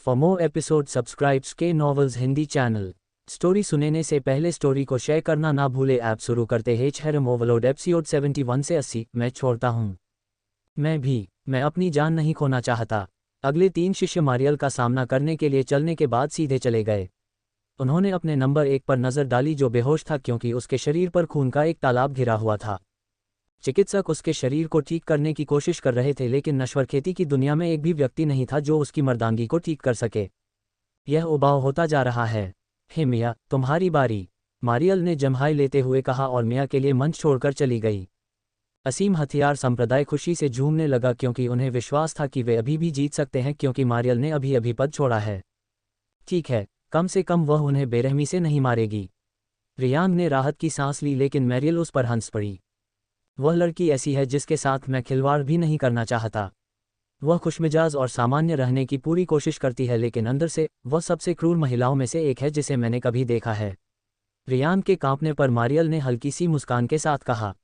For more episode subscribes के novels Hindi channel. Story सुनने से पहले स्टोरी को शेयर करना ना भूले। ऐप शुरू करते हैं। हैरम ओवरलोड एपिसोड 71 से 80। मैं छोड़ता हूँ। मैं अपनी जान नहीं खोना चाहता। अगले 3 शिष्य मारियल का सामना करने के लिए चलने के बाद सीधे चले गए। उन्होंने अपने नंबर 1 पर नज़र डाली जो बेहोश था क्योंकि उसके शरीर पर खून का एक तालाब घिरा हुआ था। चिकित्सक उसके शरीर को ठीक करने की कोशिश कर रहे थे लेकिन नश्वर खेती की दुनिया में एक भी व्यक्ति नहीं था जो उसकी मर्दानगी को ठीक कर सके। यह उबाऊ होता जा रहा है। हे मिया, तुम्हारी बारी, मारियल ने जम्हाई लेते हुए कहा और मिया के लिए मंच छोड़कर चली गई। असीम हथियार संप्रदाय खुशी से झूमने लगा क्योंकि उन्हें विश्वास था कि वे अभी भी जीत सकते हैं क्योंकि मारियल ने अभी अभी पद छोड़ा है। ठीक है, कम से कम वह उन्हें बेरहमी से नहीं मारेगी। रियांग ने राहत की सांस ली लेकिन मैरियल उस पर हंस पड़ी। वह लड़की ऐसी है जिसके साथ मैं खिलवाड़ भी नहीं करना चाहता। वह खुशमिजाज और सामान्य रहने की पूरी कोशिश करती है लेकिन अंदर से वह सबसे क्रूर महिलाओं में से एक है जिसे मैंने कभी देखा है। रियान के कांपने पर मारियल ने हल्की सी मुस्कान के साथ कहा।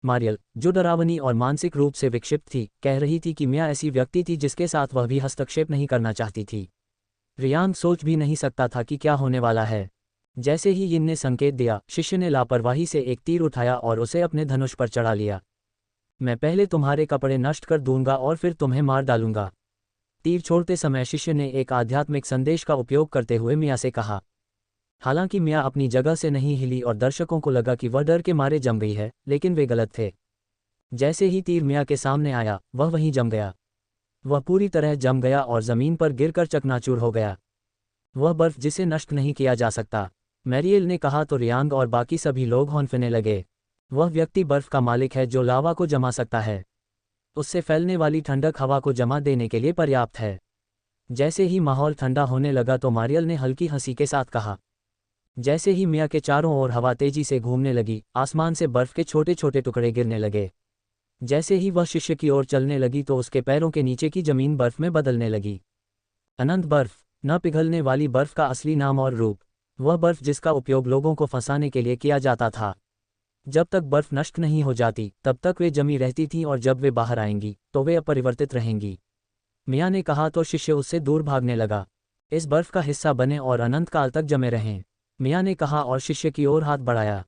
मारियल, जो डरावनी और मानसिक रूप से विक्षिप्त थी, कह रही थी कि मिया ऐसी व्यक्ति थी जिसके साथ वह भी हस्तक्षेप नहीं करना चाहती थी। रियान सोच भी नहीं सकता था कि क्या होने वाला है। जैसे ही यिन ने संकेत दिया, शिष्य ने लापरवाही से एक तीर उठाया और उसे अपने धनुष पर चढ़ा लिया। मैं पहले तुम्हारे कपड़े नष्ट कर दूंगा और फिर तुम्हें मार डालूंगा। तीर छोड़ते समय शिष्य ने एक आध्यात्मिक संदेश का उपयोग करते हुए मिया से कहा। हालांकि मिया अपनी जगह से नहीं हिली और दर्शकों को लगा कि वह डर के मारे जम गई है, लेकिन वे गलत थे। जैसे ही तीर मिया के सामने आया, वह वहीं जम गया। वह पूरी तरह जम गया और जमीन पर गिरकर चकनाचूर हो गया। वह बर्फ जिसे नष्ट नहीं किया जा सकता, मैरियल ने कहा तो रियांग और बाकी सभी लोग हौंफने लगे। वह व्यक्ति बर्फ का मालिक है जो लावा को जमा सकता है। उससे फैलने वाली ठंडक हवा को जमा देने के लिए पर्याप्त है। जैसे ही माहौल ठंडा होने लगा तो मारियल ने हल्की हंसी के साथ कहा। जैसे ही मिया के चारों ओर हवा तेजी से घूमने लगी, आसमान से बर्फ के छोटे छोटे टुकड़े गिरने लगे। जैसे ही वह शिष्य की ओर चलने लगी तो उसके पैरों के नीचे की जमीन बर्फ में बदलने लगी। अनंत बर्फ, न पिघलने वाली बर्फ का असली नाम और रूप। वह बर्फ जिसका उपयोग लोगों को फंसाने के लिए किया जाता था। जब तक बर्फ नष्ट नहीं हो जाती तब तक वे जमी रहती थीं और जब वे बाहर आएंगी तो वे अपरिवर्तित रहेंगी। मिया ने कहा तो शिष्य उससे दूर भागने लगा। इस बर्फ का हिस्सा बने और अनंत काल तक जमे रहें, मिया ने कहा और शिष्य की ओर हाथ बढ़ाया।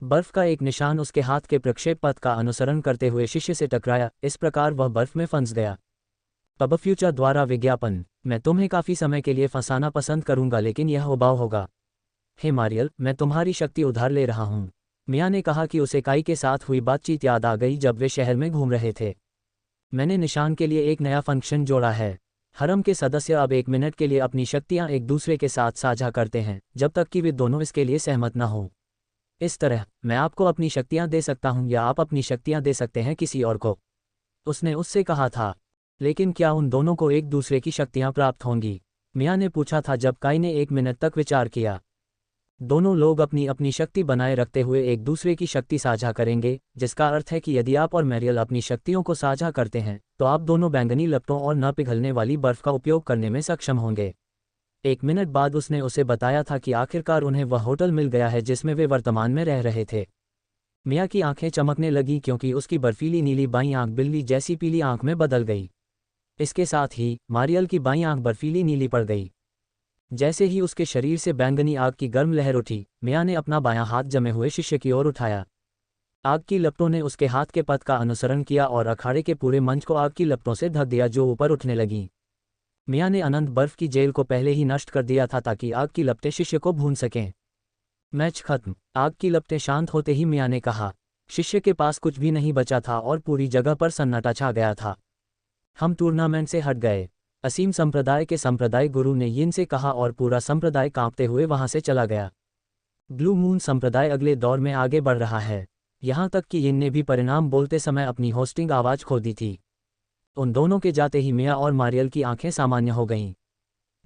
बर्फ का एक निशान उसके हाथ के प्रक्षेप पथ का अनुसरण करते हुए शिष्य से टकराया। इस प्रकार वह बर्फ में फंस गया। पब फ्यूचर द्वारा विज्ञापन। मैं तुम्हें काफ़ी समय के लिए फंसाना पसंद करूंगा लेकिन यह उबाऊ होगा। हे मारियल, मैं तुम्हारी शक्ति उधार ले रहा हूँ। मिया ने कहा कि उसे काई के साथ हुई बातचीत याद आ गई जब वे शहर में घूम रहे थे। मैंने निशान के लिए एक नया फंक्शन जोड़ा है। हरम के सदस्य अब 1 मिनट के लिए अपनी शक्तियां एक दूसरे के साथ साझा करते हैं जब तक कि वे दोनों इसके लिए सहमत न हों। इस तरह मैं आपको अपनी शक्तियां दे सकता हूं या आप अपनी शक्तियां दे सकते हैं किसी और को, उसने उससे कहा था। लेकिन क्या उन दोनों को एक दूसरे की शक्तियां प्राप्त होंगी? मिया ने पूछा था जब काई ने 1 मिनट तक विचार किया। दोनों लोग अपनी अपनी शक्ति बनाए रखते हुए एक दूसरे की शक्ति साझा करेंगे, जिसका अर्थ है कि यदि आप और मैरियल अपनी शक्तियों को साझा करते हैं तो आप दोनों बैंगनी लपटों और न पिघलने वाली बर्फ का उपयोग करने में सक्षम होंगे। 1 मिनट बाद उसने उसे बताया था कि आखिरकार उन्हें वह होटल मिल गया है जिसमें वे वर्तमान में रह रहे थे। मिया की आंखें चमकने लगीं क्योंकि उसकी बर्फीली नीली बाईं आंख बिल्ली जैसी पीली आंख में बदल गई। इसके साथ ही मारियल की बाईं आंख बर्फीली नीली पड़ गई। जैसे ही उसके शरीर से बैंगनी आग की गर्म लहर उठी, मिया ने अपना बायां हाथ जमे हुए शिष्य की ओर उठाया। आग की लपटों ने उसके हाथ के पथ का अनुसरण किया और अखाड़े के पूरे मंच को आग की लपटों से ढक दिया जो ऊपर उठने लगीं। मिया ने अनंत बर्फ की जेल को पहले ही नष्ट कर दिया था ताकि आग की लपटें शिष्य को भून सकें। मैच खत्म। आग की लपटें शांत होते ही मिया ने कहा। शिष्य के पास कुछ भी नहीं बचा था और पूरी जगह पर सन्नाटा छा गया था। हम टूर्नामेंट से हट गए, असीम संप्रदाय के संप्रदाय गुरु ने यिन से कहा और पूरा संप्रदाय कांपते हुए वहां से चला गया। ब्लू मून संप्रदाय अगले दौर में आगे बढ़ रहा है, यहां तक कि यिन ने भी परिणाम बोलते समय अपनी होस्टिंग आवाज खो दी थी। उन दोनों के जाते ही मिया और मारियल की आंखें सामान्य हो गईं।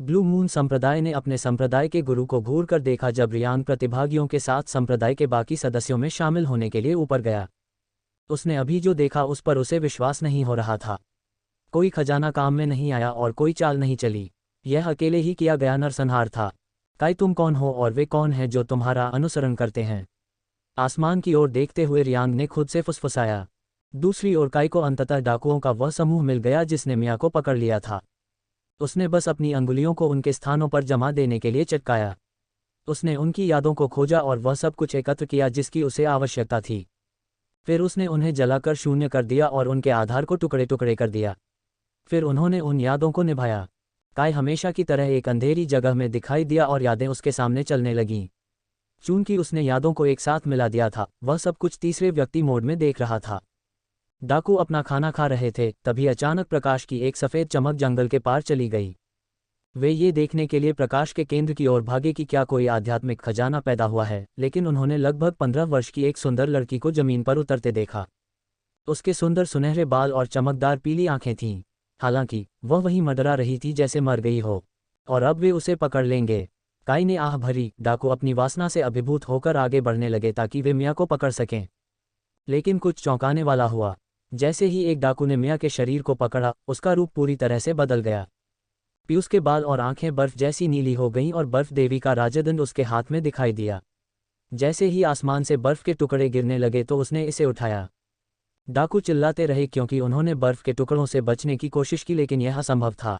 ब्लू मून संप्रदाय ने अपने संप्रदाय के गुरु को घूर कर देखा जब रियांग प्रतिभागियों के साथ संप्रदाय के बाकी सदस्यों में शामिल होने के लिए ऊपर गया। उसने अभी जो देखा उस पर उसे विश्वास नहीं हो रहा था। कोई खजाना काम में नहीं आया और कोई चाल नहीं चली। यह अकेले ही किया गया नरसंहार था। काई, तुम कौन हो और वे कौन हैं जो तुम्हारा अनुसरण करते हैं? आसमान की ओर देखते हुए रियांग ने खुद से फुसफुसाया। दूसरी ओर काई को अंततः डाकुओं का वह समूह मिल गया जिसने मिया को पकड़ लिया था। उसने बस अपनी अंगुलियों को उनके स्थानों पर जमा देने के लिए चटकाया। उसने उनकी यादों को खोजा और वह सब कुछ एकत्र किया जिसकी उसे आवश्यकता थी। फिर उसने उन्हें जलाकर शून्य कर दिया और उनके आधार को टुकड़े टुकड़े कर दिया। फिर उन्होंने उन यादों को निभाया। काय हमेशा की तरह एक अंधेरी जगह में दिखाई दिया और यादें उसके सामने चलने लगीं। चूंकि उसने यादों को एक साथ मिला दिया था, वह सब कुछ तीसरे व्यक्ति मोड में देख रहा था। डाकू अपना खाना खा रहे थे, तभी अचानक प्रकाश की एक सफ़ेद चमक जंगल के पार चली गई। वे ये देखने के लिए प्रकाश के केंद्र की ओर भागे कि क्या कोई आध्यात्मिक खजाना पैदा हुआ है, लेकिन उन्होंने लगभग 15 वर्ष की एक सुंदर लड़की को जमीन पर उतरते देखा। उसके सुंदर सुनहरे बाल और चमकदार पीली आंखें थीं। हालांकि वह वहीं मडरा रही थी जैसे मर गई हो, और अब वे उसे पकड़ लेंगे। काई ने आह भरी। डाकू अपनी वासना से अभिभूत होकर आगे बढ़ने लगे ताकि वे मिया को पकड़ सकें। लेकिन कुछ चौंकाने वाला हुआ। जैसे ही एक डाकू ने मिया के शरीर को पकड़ा, उसका रूप पूरी तरह से बदल गया। पीयूष के बाल और आंखें बर्फ जैसी नीली हो गईं और बर्फ देवी का राजदंड उसके हाथ में दिखाई दिया। जैसे ही आसमान से बर्फ के टुकड़े गिरने लगे तो उसने इसे उठाया। डाकू चिल्लाते रहे क्योंकि उन्होंने बर्फ के टुकड़ों से बचने की कोशिश की, लेकिन यह असंभव था।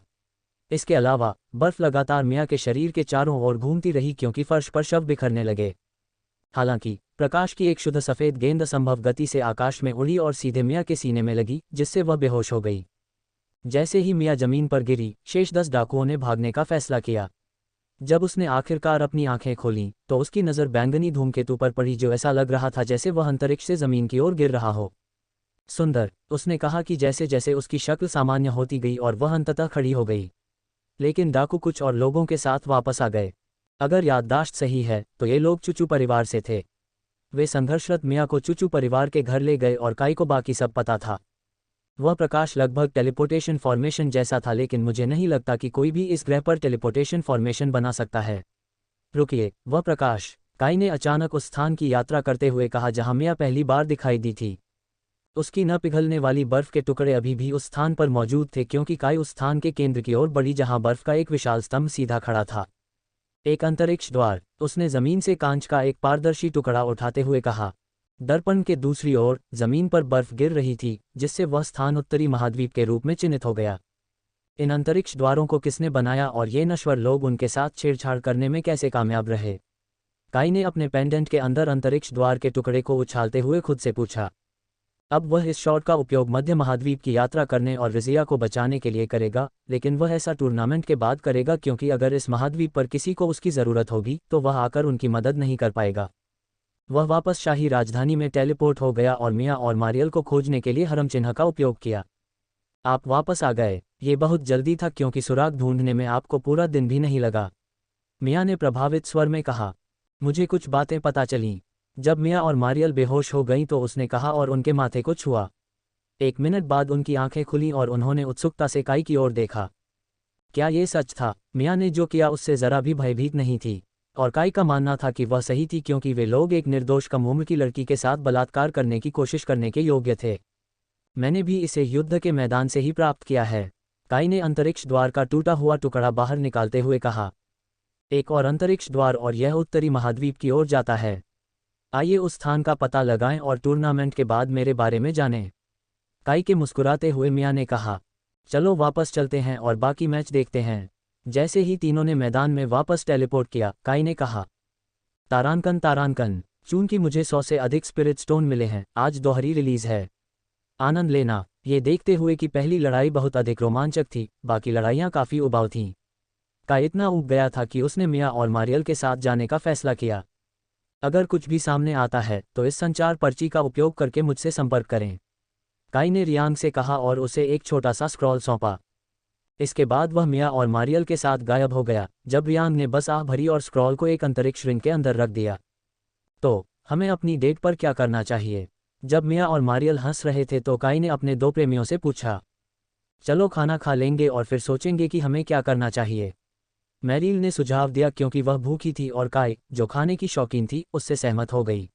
इसके अलावा बर्फ लगातार मिया के शरीर के चारों ओर घूमती रही क्योंकि फर्श पर शव बिखरने लगे। हालांकि प्रकाश की एक शुद्ध सफ़ेद गेंद असंभव गति से आकाश में उड़ी और सीधे मिया के सीने में लगी, जिससे वह बेहोश हो गई। जैसे ही मिया जमीन पर गिरी, शेष 10 डाकुओं ने भागने का फैसला किया। जब उसने आखिरकार अपनी आंखें खोलीं, तो उसकी नज़र बैंगनी धूमकेतु पर पड़ी जो ऐसा लग रहा था जैसे वह अंतरिक्ष से ज़मीन की ओर गिर रहा हो। सुंदर, उसने कहा कि जैसे जैसे उसकी शक्ल सामान्य होती गई और वह अंततः खड़ी हो गई। लेकिन डाकू कुछ और लोगों के साथ वापस आ गए। अगर याददाश्त सही है तो ये लोग चुचू परिवार से थे। वे संघर्षरत मिया को चुचू परिवार के घर ले गए और काई को बाकी सब पता था। वह प्रकाश लगभग टेलीपोर्टेशन फॉर्मेशन जैसा था, लेकिन मुझे नहीं लगता कि कोई भी इस ग्रह पर टेलीपोर्टेशन फॉर्मेशन बना सकता है। रुकिए, वह प्रकाश, काई ने अचानक उस स्थान की यात्रा करते हुए कहा जहां मिया पहली बार दिखाई दी थी। उसकी न पिघलने वाली बर्फ के टुकड़े अभी भी उस स्थान पर मौजूद थे क्योंकि काई उस स्थान के केंद्र की ओर बढ़ी जहां बर्फ का एक विशाल स्तंभ सीधा खड़ा था। एक अंतरिक्ष द्वार, उसने जमीन से कांच का एक पारदर्शी टुकड़ा उठाते हुए कहा। दर्पण के दूसरी ओर जमीन पर बर्फ गिर रही थी, जिससे वह स्थान उत्तरी महाद्वीप के रूप में चिन्हित हो गया। इन अंतरिक्ष द्वारों को किसने बनाया और ये नश्वर लोग उनके साथ छेड़छाड़ करने में कैसे कामयाब रहे? काई ने अपने पेंडेंट के अंदर अंतरिक्ष द्वार के टुकड़े को उछालते हुए खुद से पूछा। अब वह इस शॉट का उपयोग मध्य महाद्वीप की यात्रा करने और रिजिया को बचाने के लिए करेगा, लेकिन वह ऐसा टूर्नामेंट के बाद करेगा क्योंकि अगर इस महाद्वीप पर किसी को उसकी ज़रूरत होगी तो वह आकर उनकी मदद नहीं कर पाएगा। वह वापस शाही राजधानी में टेलीपोर्ट हो गया और मिया और मारियल को खोजने के लिए हरम चिन्ह का उपयोग किया। आप वापस आ गए। ये बहुत जल्दी था क्योंकि सुराग ढूंढने में आपको पूरा दिन भी नहीं लगा, मिया ने प्रभावित स्वर में कहा। मुझे कुछ बातें पता चलीं। जब मिया और मारियल बेहोश हो गईं तो उसने कहा और उनके माथे को छुआ। 1 मिनट बाद उनकी आंखें खुलीं और उन्होंने उत्सुकता से काई की ओर देखा। क्या ये सच था? मिया ने जो किया उससे ज़रा भी भयभीत नहीं थी, और काई का मानना था कि वह सही थी क्योंकि वे लोग एक निर्दोष कम उम्र की लड़की के साथ बलात्कार करने की कोशिश करने के योग्य थे। मैंने भी इसे युद्ध के मैदान से ही प्राप्त किया है, काई ने अंतरिक्ष द्वार का टूटा हुआ टुकड़ा बाहर निकालते हुए कहा। एक और अंतरिक्ष द्वार और यह उत्तरी महाद्वीप की ओर जाता है। आइए उस स्थान का पता लगाएं और टूर्नामेंट के बाद मेरे बारे में जानें। काई के मुस्कुराते हुए मिया ने कहा। चलो वापस चलते हैं और बाकी मैच देखते हैं। जैसे ही तीनों ने मैदान में वापस टेलीपोर्ट किया, काई ने कहा, तारांकन तारांकन, चूंकि मुझे 100 से अधिक स्पिरिट स्टोन मिले हैं, आज दोहरी रिलीज है। आनंद लेना। ये देखते हुए कि पहली लड़ाई बहुत अधिक रोमांचक थी, बाकी लड़ाइयाँ काफ़ी उबाऊ थीं। काई इतना ऊब गया था कि उसने मिया और मारियल के साथ जाने का फैसला किया। अगर कुछ भी सामने आता है तो इस संचार पर्ची का उपयोग करके मुझसे संपर्क करें, काई ने रियांग से कहा और उसे एक छोटा सा स्क्रॉल सौंपा। इसके बाद वह मिया और मारियल के साथ गायब हो गया। जब रियांग ने बस आह भरी और स्क्रॉल को एक अंतरिक्ष रिंग के अंदर रख दिया। तो हमें अपनी डेट पर क्या करना चाहिए? जब मिया और मारियल हंस रहे थे तो काई ने अपने 2 प्रेमियों से पूछा। चलो खाना खा लेंगे और फिर सोचेंगे कि हमें क्या करना चाहिए, मैरिल ने सुझाव दिया क्योंकि वह भूखी थी और काई, जो खाने की शौकीन थी, उससे सहमत हो गई।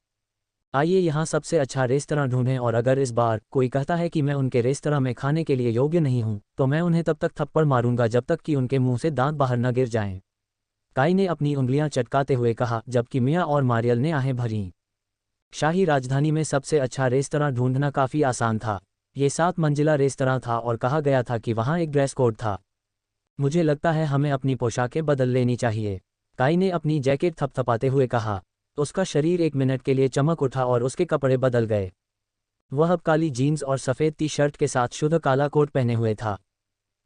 आइए यहाँ सबसे अच्छा रेस्तरां ढूंढें और अगर इस बार कोई कहता है कि मैं उनके रेस्तरां में खाने के लिए योग्य नहीं हूँ तो मैं उन्हें तब तक थप्पड़ मारूंगा जब तक कि उनके मुंह से दांत बाहर न गिर जाएं, काई ने अपनी उंगलियां चटकाते हुए कहा, जबकि मिया और मारियल ने आहें भरीं। शाही राजधानी में सबसे अच्छा रेस्तरां ढूंढना काफ़ी आसान था। ये 7 मंजिला रेस्तरां था और कहा गया था कि वहाँ एक ड्रेस कोड था। मुझे लगता है हमें अपनी पोशाकें बदल लेनी चाहिए। काई ने अपनी जैकेट थपथपाते हुए कहा। उसका शरीर 1 मिनट के लिए चमक उठा और उसके कपड़े बदल गए। वह अब काली जीन्स और सफ़ेद टी शर्ट के साथ शुद्ध काला कोट पहने हुए था।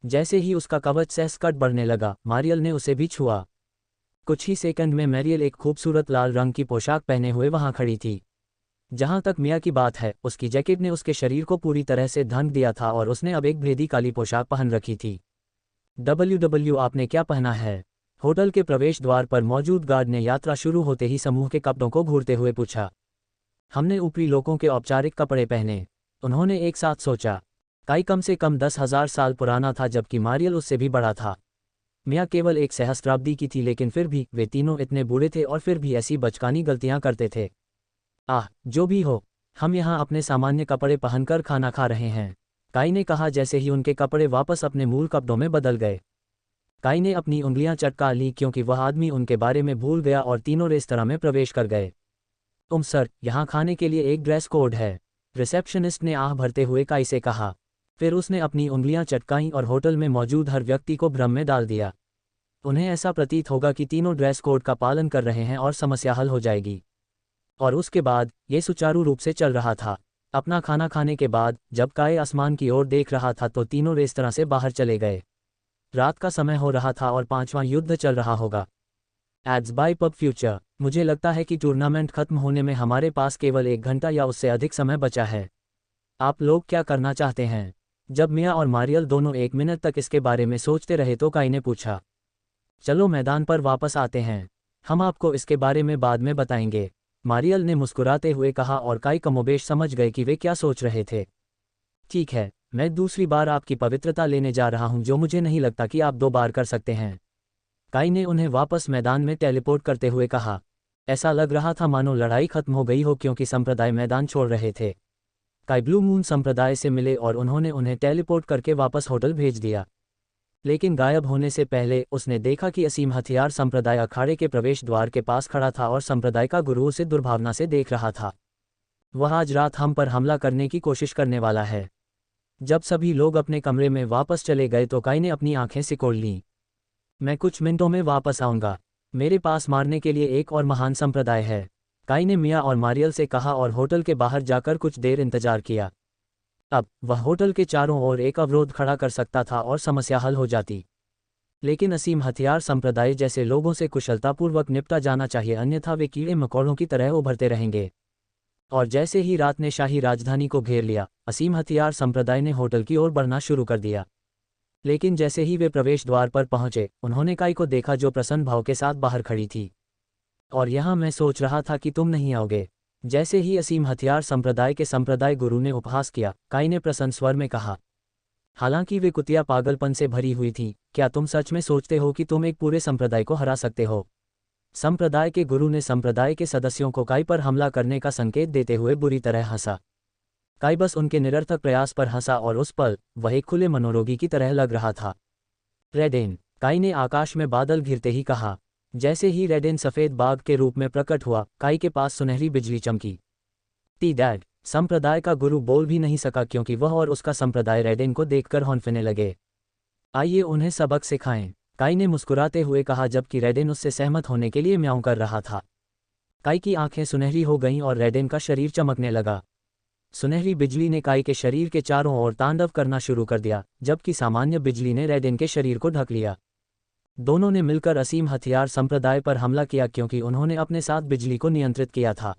जैसे ही उसका कवच सहस्कट बढ़ने लगा, मारियल ने उसे भी छुआ। कुछ ही सेकंड में मैरियल एक खूबसूरत लाल रंग की पोशाक पहने हुए वहां खड़ी थी। जहां तक मिया की बात है, उसकी जैकेट ने उसके शरीर को पूरी तरह से ढक दिया था और उसने अब एक भेदी काली पोशाक पहन रखी थी। WW आपने क्या पहना है? होटल के प्रवेश द्वार पर मौजूद गार्ड ने यात्रा शुरू होते ही समूह के कपड़ों को घूरते हुए पूछा। हमने ऊपरी लोगों के औपचारिक कपड़े पहने, उन्होंने एक साथ सोचा। काई कम से कम 10,000 साल पुराना था, जबकि मारियल उससे भी बड़ा था। मिया केवल एक सहस्त्राब्दी की थी, लेकिन फिर भी वे तीनों इतने बूढ़े थे और फिर भी ऐसी बचकानी गलतियां करते थे। जो भी हो, हम यहाँ अपने सामान्य कपड़े पहनकर खाना खा रहे हैं, काई ने कहा जैसे ही उनके कपड़े वापस अपने मूल कपड़ों में बदल गए। काई ने अपनी उंगलियां चटका ली क्योंकि वह आदमी उनके बारे में भूल गया और तीनों रेस्तरां में प्रवेश कर गए। सर, यहाँ खाने के लिए एक ड्रेस कोड है, रिसेप्शनिस्ट ने आह भरते हुए काई से कहा। फिर उसने अपनी उंगलियां चटकाईं और होटल में मौजूद हर व्यक्ति को भ्रम में डाल दिया। उन्हें ऐसा प्रतीत होगा कि तीनों ड्रेस कोड का पालन कर रहे हैं और समस्या हल हो जाएगी। और उसके बाद ये सुचारू रूप से चल रहा था। अपना खाना खाने के बाद जब काई आसमान की ओर देख रहा था तो तीनों रेस्तरां से बाहर चले गए। रात का समय हो रहा था और 5वां युद्ध चल रहा होगा। Ads by PubFuture. मुझे लगता है कि टूर्नामेंट खत्म होने में हमारे पास केवल 1 घंटा या उससे अधिक समय बचा है। आप लोग क्या करना चाहते हैं? जब मिया और मारियल दोनों 1 मिनट तक इसके बारे में सोचते रहे तो काई ने पूछा। चलो मैदान पर वापस आते हैं, हम आपको इसके बारे में बाद में बताएंगे, मारियल ने मुस्कुराते हुए कहा और काई कमोबेश समझ गए कि वे क्या सोच रहे थे। ठीक है, मैं दूसरी बार आपकी पवित्रता लेने जा रहा हूं, जो मुझे नहीं लगता कि आप 2 बार कर सकते हैं। काई ने उन्हें वापस मैदान में टेलीपोर्ट करते हुए कहा। ऐसा लग रहा था मानो लड़ाई खत्म हो गई हो क्योंकि संप्रदाय मैदान छोड़ रहे थे। काई ब्लू मून संप्रदाय से मिले और उन्होंने उन्हें टेलीपोर्ट करके वापस होटल भेज दिया। लेकिन गायब होने से पहले उसने देखा कि असीम हथियार संप्रदाय अखाड़े के प्रवेश द्वार के पास खड़ा था और संप्रदाय का गुरु उसे दुर्भावना से देख रहा था। वह आज रात हम पर हमला करने की कोशिश करने वाला है। जब सभी लोग अपने कमरे में वापस चले गए तो काई ने अपनी आंखें सिकोड़ लीं। मैं कुछ मिनटों में वापस आऊंगा, मेरे पास मारने के लिए एक और महान संप्रदाय है, काई ने मिया और मारियल से कहा और होटल के बाहर जाकर कुछ देर इंतजार किया। अब वह होटल के चारों ओर एक अवरोध खड़ा कर सकता था और समस्या हल हो जाती। लेकिन असीम हथियार संप्रदाय जैसे लोगों से कुशलतापूर्वक निपटा जाना चाहिए, अन्यथा वे कीड़े मकोड़ों की तरह उभरते रहेंगे। और जैसे ही रात ने शाही राजधानी को घेर लिया, असीम हथियार संप्रदाय ने होटल की ओर बढ़ना शुरू कर दिया। लेकिन जैसे ही वे प्रवेश द्वार पर पहुंचे, उन्होंने काई को देखा जो प्रसन्न भाव के साथ बाहर खड़ी थी। और यहाँ मैं सोच रहा था कि तुम नहीं आओगे, जैसे ही असीम हथियार संप्रदाय के संप्रदाय गुरु ने उपहास किया, काई ने प्रसन्न स्वर में कहा। हालांकि वे कुतिया पागलपन से भरी हुई थी। क्या तुम सच में सोचते हो कि तुम एक पूरे संप्रदाय को हरा सकते हो? संप्रदाय के गुरु ने संप्रदाय के सदस्यों को काई पर हमला करने का संकेत देते हुए बुरी तरह हंसा। काई बस उनके निरर्थक प्रयास पर हंसा और उस पल वह एक खुले मनोरोगी की तरह लग रहा था। रेडेन, काई ने आकाश में बादल घिरते ही कहा। जैसे ही रेडेन सफ़ेद बाघ के रूप में प्रकट हुआ, काई के पास सुनहरी बिजली चमकी। टी डैड, संप्रदाय का गुरु बोल भी नहीं सका क्योंकि वह और उसका संप्रदाय रेडेन को देखकर हौंफने लगे। आइए उन्हें सबक सिखाएं, काई ने मुस्कुराते हुए कहा जबकि रेडेन उससे सहमत होने के लिए म्याऊं कर रहा था। काई की आंखें सुनहरी हो गईं और रेडेन का शरीर चमकने लगा। सुनहरी बिजली ने काई के शरीर के चारों ओर तांडव करना शुरू कर दिया, जबकि सामान्य बिजली ने रेडेन के शरीर को ढक लिया। दोनों ने मिलकर असीम हथियार संप्रदाय पर हमला किया क्योंकि उन्होंने अपने साथ बिजली को नियंत्रित किया था।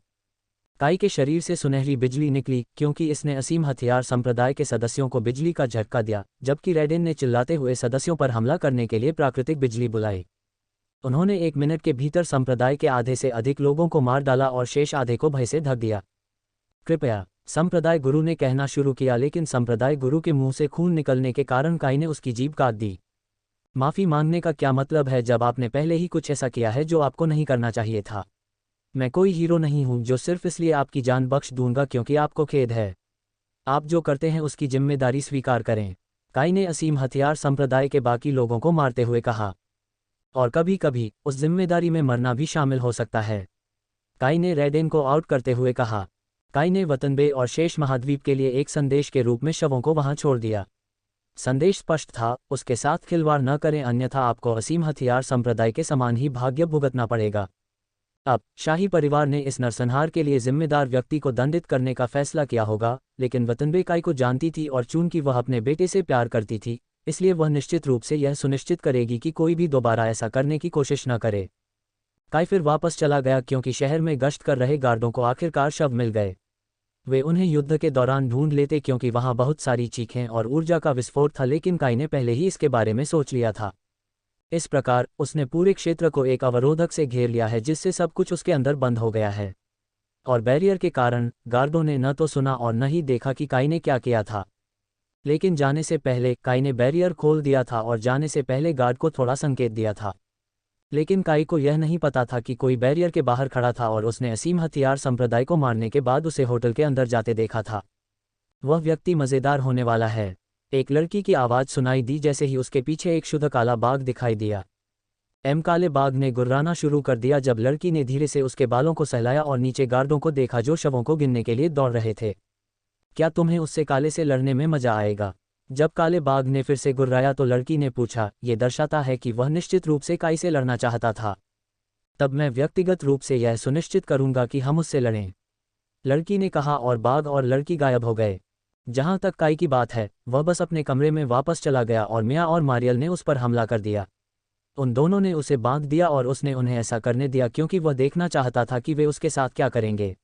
काई के शरीर से सुनहरी बिजली निकली क्योंकि इसने असीम हथियार संप्रदाय के सदस्यों को बिजली का झटका दिया, जबकि रेडेन ने चिल्लाते हुए सदस्यों पर हमला करने के लिए प्राकृतिक बिजली बुलाई। उन्होंने 1 मिनट के भीतर संप्रदाय के आधे से अधिक लोगों को मार डाला और शेष आधे को भय से ढक दिया। कृपया, संप्रदाय गुरु ने कहना शुरू किया, लेकिन संप्रदाय गुरु के मुंह से खून निकलने के कारण काई ने उसकी जीभ काट दी। माफ़ी मांगने का क्या मतलब है जब आपने पहले ही कुछ ऐसा किया है जो आपको नहीं करना चाहिए था? मैं कोई हीरो नहीं हूं जो सिर्फ इसलिए आपकी जान बख्श दूंगा क्योंकि आपको खेद है। आप जो करते हैं उसकी जिम्मेदारी स्वीकार करें, काई ने असीम हथियार संप्रदाय के बाकी लोगों को मारते हुए कहा। और कभी कभी उस जिम्मेदारी में मरना भी शामिल हो सकता है, काई ने रेडेन को आउट करते हुए कहा। काई ने वतन बे और शेष महाद्वीप के लिए एक संदेश के रूप में शवों को वहां छोड़ दिया। संदेश स्पष्ट था, उसके साथ खिलवाड़ न करें अन्यथा आपको असीम हथियार संप्रदाय के समान ही भाग्य भुगतना पड़ेगा। अब शाही परिवार ने इस नरसंहार के लिए जिम्मेदार व्यक्ति को दंडित करने का फैसला किया होगा, लेकिन वतनबे काई को जानती थी और चूंकि वह अपने बेटे से प्यार करती थी, इसलिए वह निश्चित रूप से यह सुनिश्चित करेगी कि कोई भी दोबारा ऐसा करने की कोशिश न करे। काई फिर वापस चला गया क्योंकि शहर में गश्त कर रहे गार्डों को आखिरकार शव मिल गए। वे उन्हें युद्ध के दौरान ढूंढ लेते क्योंकि वहां बहुत सारी चीखें और ऊर्जा का विस्फोट था, लेकिन काई ने पहले ही इसके बारे में सोच लिया था। इस प्रकार उसने पूरे क्षेत्र को एक अवरोधक से घेर लिया है जिससे सब कुछ उसके अंदर बंद हो गया है। और बैरियर के कारण गार्डों ने न तो सुना और न ही देखा कि काई ने क्या किया था। लेकिन जाने से पहले काई ने बैरियर खोल दिया था और जाने से पहले गार्ड को थोड़ा संकेत दिया था। लेकिन काई को यह नहीं पता था कि कोई बैरियर के बाहर खड़ा था और उसने असीम हथियार संप्रदाय को मारने के बाद उसे होटल के अंदर जाते देखा था। वह व्यक्ति मज़ेदार होने वाला है। एक लड़की की आवाज़ सुनाई दी जैसे ही उसके पीछे एक शुद्ध काला बाघ दिखाई दिया। काले बाघ ने गुर्राना शुरू कर दिया जब लड़की ने धीरे से उसके बालों को सहलाया और नीचे गार्डों को देखा जो शवों को गिनने के लिए दौड़ रहे थे। क्या तुम्हें उससे काले से लड़ने में मजा आएगा? जब काले बाघ ने फिर से गुर्राया तो लड़की ने पूछा, ये दर्शाता है कि वह निश्चित रूप से काई से लड़ना चाहता था। तब मैं व्यक्तिगत रूप से यह सुनिश्चित करूंगा कि हम उससे लड़ें, लड़की ने कहा और बाघ और लड़की गायब हो गए। जहां तक काई की बात है, वह बस अपने कमरे में वापस चला गया और मिया और मारियल ने उस पर हमला कर दिया। उन दोनों ने उसे बांध दिया और उसने उन्हें ऐसा करने दिया क्योंकि वह देखना चाहता था कि वे उसके साथ क्या करेंगे।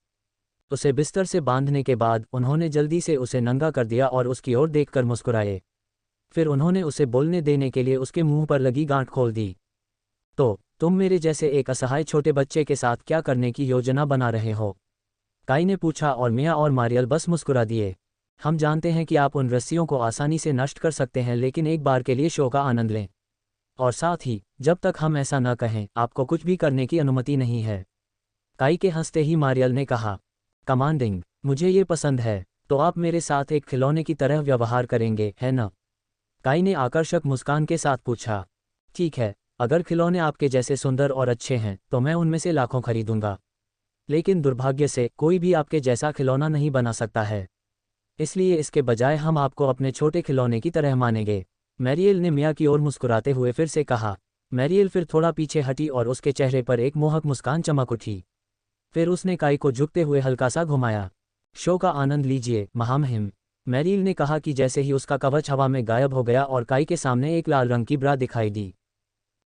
उसे बिस्तर से बांधने के बाद उन्होंने जल्दी से उसे नंगा कर दिया और उसकी ओर देखकर मुस्कुराए। फिर उन्होंने उसे बोलने देने के लिए उसके मुंह पर लगी गांठ खोल दी। तो तुम मेरे जैसे एक असहाय छोटे बच्चे के साथ क्या करने की योजना बना रहे हो? काई ने पूछा और मिया और मारियल बस मुस्कुरा दिए। हम जानते हैं कि आप उन रस्सियों को आसानी से नष्ट कर सकते हैं, लेकिन एक बार के लिए शो का आनंद लें। और साथ ही जब तक हम ऐसा न कहें आपको कुछ भी करने की अनुमति नहीं है। काई के हंसते ही मारियल ने कहा, कमांडिंग, मुझे ये पसंद है। तो आप मेरे साथ एक खिलौने की तरह व्यवहार करेंगे, है न? काई ने आकर्षक मुस्कान के साथ पूछा। ठीक है, अगर खिलौने आपके जैसे सुंदर और अच्छे हैं तो मैं उनमें से लाखों खरीदूंगा। लेकिन दुर्भाग्य से कोई भी आपके जैसा खिलौना नहीं बना सकता है, इसलिए इसके बजाय हम आपको अपने छोटे खिलौने की तरह मानेंगे। मैरियल ने मिया की ओर मुस्कुराते हुए फिर से कहा। मैरियल फिर थोड़ा पीछे हटी और उसके चेहरे पर एक मोहक मुस्कान चमक उठी। फिर उसने काई को झुकते हुए हल्का सा घुमाया। शो का आनंद लीजिए महामहिम, मैरियल ने कहा कि जैसे ही उसका कवच हवा में गायब हो गया और काई के सामने एक लाल रंग की ब्रा दिखाई दी।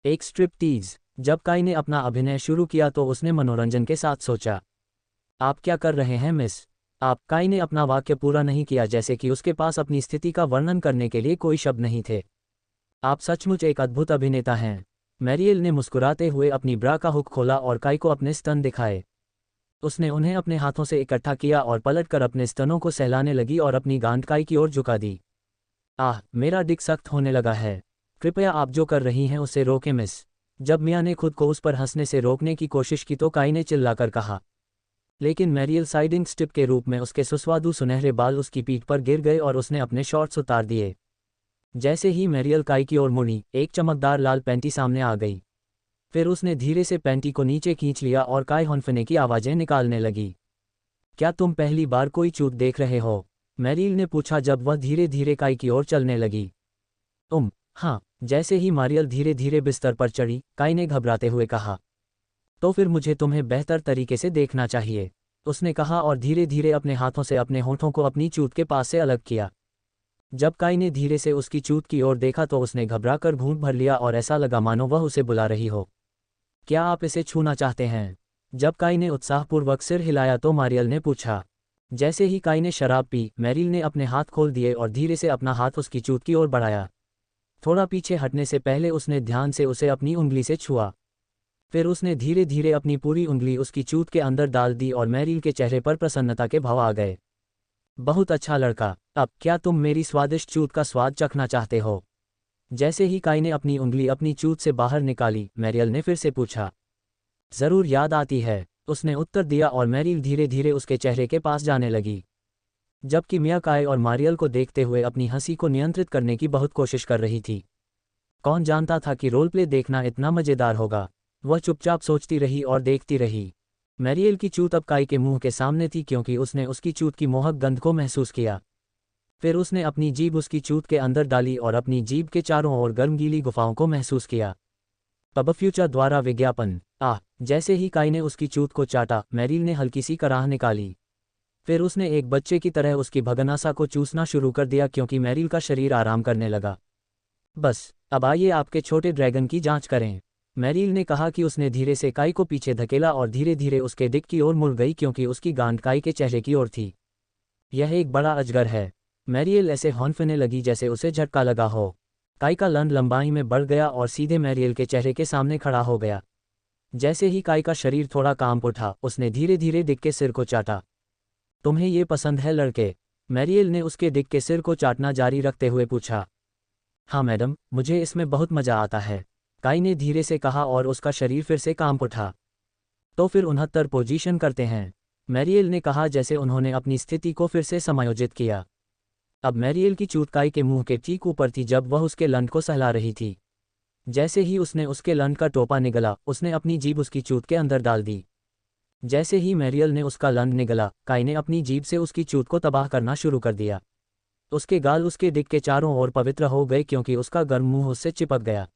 एक स्ट्रिप टीज। जब काई ने अपना अभिनय शुरू किया तो उसने मनोरंजन के साथ सोचा, आप क्या कर रहे हैं मिस? आप? काई ने अपना वाक्य पूरा नहीं किया जैसे कि उसके पास अपनी स्थिति का वर्णन करने के लिए कोई शब्द नहीं थे। आप सचमुच एक अद्भुत अभिनेता हैं। मैरियल ने मुस्कुराते हुए अपनी ब्रा का हुक खोला और काई को अपने स्तन दिखाए। उसने उन्हें अपने हाथों से इकट्ठा किया और पलटकर अपने स्तनों को सहलाने लगी और अपनी गांठ काई की ओर झुका दी। आह, मेरा डिक सख्त होने लगा है। कृपया आप जो कर रही हैं उसे रोकें मिस। जब मिया ने खुद को उस पर हंसने से रोकने की कोशिश की तो काई ने चिल्लाकर कहा। लेकिन मैरियल साइडिंग स्टिप के रूप में उसके सुस्वादु सुनहरे बाल उसकी पीठ पर गिर गए और उसने अपने शॉर्ट्स उतार दिए। जैसे ही मैरियल काई की ओर मुड़ी, एक चमकदार लाल पैंटी सामने आ गई। फिर उसने धीरे से पैंटी को नीचे खींच लिया और काई हौंफने की आवाज़ें निकालने लगी। क्या तुम पहली बार कोई चूत देख रहे हो? मैरियल ने पूछा जब वह धीरे धीरे काई की ओर चलने लगी। हाँ। जैसे ही मारियल धीरे धीरे बिस्तर पर चढ़ी, काई ने घबराते हुए कहा। तो फिर मुझे तुम्हें बेहतर तरीके से देखना चाहिए, उसने कहा और धीरे धीरे अपने हाथों से अपने होंठों को अपनी चूत के पास से अलग किया। जब काई ने धीरे से उसकी चूत की ओर देखा तो उसने घबराकर घूंट भर लिया और ऐसा लगा मानो वह उसे बुला रही हो। क्या आप इसे छूना चाहते हैं? जब काई ने उत्साहपूर्वक सिर हिलाया तो मारियल ने पूछा। जैसे ही काई ने शराब पी, मैरियल ने अपने हाथ खोल दिए और धीरे से अपना हाथ उसकी चूत की ओर बढ़ाया। थोड़ा पीछे हटने से पहले उसने ध्यान से उसे अपनी उंगली से छुआ। फिर उसने धीरे धीरे अपनी पूरी उंगली उसकी चूत के अंदर डाल दी और मैरियल के चेहरे पर प्रसन्नता के भाव आ गए। बहुत अच्छा लड़का। अब क्या तुम मेरी स्वादिष्ट चूत का स्वाद चखना चाहते हो? जैसे ही काई ने अपनी उंगली अपनी चूत से बाहर निकाली, मैरियल ने फिर से पूछा। जरूर याद आती है, उसने उत्तर दिया और मैरियल धीरे धीरे उसके चेहरे के पास जाने लगी। जबकि मिया काई और मारियल को देखते हुए अपनी हंसी को नियंत्रित करने की बहुत कोशिश कर रही थी। कौन जानता था कि रोल प्ले देखना इतना मज़ेदार होगा। वह चुपचाप सोचती रही और देखती रही। मैरियल की चूत अब काई के मुंह के सामने थी क्योंकि उसने उसकी चूत की मोहक गंध को महसूस किया। फिर उसने अपनी जीभ उसकी चूत के अंदर डाली और अपनी जीभ के चारों ओर गर्म गीली गुफाओं को महसूस किया। अब फ्यूचर द्वारा विज्ञापन। जैसे ही काई ने उसकी चूत को चाटा, मैरिल ने हल्की सी कराह निकाली। फिर उसने एक बच्चे की तरह उसकी भगनासा को चूसना शुरू कर दिया क्योंकि मैरिल का शरीर आराम करने लगा। बस अब आइए आपके छोटे ड्रैगन की जांच करें, मैरिल ने कहा कि उसने धीरे से काई को पीछे धकेला और धीरे धीरे उसके डिक की ओर मुड़ गई क्योंकि उसकी गांड काई के चेहरे की ओर थी। यह एक बड़ा अजगर है, मैरियल ऐसे हौंफने लगी जैसे उसे झटका लगा हो। काई का लंड लंबाई में बढ़ गया और सीधे मैरियल के चेहरे के सामने खड़ा हो गया। जैसे ही काई का शरीर थोड़ा कांप उठा, उसने धीरे धीरे डिक के सिर को चाटा। तुम्हें ये पसंद है लड़के? मैरियल ने उसके डिक के सिर को चाटना जारी रखते हुए पूछा। हाँ मैडम, मुझे इसमें बहुत मजा आता है, काई ने धीरे से कहा और उसका शरीर फिर से कांप उठा। तो फिर 69 पोजीशन करते हैं, मैरियल ने कहा जैसे उन्होंने अपनी स्थिति को फिर से समायोजित किया। अब मैरियल की चूत काई के मुंह के ठीक ऊपर थी जब वह उसके लंड को सहला रही थी। जैसे ही उसने उसके लंड का टोपा निगला, उसने अपनी जीभ उसकी चूत के अंदर डाल दी। जैसे ही मैरियल ने उसका लंड निगला, काई ने अपनी जीभ से उसकी चूत को तबाह करना शुरू कर दिया। उसके गाल उसके डिक के चारों ओर पवित्र हो गए क्योंकि उसका गर्म मुंह उससे चिपक गया।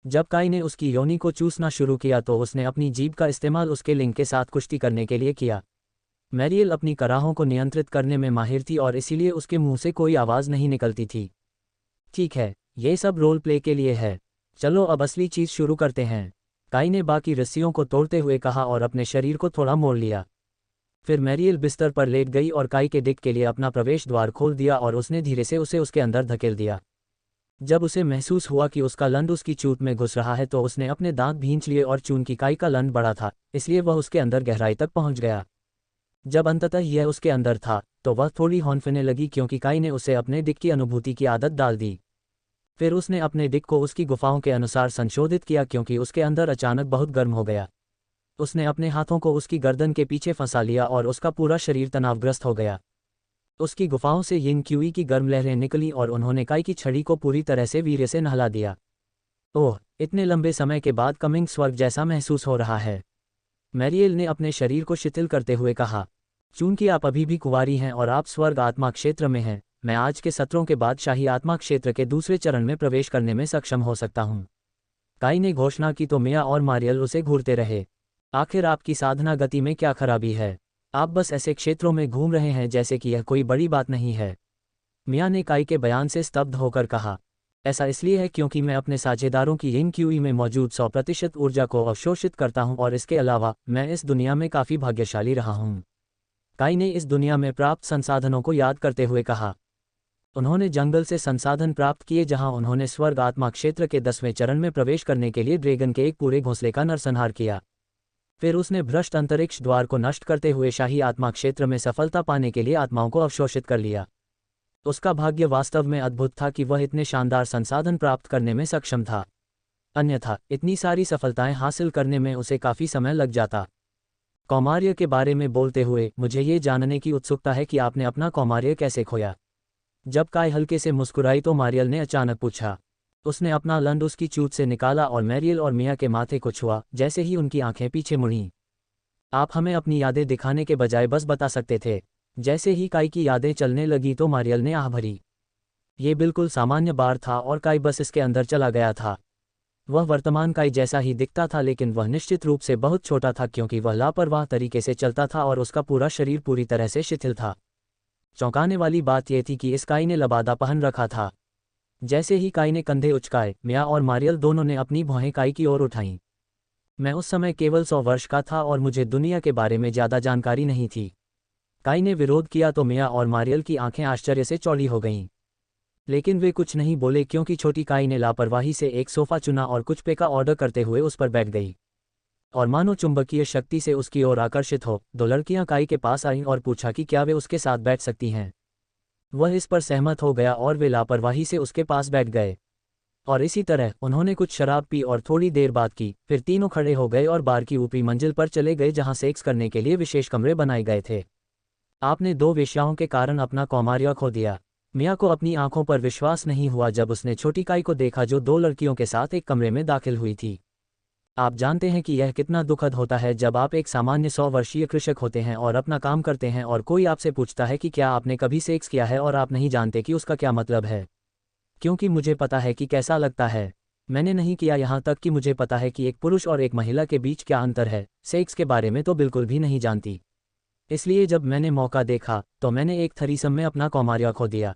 जब काई ने उसकी योनि को चूसना शुरू किया तो उसने अपनी जीभ का इस्तेमाल उसके लिंग के साथ कुश्ती करने के लिए किया। मैरियल अपनी कराहों को नियंत्रित करने में माहिर थी और इसीलिए उसके मुंह से कोई आवाज़ नहीं निकलती थी। ठीक है, ये सब रोल प्ले के लिए है, चलो अब असली चीज़ शुरू करते हैं, काई ने बाकी रस्सियों को तोड़ते हुए कहा और अपने शरीर को थोड़ा मोड़ लिया। फिर मैरियल बिस्तर पर लेट गई और काई के डिक के लिए अपना प्रवेश द्वार खोल दिया और उसने धीरे से उसे उसके अंदर धकेल दिया। जब उसे महसूस हुआ कि उसका लंड उसकी चूत में घुस रहा है तो उसने अपने दांत भींच लिए और चून की काई का लंड बड़ा था, इसलिए वह उसके अंदर गहराई तक पहुंच गया। जब अंततः यह उसके अंदर था तो वह थोड़ी हौंफने लगी क्योंकि काई ने उसे अपने डिक की अनुभूति की आदत डाल दी। फिर उसने अपने डिक को उसकी गुफाओं के अनुसार संशोधित किया क्योंकि उसके अंदर अचानक बहुत गर्म हो गया। उसने अपने हाथों को उसकी गर्दन के पीछे फंसा लिया और उसका पूरा शरीर तनावग्रस्त हो गया। उसकी गुफाओं से यिंग क्यूई की गर्म लहरें निकली और उन्होंने काई की छड़ी को पूरी तरह से वीर्य से नहला दिया। ओह, इतने लंबे समय के बाद कमिंग स्वर्ग जैसा महसूस हो रहा है, मैरियल ने अपने शरीर को शिथिल करते हुए कहा। चूंकि आप अभी भी कुंवारी हैं और आप स्वर्ग आत्मा क्षेत्र में हैं, मैं आज के सत्रों के बाद शाही आत्मा क्षेत्र के दूसरे चरण में प्रवेश करने में सक्षम हो सकता हूँ, काई ने घोषणा की तो मिया और मारियल उसे घूरते रहे। आखिर आपकी साधना गति में क्या खराबी है? आप बस ऐसे क्षेत्रों में घूम रहे हैं जैसे कि यह कोई बड़ी बात नहीं है, मिया ने काई के बयान से स्तब्ध होकर कहा। ऐसा इसलिए है क्योंकि मैं अपने साझेदारों की यिंग क्यूई में मौजूद 100% ऊर्जा को अवशोषित करता हूं और इसके अलावा मैं इस दुनिया में काफ़ी भाग्यशाली रहा हूं, काई ने इस दुनिया में प्राप्त संसाधनों को याद करते हुए कहा। उन्होंने जंगल से संसाधन प्राप्त किए जहां उन्होंने स्वर्ग आत्मा क्षेत्र के 10वें चरण में प्रवेश करने के लिए ड्रैगन के एक पूरे घोंसले का नरसंहार किया। फिर उसने भ्रष्ट अंतरिक्ष द्वार को नष्ट करते हुए शाही आत्मा क्षेत्र में सफलता पाने के लिए आत्माओं को अवशोषित कर लिया। उसका भाग्य वास्तव में अद्भुत था कि वह इतने शानदार संसाधन प्राप्त करने में सक्षम था, अन्यथा इतनी सारी सफलताएं हासिल करने में उसे काफ़ी समय लग जाता। कौमार्य के बारे में बोलते हुए मुझे ये जानने की उत्सुकता है कि आपने अपना कौमार्य कैसे खोया? जब काई हल्के से मुस्कुराई तो मारियल ने अचानक पूछा। उसने अपना लंड उसकी चूत से निकाला और मैरियल और मिया के माथे को छुआ जैसे ही उनकी आंखें पीछे मुड़ीं। आप हमें अपनी यादें दिखाने के बजाय बस बता सकते थे। जैसे ही काई की यादें चलने लगी तो मारियल ने आह भरी। ये बिल्कुल सामान्य बार था और काई बस इसके अंदर चला गया था। वह वर्तमान काई जैसा ही दिखता था लेकिन वह निश्चित रूप से बहुत छोटा था क्योंकि वह लापरवाह तरीके से चलता था और उसका पूरा शरीर पूरी तरह से शिथिल था। चौंकाने वाली बात यह थी कि इस काई ने लबादा पहन रखा था। जैसे ही काई ने कंधे उचकाए, मिया और मारियल दोनों ने अपनी भौहें काई की ओर उठाईं। मैं उस समय केवल 100 वर्ष का था और मुझे दुनिया के बारे में ज़्यादा जानकारी नहीं थी, काई ने विरोध किया तो मिया और मारियल की आंखें आश्चर्य से चौड़ी हो गईं। लेकिन वे कुछ नहीं बोले क्योंकि छोटी काई ने लापरवाही से एक सोफा चुना और कुछ पे का ऑर्डर करते हुए उस पर बैठ गई। और मानो चुंबकीय शक्ति से उसकी ओर आकर्षित हो, दो लड़कियां काई के पास आईं और पूछा कि क्या वे उसके साथ बैठ सकती हैं। वह इस पर सहमत हो गया और वे लापरवाही से उसके पास बैठ गए। और इसी तरह उन्होंने कुछ शराब पी और थोड़ी देर बात की। फिर तीनों खड़े हो गए और बार की ऊपरी मंजिल पर चले गए जहां सेक्स करने के लिए विशेष कमरे बनाए गए थे। आपने 2 वेश्याओं के कारण अपना कौमार्य खो दिया। मिया को अपनी आंखों पर विश्वास नहीं हुआ जब उसने छोटी काई को देखा जो 2 लड़कियों के साथ एक कमरे में दाखिल हुई थी। आप जानते हैं कि यह कितना दुखद होता है जब आप एक सामान्य 100 वर्षीय कृषक होते हैं और अपना काम करते हैं और कोई आपसे पूछता है कि क्या आपने कभी सेक्स किया है और आप नहीं जानते कि उसका क्या मतलब है। क्योंकि मुझे पता है कि कैसा लगता है। मैंने नहीं किया, यहाँ तक कि मुझे पता है कि एक पुरुष और एक महिला के बीच क्या अंतर है, सेक्स के बारे में तो बिल्कुल भी नहीं जानती। इसलिए जब मैंने मौका देखा तो मैंने एक थरीसम में अपना कौमार्य खो दिया।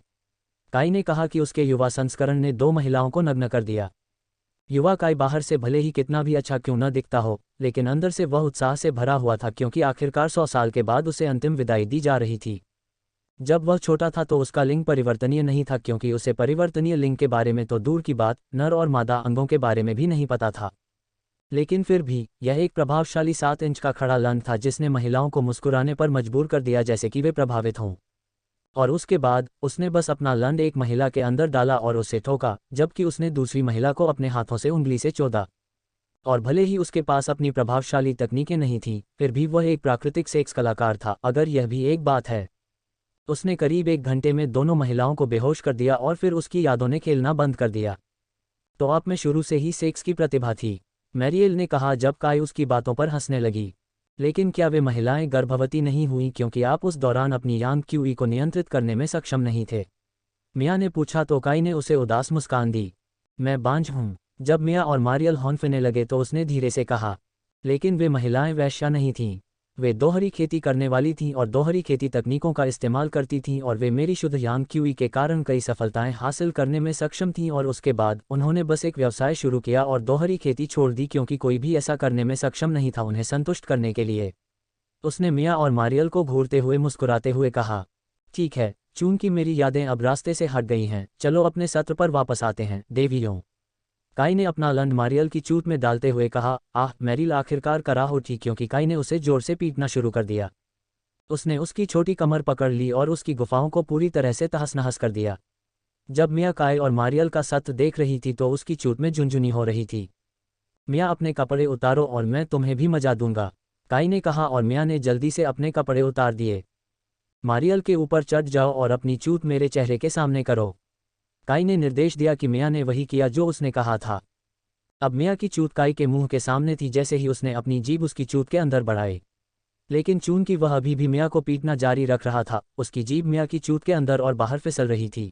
काई ने कहा कि उसके युवा संस्करण ने 2 महिलाओं को नग्न कर दिया। युवा काई बाहर से भले ही कितना भी अच्छा क्यों न दिखता हो, लेकिन अंदर से वह उत्साह से भरा हुआ था क्योंकि आखिरकार 100 साल के बाद उसे अंतिम विदाई दी जा रही थी। जब वह छोटा था तो उसका लिंग परिवर्तनीय नहीं था क्योंकि उसे परिवर्तनीय लिंग के बारे में तो दूर की बात, नर और मादा अंगों के बारे में भी नहीं पता था। लेकिन फिर भी यह एक प्रभावशाली 7 इंच का खड़ा लन था जिसने महिलाओं को मुस्कुराने पर मजबूर कर दिया जैसे कि वे प्रभावित हों। और उसके बाद उसने बस अपना लंड एक महिला के अंदर डाला और उसे ठोका, जबकि उसने दूसरी महिला को अपने हाथों से उंगली से चोदा। और भले ही उसके पास अपनी प्रभावशाली तकनीकें नहीं थीं, फिर भी वह एक प्राकृतिक सेक्स कलाकार था, अगर यह भी एक बात है। उसने करीब 1 घंटे में दोनों महिलाओं को बेहोश कर दिया और फिर उसकी यादों ने खेलना बंद कर दिया। तो आप में शुरू से ही सेक्स की प्रतिभा थी, मैरियल ने कहा जब काई उसकी बातों पर हंसने लगी। लेकिन क्या वे महिलाएं गर्भवती नहीं हुईं क्योंकि आप उस दौरान अपनी यांग क्यूई को नियंत्रित करने में सक्षम नहीं थे? मिया ने पूछा तो काई ने उसे उदास मुस्कान दी। मैं बांझ हूं। जब मिया और मारियल हौंफने लगे तो उसने धीरे से कहा, लेकिन वे महिलाएं वैश्या नहीं थीं। वे दोहरी खेती करने वाली थीं और दोहरी खेती तकनीकों का इस्तेमाल करती थीं और वे मेरी शुद्ध यांग क्यूई के कारण कई सफलताएं हासिल करने में सक्षम थीं और उसके बाद उन्होंने बस एक व्यवसाय शुरू किया और दोहरी खेती छोड़ दी क्योंकि कोई भी ऐसा करने में सक्षम नहीं था उन्हें संतुष्ट करने के लिए। उसने मिया और मारियल को घूरते हुए मुस्कुराते हुए कहा, ठीक है, चूंकि मेरी यादें अब रास्ते से हट गई हैं, चलो अपने सत्र पर वापस आते हैं, देवियों। काई ने अपना लंड मारियल की चूत में डालते हुए कहा, आह, मैरिल आखिरकार कराह उठी क्योंकि काई ने उसे जोर से पीटना शुरू कर दिया। उसने उसकी छोटी कमर पकड़ ली और उसकी गुफाओं को पूरी तरह से तहस-नहस कर दिया। जब मिया काई और मारियल का सत्र देख रही थी तो उसकी चूत में झुनझुनी हो रही थी। मिया अपने कपड़े उतारो और मैं तुम्हें भी मजा दूंगा, काई ने कहा और मिया ने जल्दी से अपने कपड़े उतार दिए। मारियल के ऊपर चढ़ जाओ और अपनी चूत मेरे चेहरे के सामने करो, काई ने निर्देश दिया कि मिया ने वही किया जो उसने कहा था। अब मिया की चूत काई के मुंह के सामने थी जैसे ही उसने अपनी जीभ उसकी चूत के अंदर बढ़ाई। लेकिन चूंकि वह अभी भी मिया को पीटना जारी रख रहा था, उसकी जीभ मिया की चूत के अंदर और बाहर फिसल रही थी।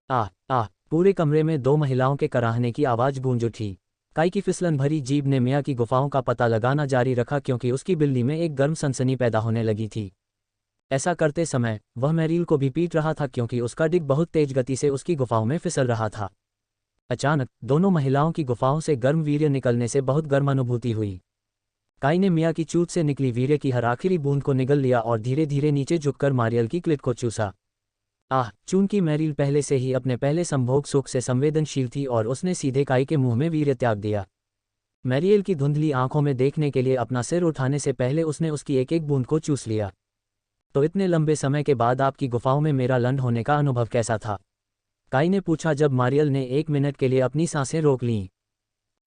आह आह, पूरे कमरे में 2 महिलाओं के कराहने की आवाज़ गूंज उठी। काई की फिसलन भरी जीभ ने मिया की गुफाओं का पता लगाना जारी रखा क्योंकि उसकी बिल्ली में एक गर्म सनसनी पैदा होने लगी थी। ऐसा करते समय वह मैरिल को भी पीट रहा था क्योंकि उसका डिग बहुत तेज गति से उसकी गुफाओं में फिसल रहा था। अचानक दोनों महिलाओं की गुफाओं से गर्म वीर्य निकलने से बहुत गर्म अनुभूति हुई। काई ने मिया की चूत से निकली वीर्य की हर आखिरी बूंद को निगल लिया और धीरे धीरे नीचे झुककर मारियल की क्लिट को चूसा। आह, चूंकि मैरिल पहले से ही अपने पहले संभोग सुख से संवेदनशील थी और उसने सीधे काई के मुंह में वीर्य त्याग दिया। मैरियल की धुंधली आंखों में देखने के लिए अपना सिर उठाने से पहले उसने उसकी एक एक बूंद को चूस लिया। तो इतने लंबे समय के बाद आपकी गुफाओं में मेरा लंड होने का अनुभव कैसा था? काई ने पूछा जब मारियल ने 1 मिनट के लिए अपनी सांसें रोक लीं।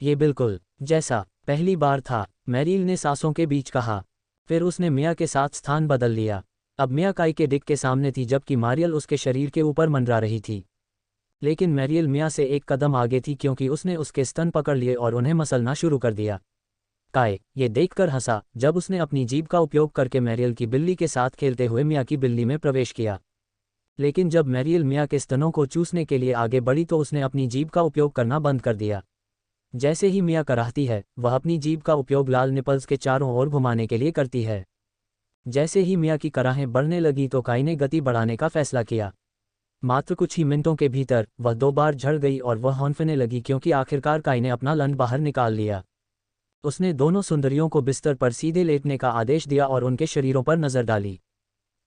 ये बिल्कुल जैसा पहली बार था, मैरिल ने सांसों के बीच कहा। फिर उसने मिया के साथ स्थान बदल लिया। अब मिया काई के डिग के सामने थी जबकि मारियल उसके शरीर के ऊपर मंडरा रही थी। लेकिन मैरियल मिया से एक कदम आगे थी क्योंकि उसने उसके स्तन पकड़ लिए और उन्हें मसलना शुरू कर दिया। काई ये देखकर हंसा जब उसने अपनी जीभ का उपयोग करके मैरियल की बिल्ली के साथ खेलते हुए मिया की बिल्ली में प्रवेश किया। लेकिन जब मैरियल मिया के स्तनों को चूसने के लिए आगे बढ़ी तो उसने अपनी जीभ का उपयोग करना बंद कर दिया। जैसे ही मिया कराहती है, वह अपनी जीभ का उपयोग लाल निपल्स के चारों ओर घुमाने के लिए करती है। जैसे ही मिया की कराहें बढ़ने लगी तो काई ने गति बढ़ाने का फैसला किया। मात्र कुछ ही मिनटों के भीतर वह 2 बार झड़ गई और वह हौंफने लगी क्योंकि आखिरकार काई ने अपना लंड बाहर निकाल लिया। उसने दोनों सुंदरियों को बिस्तर पर सीधे लेटने का आदेश दिया और उनके शरीरों पर नजर डाली।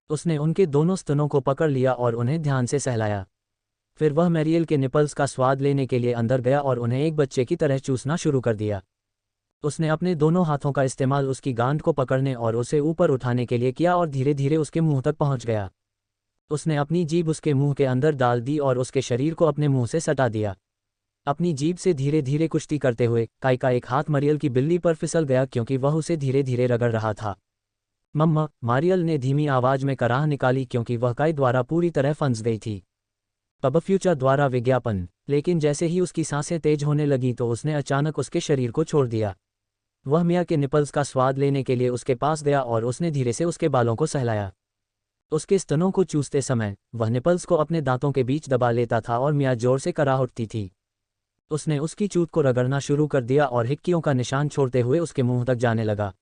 उसने उनके दोनों स्तनों को पकड़ लिया और उन्हें ध्यान से सहलाया। फिर वह मैरियल के निपल्स का स्वाद लेने के लिए अंदर गया और उन्हें एक बच्चे की तरह चूसना शुरू कर दिया। उसने अपने दोनों हाथों का इस्तेमाल उसकी गांड को पकड़ने और उसे ऊपर उठाने के लिए किया और धीरे धीरे उसके मुंह तक पहुंच गया। उसने अपनी जीभ उसके मुंह के अंदर डाल दी और उसके शरीर को अपने मुंह से सटा दिया। अपनी जीभ से धीरे धीरे कुश्ती करते हुए काई का एक हाथ मारियल की बिल्ली पर फिसल गया क्योंकि वह उसे धीरे धीरे रगड़ रहा था। मम्मा, मारियल ने धीमी आवाज में कराह निकाली क्योंकि वह काई द्वारा पूरी तरह फंस गई थी। पब फ्यूचर द्वारा विज्ञापन। लेकिन जैसे ही उसकी सांसें तेज होने लगी तो उसने अचानक उसके शरीर को छोड़ दिया। वह मिया के निपल्स का स्वाद लेने के लिए उसके पास गया और उसने धीरे से उसके बालों को सहलाया। उसके स्तनों को चूसते समय वह निपल्स को अपने दांतों के बीच दबा लेता था और मिया जोर से कराह उठती थी। उसने उसकी चूत को रगड़ना शुरू कर दिया और हिक्कियों का निशान छोड़ते हुए उसके मुंह तक जाने लगा।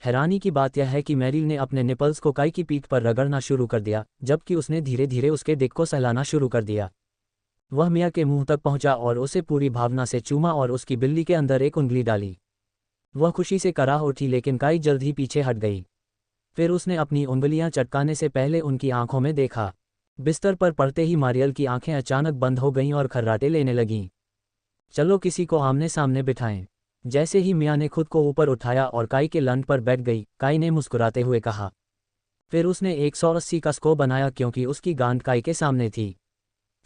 हैरानी की बात यह है कि मैरिल ने अपने निपल्स को काई की पीठ पर रगड़ना शुरू कर दिया, जबकि उसने धीरे धीरे उसके डिक को सहलाना शुरू कर दिया। वह मिया के मुंह तक पहुंचा और उसे पूरी भावना से चूमा और उसकी बिल्ली के अंदर एक उंगली डाली। वह खुशी से कराह उठी, लेकिन काई जल्द ही पीछे हट गई। फिर उसने अपनी उंगलियां चटकाने से पहले उनकी आंखों में देखा। बिस्तर पर पड़ते ही मारियल की आंखें अचानक बंद हो गईं और खर्राटे लेने लगीं। चलो किसी को आमने सामने बिठाएं। जैसे ही मिया ने खुद को ऊपर उठाया और काई के लंड पर बैठ गई, काई ने मुस्कुराते हुए कहा। फिर उसने 180 का स्को बनाया क्योंकि उसकी गांड काई के सामने थी।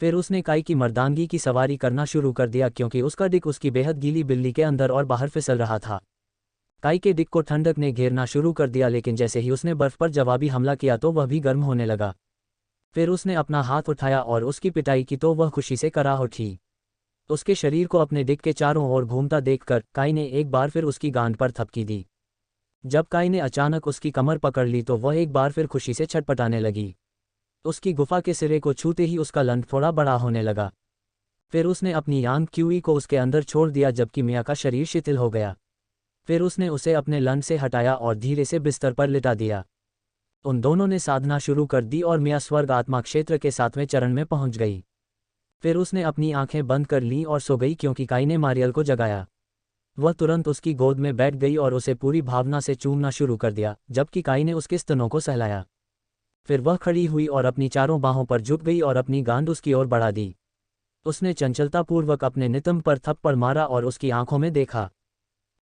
फिर उसने काई की मर्दानगी की सवारी करना शुरू कर दिया क्योंकि उसका डिक उसकी बेहद गीली बिल्ली के अंदर और बाहर फिसल रहा था। काई के डिक को ठंडक ने घेरना शुरू कर दिया, लेकिन जैसे ही उसने बर्फ पर जवाबी हमला किया तो वह भी गर्म होने लगा। फिर उसने अपना हाथ उठाया और उसकी पिटाई की तो वह खुशी से कराह उठी। उसके शरीर को अपने डिक के चारों ओर घूमता देखकर काई ने एक बार फिर उसकी गांड पर थपकी दी। जब काई ने अचानक उसकी कमर पकड़ ली तो वह एक बार फिर खुशी से छटपटाने लगी। उसकी गुफा के सिरे को छूते ही उसका लंड थोड़ा बड़ा होने लगा। फिर उसने अपनी यांग क्यूई को उसके अंदर छोड़ दिया, जबकि मिया का शरीर शिथिल हो गया। फिर उसने उसे अपने लंड से हटाया और धीरे से बिस्तर पर लिटा दिया। उन दोनों ने साधना शुरू कर दी और मिया स्वर्ग आत्मा क्षेत्र के 7वें चरण में पहुंच गई। फिर उसने अपनी आंखें बंद कर लीं और सो गई क्योंकि काई ने मारियल को जगाया। वह तुरंत उसकी गोद में बैठ गई और उसे पूरी भावना से चूमना शुरू कर दिया, जबकि काई ने उसके स्तनों को सहलाया। फिर वह खड़ी हुई और अपनी चारों बाहों पर झुक गई और अपनी गांड उसकी ओर बढ़ा दी। उसने चंचलतापूर्वक अपने नितंब पर थप्पड़ मारा और उसकी आंखों में देखा।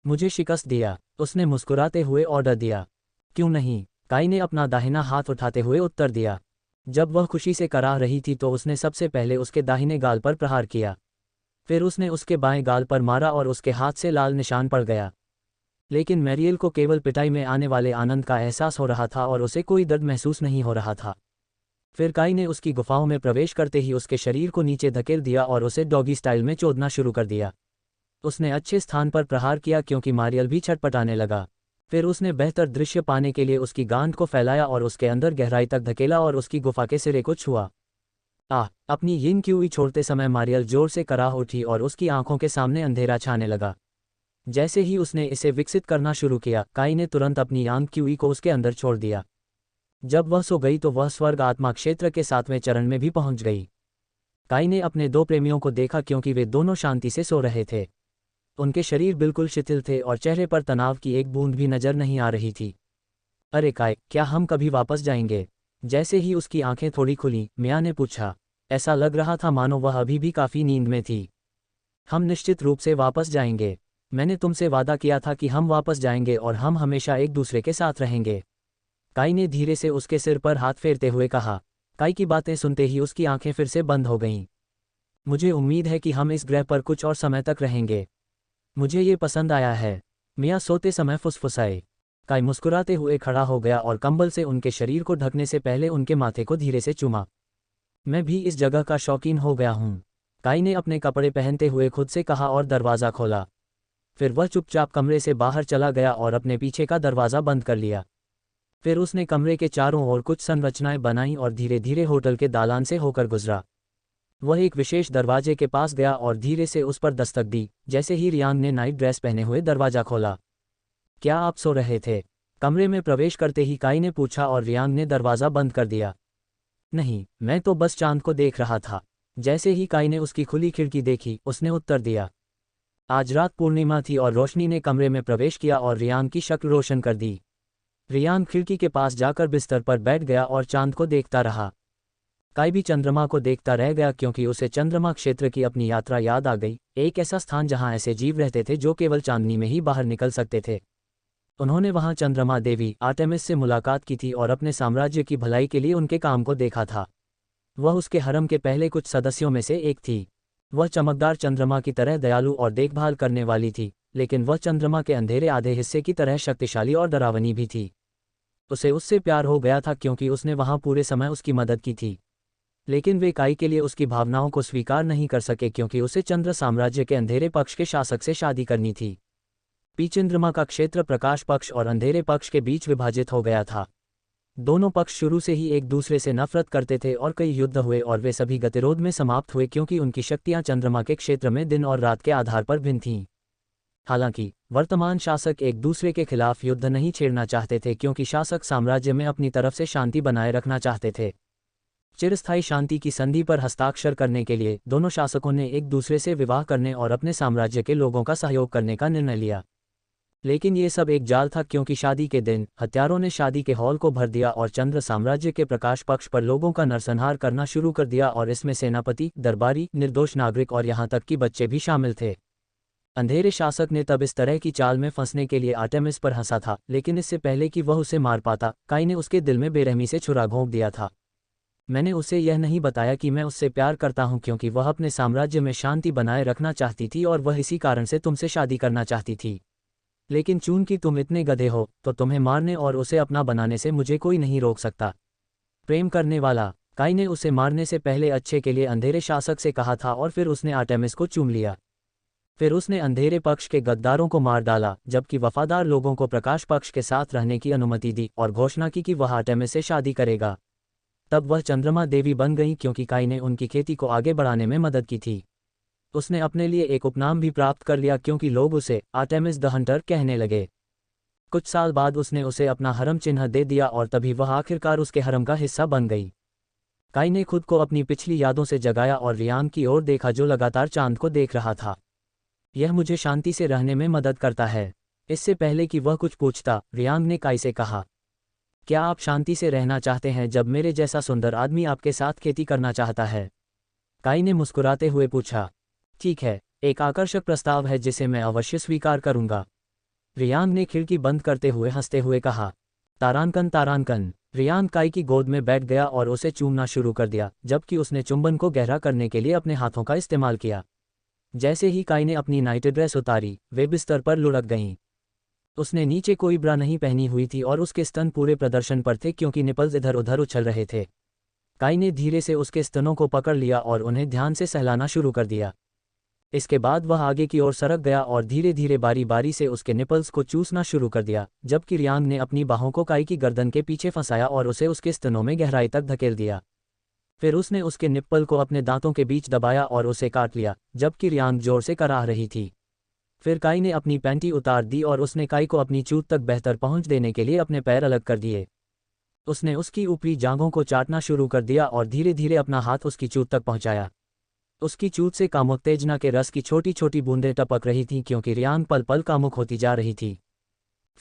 मुझे शिकस्त दिया, उसने मुस्कुराते हुए ऑर्डर दिया। क्यों नहीं, काई ने अपना दाहिना हाथ उठाते हुए उत्तर दिया। जब वह खुशी से कराह रही थी तो उसने सबसे पहले उसके दाहिने गाल पर प्रहार किया। फिर उसने उसके बाएं गाल पर मारा और उसके हाथ से लाल निशान पड़ गया। लेकिन मैरियल को केवल पिटाई में आने वाले आनंद का एहसास हो रहा था और उसे कोई दर्द महसूस नहीं हो रहा था। फिर काई ने उसकी गुफाओं में प्रवेश करते ही उसके शरीर को नीचे धकेल दिया और उसे डॉगी स्टाइल में चोदना शुरू कर दिया। उसने अच्छे स्थान पर प्रहार किया क्योंकि मारियल भी छटपटाने लगा। फिर उसने बेहतर दृश्य पाने के लिए उसकी गांड को फैलाया और उसके अंदर गहराई तक धकेला और उसकी गुफा के सिरे को छुआ। अपनी यिन क्यूई छोड़ते समय मारियल जोर से कराह उठी और उसकी आंखों के सामने अंधेरा छाने लगा। जैसे ही उसने इसे विकसित करना शुरू किया, काई ने तुरंत अपनी यांग क्यूई को उसके अंदर छोड़ दिया। जब वह सो गई तो वह स्वर्ग आत्मा क्षेत्र के 7वें चरण में भी पहुंच गई। काई ने अपने दो प्रेमियों को देखा क्योंकि वे दोनों शांति से सो रहे थे। उनके शरीर बिल्कुल शिथिल थे और चेहरे पर तनाव की एक बूंद भी नजर नहीं आ रही थी। अरे काई, क्या हम कभी वापस जाएंगे? जैसे ही उसकी आंखें थोड़ी खुली, मिया ने पूछा। ऐसा लग रहा था मानो वह अभी भी काफी नींद में थी। हम निश्चित रूप से वापस जाएंगे। मैंने तुमसे वादा किया था कि हम वापस जाएंगे और हम हमेशा एक दूसरे के साथ रहेंगे। काई ने धीरे से उसके सिर पर हाथ फेरते हुए कहा। काई की बातें सुनते ही उसकी आंखें फिर से बंद हो गईं। मुझे उम्मीद है कि हम इस ग्रह पर कुछ और समय तक रहेंगे। मुझे ये पसंद आया है, मिया सोते समय फुसफुसाए। काई मुस्कुराते हुए खड़ा हो गया और कंबल से उनके शरीर को ढकने से पहले उनके माथे को धीरे से चूमा। मैं भी इस जगह का शौकीन हो गया हूँ, काई ने अपने कपड़े पहनते हुए खुद से कहा और दरवाज़ा खोला। फिर वह चुपचाप कमरे से बाहर चला गया और अपने पीछे का दरवाज़ा बंद कर लिया। फिर उसने कमरे के चारों ओर कुछ संरचनाएं बनाईं और धीरे धीरे होटल के दालान से होकर गुजरा। वह एक विशेष दरवाजे के पास गया और धीरे से उस पर दस्तक दी। जैसे ही रियांग ने नाइट ड्रेस पहने हुए दरवाज़ा खोला। क्या आप सो रहे थे? कमरे में प्रवेश करते ही काई ने पूछा और रियांग ने दरवाज़ा बंद कर दिया। नहीं, मैं तो बस चांद को देख रहा था। जैसे ही काई ने उसकी खुली खिड़की देखी, उसने उत्तर दिया। आज रात पूर्णिमा थी और रोशनी ने कमरे में प्रवेश किया और रियांग की शक्ल रोशन कर दी। रियांग खिड़की के पास जाकर बिस्तर पर बैठ गया और चांद को देखता रहा। काई भी चंद्रमा को देखता रह गया क्योंकि उसे चंद्रमा क्षेत्र की अपनी यात्रा याद आ गई, एक ऐसा स्थान जहां ऐसे जीव रहते थे जो केवल चांदनी में ही बाहर निकल सकते थे। उन्होंने वहां चंद्रमा देवी आर्टेमिस से मुलाकात की थी और अपने साम्राज्य की भलाई के लिए उनके काम को देखा था। वह उसके हरम के पहले कुछ सदस्यों में से एक थी। वह चमकदार चंद्रमा की तरह दयालु और देखभाल करने वाली थी, लेकिन वह चंद्रमा के अंधेरे आधे हिस्से की तरह शक्तिशाली और डरावनी भी थी। उसे उससे प्यार हो गया था क्योंकि उसने वहां पूरे समय उसकी मदद की थी। लेकिन वे काई के लिए उसकी भावनाओं को स्वीकार नहीं कर सके क्योंकि उसे चंद्र साम्राज्य के अंधेरे पक्ष के शासक से शादी करनी थी। पी चंद्रमा का क्षेत्र प्रकाश पक्ष और अंधेरे पक्ष के बीच विभाजित हो गया था। दोनों पक्ष शुरू से ही एक दूसरे से नफरत करते थे और कई युद्ध हुए और वे सभी गतिरोध में समाप्त हुए क्योंकि उनकी शक्तियां चंद्रमा के क्षेत्र में दिन और रात के आधार पर भिन्न थीं। हालांकि वर्तमान शासक एक दूसरे के खिलाफ युद्ध नहीं छेड़ना चाहते थे क्योंकि शासक साम्राज्य में अपनी तरफ से शांति बनाए रखना चाहते थे। चिरस्थायी शांति की संधि पर हस्ताक्षर करने के लिए दोनों शासकों ने एक दूसरे से विवाह करने और अपने साम्राज्य के लोगों का सहयोग करने का निर्णय लिया। लेकिन ये सब एक जाल था क्योंकि शादी के दिन हत्यारों ने शादी के हॉल को भर दिया और चंद्र साम्राज्य के प्रकाश पक्ष पर लोगों का नरसंहार करना शुरू कर दिया और इसमें सेनापति, दरबारी, निर्दोष नागरिक और यहाँ तक कि बच्चे भी शामिल थे। अंधेरे शासक ने तब इस तरह की चाल में फंसने के लिए आर्टेमिस पर हंसा था, लेकिन इससे पहले कि वह उसे मार पाता, काई ने उसके दिल में बेरहमी से छुरा घोंप दिया था। मैंने उसे यह नहीं बताया कि मैं उससे प्यार करता हूं क्योंकि वह अपने साम्राज्य में शांति बनाए रखना चाहती थी और वह इसी कारण से तुमसे शादी करना चाहती थी। लेकिन चूंकि तुम इतने गधे हो तो तुम्हें मारने और उसे अपना बनाने से मुझे कोई नहीं रोक सकता। प्रेम करने वाला, काई ने उसे मारने से पहले अच्छे के लिए अंधेरे शासक से कहा था और फिर उसने आर्टेमिस को चूम लिया। फिर उसने अंधेरे पक्ष के गद्दारों को मार डाला जबकि वफादार लोगों को प्रकाश पक्ष के साथ रहने की अनुमति दी और घोषणा की कि वह आर्टेमिस से शादी करेगा। तब वह चंद्रमा देवी बन गई क्योंकि काई ने उनकी खेती को आगे बढ़ाने में मदद की थी। उसने अपने लिए एक उपनाम भी प्राप्त कर लिया क्योंकि लोग उसे आर्टेमिस द हंटर कहने लगे। कुछ साल बाद उसने उसे अपना हरम चिन्ह दे दिया और तभी वह आखिरकार उसके हरम का हिस्सा बन गई। काई ने खुद को अपनी पिछली यादों से जगाया और रियांग की ओर देखा जो लगातार चांद को देख रहा था। यह मुझे शांति से रहने में मदद करता है। इससे पहले कि वह कुछ पूछता, रियांग ने काई से कहा, क्या आप शांति से रहना चाहते हैं जब मेरे जैसा सुंदर आदमी आपके साथ खेती करना चाहता है? काई ने मुस्कुराते हुए पूछा, ठीक है, एक आकर्षक प्रस्ताव है जिसे मैं अवश्य स्वीकार करूंगा। रियांग ने खिड़की बंद करते हुए हंसते हुए कहा, तारानकन तारानकन। रियांग काई की गोद में बैठ गया और उसे चूमना शुरू कर दिया जबकि उसने चुंबन को गहरा करने के लिए अपने हाथों का इस्तेमाल किया। जैसे ही काई ने अपनी नाइट ड्रेस उतारी, वे बिस्तर पर लुढ़क गईं। उसने नीचे कोई ब्रा नहीं पहनी हुई थी और उसके स्तन पूरे प्रदर्शन पर थे क्योंकि निपल्स इधर उधर उछल रहे थे। काई ने धीरे से उसके स्तनों को पकड़ लिया और उन्हें ध्यान से सहलाना शुरू कर दिया। इसके बाद वह आगे की ओर सरक गया और धीरे धीरे बारी बारी से उसके निपल्स को चूसना शुरू कर दिया जबकि रियांग ने अपनी बाहों को काई की गर्दन के पीछे फंसाया और उसे उसके स्तनों में गहराई तक धकेल दिया। फिर उसने उसके निप्पल को अपने दांतों के बीच दबाया और उसे काट लिया जबकि रियांग जोर से कराह रही थी। फिर काई ने अपनी पैंटी उतार दी और उसने काई को अपनी चूत तक बेहतर पहुंच देने के लिए अपने पैर अलग कर दिए। उसने उसकी ऊपरी जांघों को चाटना शुरू कर दिया और धीरे धीरे अपना हाथ उसकी चूत तक पहुंचाया। उसकी चूत से कामोत्तेजना के रस की छोटी छोटी बूंदें टपक रही थीं क्योंकि रियांग पल पल कामुक होती जा रही थी।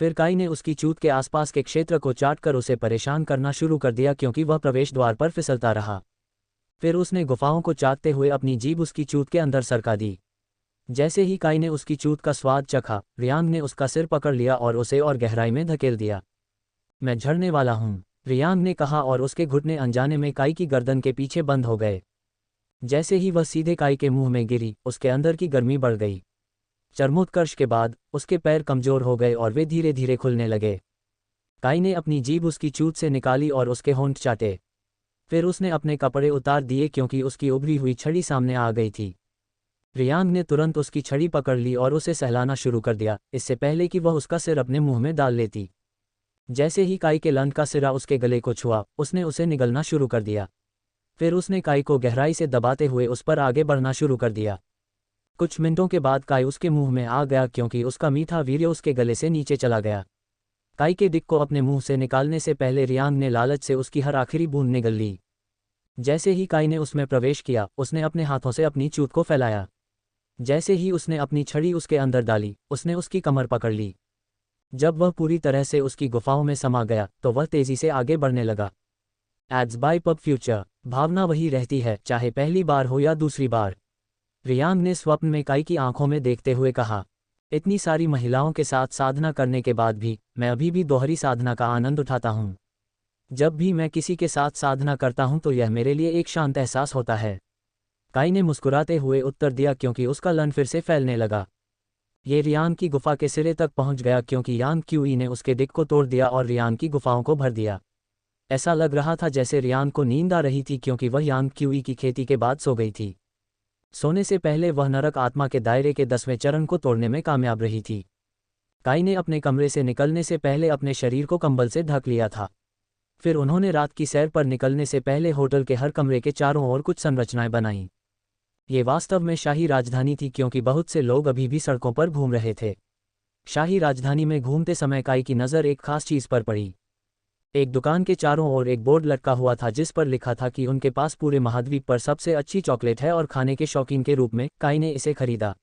फिर काई ने उसकी चूत के आसपास के क्षेत्र को चाटकर उसे परेशान करना शुरू कर दिया क्योंकि वह प्रवेश द्वार पर फिसलता रहा। फिर उसने गुफाओं को चाटते हुए अपनी जीभ उसकी चूत के अंदर सरका दी। जैसे ही काई ने उसकी चूत का स्वाद चखा, रियांग ने उसका सिर पकड़ लिया और उसे और गहराई में धकेल दिया। मैं झड़ने वाला हूँ, रियांग ने कहा और उसके घुटने अनजाने में काई की गर्दन के पीछे बंद हो गए। जैसे ही वह सीधे काई के मुंह में गिरी, उसके अंदर की गर्मी बढ़ गई। चरमोत्कर्ष के बाद उसके पैर कमजोर हो गए और वे धीरे धीरे खुलने लगे। काई ने अपनी जीभ उसकी चूत से निकाली और उसके होंठ चाटे। फिर उसने अपने कपड़े उतार दिए क्योंकि उसकी उभरी हुई छड़ी सामने आ गई थी। रियांग ने तुरंत उसकी छड़ी पकड़ ली और उसे सहलाना शुरू कर दिया, इससे पहले कि वह उसका सिर अपने मुंह में डाल लेती। जैसे ही काई के लंड का सिरा उसके गले को छुआ, उसने उसे निगलना शुरू कर दिया। फिर उसने काई को गहराई से दबाते हुए उस पर आगे बढ़ना शुरू कर दिया। कुछ मिनटों के बाद काई उसके मुंह में आ गया क्योंकि उसका मीठा वीर्य उसके गले से नीचे चला गया। काई के डिक को अपने मुंह से निकालने से पहले रियांग ने लालच से उसकी हर आखिरी बूंद निगल ली। जैसे ही काई ने उसमें प्रवेश किया, उसने अपने हाथों से अपनी चूत को फैलाया। जैसे ही उसने अपनी छड़ी उसके अंदर डाली, उसने उसकी कमर पकड़ ली। जब वह पूरी तरह से उसकी गुफाओं में समा गया तो वह तेजी से आगे बढ़ने लगा। एड्स बाय पब फ्यूचर, भावना वही रहती है चाहे पहली बार हो या दूसरी बार। रियांग ने स्वप्न में काई की आंखों में देखते हुए कहा, इतनी सारी महिलाओं के साथ साधना करने के बाद भी मैं अभी भी दोहरी साधना का आनंद उठाता हूँ। जब भी मैं किसी के साथ साधना करता हूँ तो यह मेरे लिए एक शांत एहसास होता है। काई ने मुस्कुराते हुए उत्तर दिया क्योंकि उसका लन फिर से फैलने लगा। ये रियांग की गुफा के सिरे तक पहुंच गया क्योंकि यांग क्यूई ने उसके डिक को तोड़ दिया और रियांग की गुफाओं को भर दिया। ऐसा लग रहा था जैसे रियांग को नींद आ रही थी क्योंकि वह यांग क्यूई की खेती के बाद सो गई थी। सोने से पहले वह नरक आत्मा के दायरे के 10वें चरण को तोड़ने में कामयाब रही थी। काई ने अपने कमरे से निकलने से पहले अपने शरीर को कंबल से ढक लिया था। फिर उन्होंने रात की सैर पर निकलने से पहले होटल के हर कमरे के चारों ओर कुछ संरचनाएं बनाईं। ये वास्तव में शाही राजधानी थी क्योंकि बहुत से लोग अभी भी सड़कों पर घूम रहे थे। शाही राजधानी में घूमते समय काई की नज़र एक खास चीज़ पर पड़ी। एक दुकान के चारों ओर एक बोर्ड लटका हुआ था जिस पर लिखा था कि उनके पास पूरे महाद्वीप पर सबसे अच्छी चॉकलेट है और खाने के शौकीन के रूप में काई ने इसे खरीदा।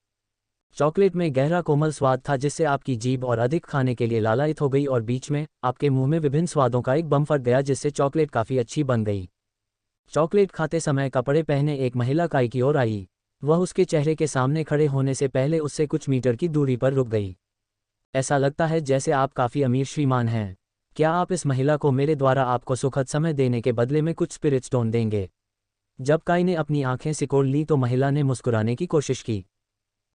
चॉकलेट में गहरा कोमल स्वाद था जिससे आपकी जीभ और अधिक खाने के लिए लालायित हो गई और बीच में आपके मुंह में विभिन्न स्वादों का एक बम फट गया जिससे चॉकलेट काफ़ी अच्छी बन गई। चॉकलेट खाते समय कपड़े पहने एक महिला काई की ओर आई। वह उसके चेहरे के सामने खड़े होने से पहले उससे कुछ मीटर की दूरी पर रुक गई। ऐसा लगता है जैसे आप काफ़ी अमीर श्रीमान हैं। क्या आप इस महिला को मेरे द्वारा आपको सुखद समय देने के बदले में कुछ स्पिरिट स्टोन देंगे? जब काई ने अपनी आंखें सिकोड़ ली तो महिला ने मुस्कुराने की कोशिश की।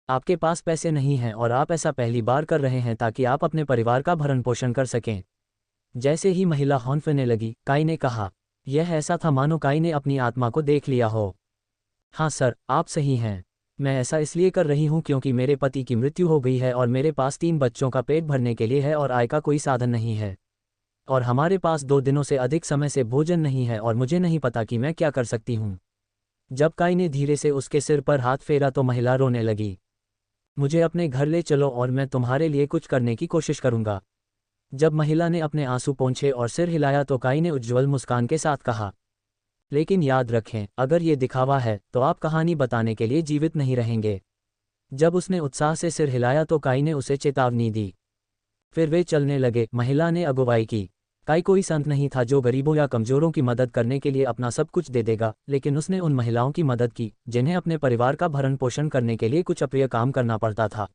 आपके पास पैसे नहीं हैं और आप ऐसा पहली बार कर रहे हैं ताकि आप अपने परिवार का भरण पोषण कर सकें। जैसे ही महिला हौंफने लगी, काई ने कहा। यह ऐसा था मानो काई ने अपनी आत्मा को देख लिया हो। हाँ सर, आप सही हैं। मैं ऐसा इसलिए कर रही हूँ क्योंकि मेरे पति की मृत्यु हो गई है और मेरे पास 3 बच्चों का पेट भरने के लिए है और आय का कोई साधन नहीं है। और हमारे पास 2 दिनों से अधिक समय से भोजन नहीं है और मुझे नहीं पता कि मैं क्या कर सकती हूँ। जब काई ने धीरे से उसके सिर पर हाथ फेरा तो महिला रोने लगी। मुझे अपने घर ले चलो और मैं तुम्हारे लिए कुछ करने की कोशिश करूँगा। जब महिला ने अपने आंसू पोंछे और सिर हिलाया तो काई ने उज्ज्वल मुस्कान के साथ कहा, लेकिन याद रखें, अगर ये दिखावा है तो आप कहानी बताने के लिए जीवित नहीं रहेंगे। जब उसने उत्साह से सिर हिलाया तो काई ने उसे चेतावनी दी। फिर वे चलने लगे। महिला ने अगुवाई की। काई कोई संत नहीं था जो गरीबों या कमजोरों की मदद करने के लिए अपना सब कुछ दे देगा, लेकिन उसने उन महिलाओं की मदद की जिन्हें अपने परिवार का भरण पोषण करने के लिए कुछ अप्रिय काम करना पड़ता था।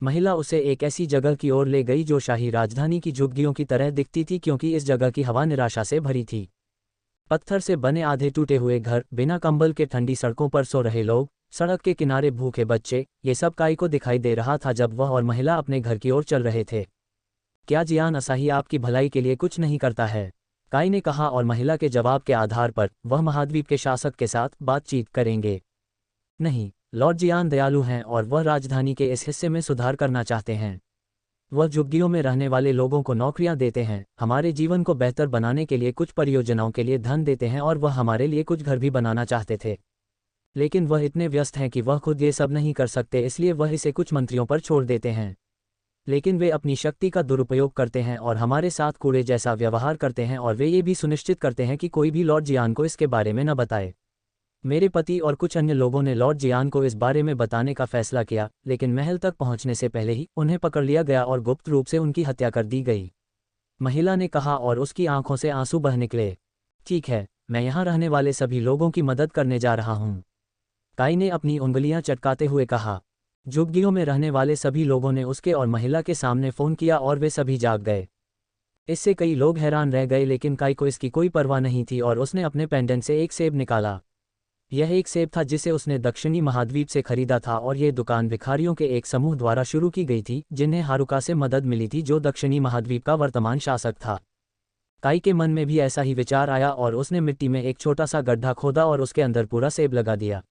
महिला उसे एक ऐसी जगह की ओर ले गई जो शाही राजधानी की झुग्गियों की तरह दिखती थी क्योंकि इस जगह की हवा निराशा से भरी थी। पत्थर से बने आधे टूटे हुए घर, बिना कंबल के ठंडी सड़कों पर सो रहे लोग, सड़क के किनारे भूखे बच्चे, ये सब काई को दिखाई दे रहा था जब वह और महिला अपने घर की ओर चल रहे थे। क्या जियान असाही आपकी भलाई के लिए कुछ नहीं करता है? काई ने कहा और महिला के जवाब के आधार पर वह महाद्वीप के शासक के साथ बातचीत करेंगे। नहीं, लॉर्ड जियान दयालु हैं और वह राजधानी के इस हिस्से में सुधार करना चाहते हैं। वह झुग्गियों में रहने वाले लोगों को नौकरियां देते हैं, हमारे जीवन को बेहतर बनाने के लिए कुछ परियोजनाओं के लिए धन देते हैं और वह हमारे लिए कुछ घर भी बनाना चाहते थे। लेकिन वह इतने व्यस्त हैं कि वह खुद ये सब नहीं कर सकते, इसलिए वह इसे कुछ मंत्रियों पर छोड़ देते हैं। लेकिन वे अपनी शक्ति का दुरुपयोग करते हैं और हमारे साथ कूड़े जैसा व्यवहार करते हैं और वे ये भी सुनिश्चित करते हैं कि कोई भी लॉर्ड जियान को इसके बारे में न बताए। मेरे पति और कुछ अन्य लोगों ने लॉर्ड जियान को इस बारे में बताने का फैसला किया, लेकिन महल तक पहुंचने से पहले ही उन्हें पकड़ लिया गया और गुप्त रूप से उनकी हत्या कर दी गई। महिला ने कहा और उसकी आंखों से आंसू बह निकले। ठीक है, मैं यहाँ रहने वाले सभी लोगों की मदद करने जा रहा हूँ, काई ने अपनी उंगलियां चटकाते हुए कहा। झुग्गियों में रहने वाले सभी लोगों ने उसके और महिला के सामने फ़ोन किया और वे सभी जाग गए। इससे कई लोग हैरान रह गए, लेकिन काई को इसकी कोई परवाह नहीं थी और उसने अपने पेंडेंट से एक सेब निकाला। यह एक सेब था जिसे उसने दक्षिणी महाद्वीप से खरीदा था और यह दुकान भिखारियों के एक समूह द्वारा शुरू की गई थी जिन्हें हारुका से मदद मिली थी जो दक्षिणी महाद्वीप का वर्तमान शासक था। काई के मन में भी ऐसा ही विचार आया और उसने मिट्टी में एक छोटा सा गड्ढा खोदा और उसके अंदर पूरा सेब लगा दिया।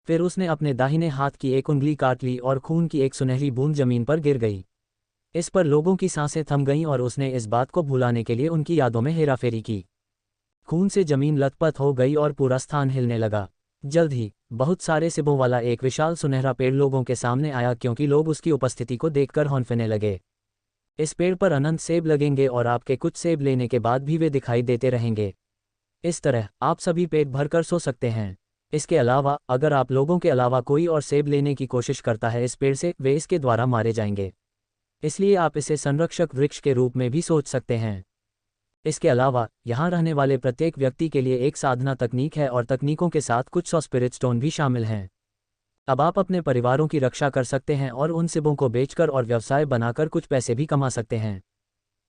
फिर उसने अपने दाहिने हाथ की एक उंगली काट ली और खून की एक सुनहरी बूंद जमीन पर गिर गई। इस पर लोगों की सांसें थम गईं और उसने इस बात को भुलाने के लिए उनकी यादों में हेराफेरी की। खून से जमीन लथपथ हो गई और पूरा स्थान हिलने लगा। जल्द ही बहुत सारे सिबों वाला एक विशाल सुनहरा पेड़ लोगों के सामने आया क्योंकि लोग उसकी उपस्थिति को देखकर हौंफने लगे। इस पेड़ पर अनंत सेब लगेंगे और आपके कुछ सेब लेने के बाद भी वे दिखाई देते रहेंगे। इस तरह आप सभी पेट भरकर सो सकते हैं। इसके अलावा अगर आप लोगों के अलावा कोई और सेब लेने की कोशिश करता है इस पेड़ से, वे इसके द्वारा मारे जाएंगे। इसलिए आप इसे संरक्षक वृक्ष के रूप में भी सोच सकते हैं। इसके अलावा यहाँ रहने वाले प्रत्येक व्यक्ति के लिए एक साधना तकनीक है और तकनीकों के साथ कुछ 100 स्पिरिट स्टोन भी शामिल हैं। अब आप अपने परिवारों की रक्षा कर सकते हैं और उन सिबों को बेचकर और व्यवसाय बनाकर कुछ पैसे भी कमा सकते हैं।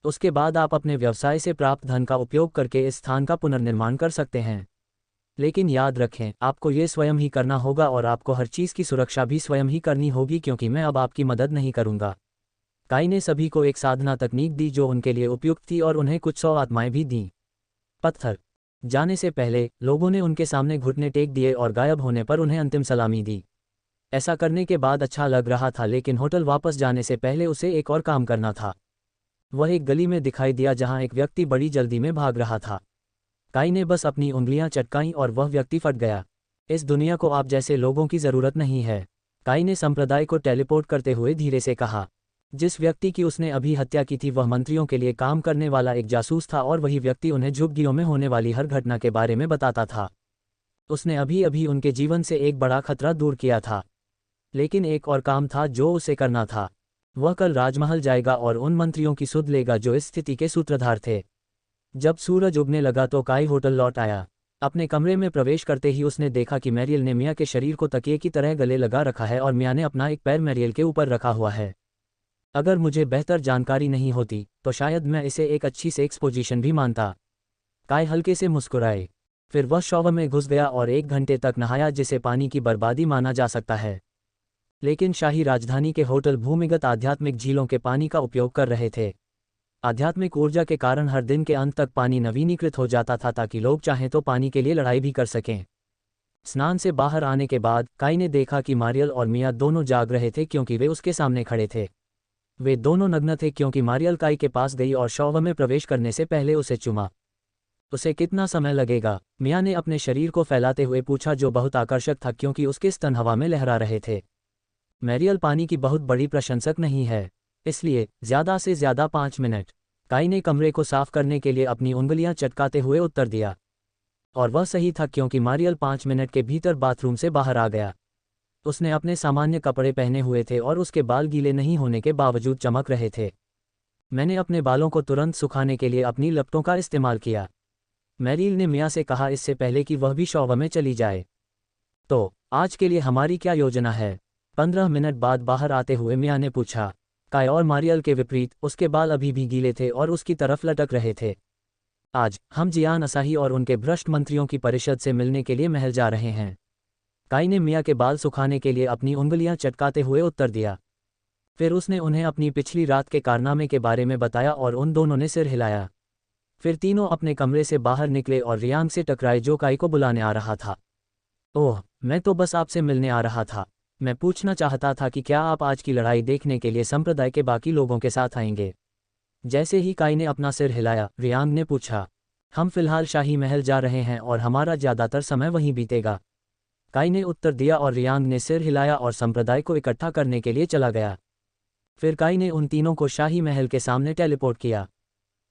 उसके बाद आप अपने व्यवसाय से प्राप्त धन का उपयोग करके इस स्थान का पुनर्निर्माण कर सकते हैं। लेकिन याद रखें, आपको ये स्वयं ही करना होगा और आपको हर चीज़ की सुरक्षा भी स्वयं ही करनी होगी क्योंकि मैं अब आपकी मदद नहीं करूँगा। काई ने सभी को एक साधना तकनीक दी जो उनके लिए उपयुक्त थी और उन्हें कुछ 100 आत्माएं भी दीं। पत्थर जाने से पहले लोगों ने उनके सामने घुटने टेक दिए और गायब होने पर उन्हें अंतिम सलामी दी। ऐसा करने के बाद अच्छा लग रहा था, लेकिन होटल वापस जाने से पहले उसे एक और काम करना था। वह एक गली में दिखाई दिया जहां एक व्यक्ति बड़ी जल्दी में भाग रहा था। काई ने बस अपनी उंगलियां चटकाईं और वह व्यक्ति फट गया। इस दुनिया को आप जैसे लोगों की ज़रूरत नहीं है, काई ने संप्रदाय को टेलीपोर्ट करते हुए धीरे से कहा। जिस व्यक्ति की उसने अभी हत्या की थी वह मंत्रियों के लिए काम करने वाला एक जासूस था, और वही व्यक्ति उन्हें झुग्गियों में होने वाली हर घटना के बारे में बताता था। उसने अभी अभी उनके जीवन से एक बड़ा खतरा दूर किया था, लेकिन एक और काम था जो उसे करना था। वह कल राजमहल जाएगा और उन मंत्रियों की सुध लेगा जो इस स्थिति के सूत्रधार थे। जब सूरज उगने लगा तो काई होटल लौट आया। अपने कमरे में प्रवेश करते ही उसने देखा कि मैरियल ने मिया के शरीर को तकिए की तरह गले लगा रखा है और मिया ने अपना एक पैर मैरियल के ऊपर रखा हुआ है। अगर मुझे बेहतर जानकारी नहीं होती तो शायद मैं इसे एक अच्छी सेक्स पोजीशन भी मानता। काई हल्के से मुस्कुराए। फिर वह शॉवर में घुस गया और 1 घंटे तक नहाया, जिसे पानी की बर्बादी माना जा सकता है। लेकिन शाही राजधानी के होटल भूमिगत आध्यात्मिक झीलों के पानी का उपयोग कर रहे थे। आध्यात्मिक ऊर्जा के कारण हर दिन के अंत तक पानी नवीनीकृत हो जाता था ताकि लोग चाहें तो पानी के लिए लड़ाई भी कर सकें। स्नान से बाहर आने के बाद काई ने देखा कि मारियल और मिया दोनों जाग रहे थे क्योंकि वे उसके सामने खड़े थे। वे दोनों नग्न थे क्योंकि मारियल काई के पास गई और शॉवर में प्रवेश करने से पहले उसे चुमा। उसे कितना समय लगेगा? मिया ने अपने शरीर को फैलाते हुए पूछा, जो बहुत आकर्षक था क्योंकि उसके स्तन हवा में लहरा रहे थे। मैरियल पानी की बहुत बड़ी प्रशंसक नहीं है, इसलिए ज़्यादा से ज़्यादा 5 मिनट। काई ने कमरे को साफ करने के लिए अपनी उंगलियां चटकाते हुए उत्तर दिया। और वह सही था क्योंकि मारियल 5 मिनट के भीतर बाथरूम से बाहर आ गया। उसने अपने सामान्य कपड़े पहने हुए थे और उसके बाल गीले नहीं होने के बावजूद चमक रहे थे। मैंने अपने बालों को तुरंत सुखाने के लिए अपनी लपटों का इस्तेमाल किया, मैरियल ने मिया से कहा, इससे पहले कि वह भी शॉवर में चली जाए। तो आज के लिए हमारी क्या योजना है? 15 मिनट बाद बाहर आते हुए मिया ने पूछा। काई और मारियल के विपरीत उसके बाल अभी भी गीले थे और उसकी तरफ लटक रहे थे। आज हम जियान असाही और उनके भ्रष्ट मंत्रियों की परिषद से मिलने के लिए महल जा रहे हैं। काई ने मिया के बाल सुखाने के लिए अपनी उंगलियां चटकाते हुए उत्तर दिया। फिर उसने उन्हें अपनी पिछली रात के कारनामे के बारे में बताया और उन दोनों ने सिर हिलाया। फिर तीनों अपने कमरे से बाहर निकले और रियांग से टकराए जो काई को बुलाने आ रहा था। ओह, मैं तो बस आपसे मिलने आ रहा था। मैं पूछना चाहता था कि क्या आप आज की लड़ाई देखने के लिए संप्रदाय के बाकी लोगों के साथ आएंगे? जैसे ही काई ने अपना सिर हिलाया, रियांग ने पूछा। हम फिलहाल शाही महल जा रहे हैं और हमारा ज़्यादातर समय वहीं बीतेगा, काई ने उत्तर दिया और रियांग ने सिर हिलाया और संप्रदाय को इकट्ठा करने के लिए चला गया। फिर काई ने उन तीनों को शाही महल के सामने टेलीपोर्ट किया।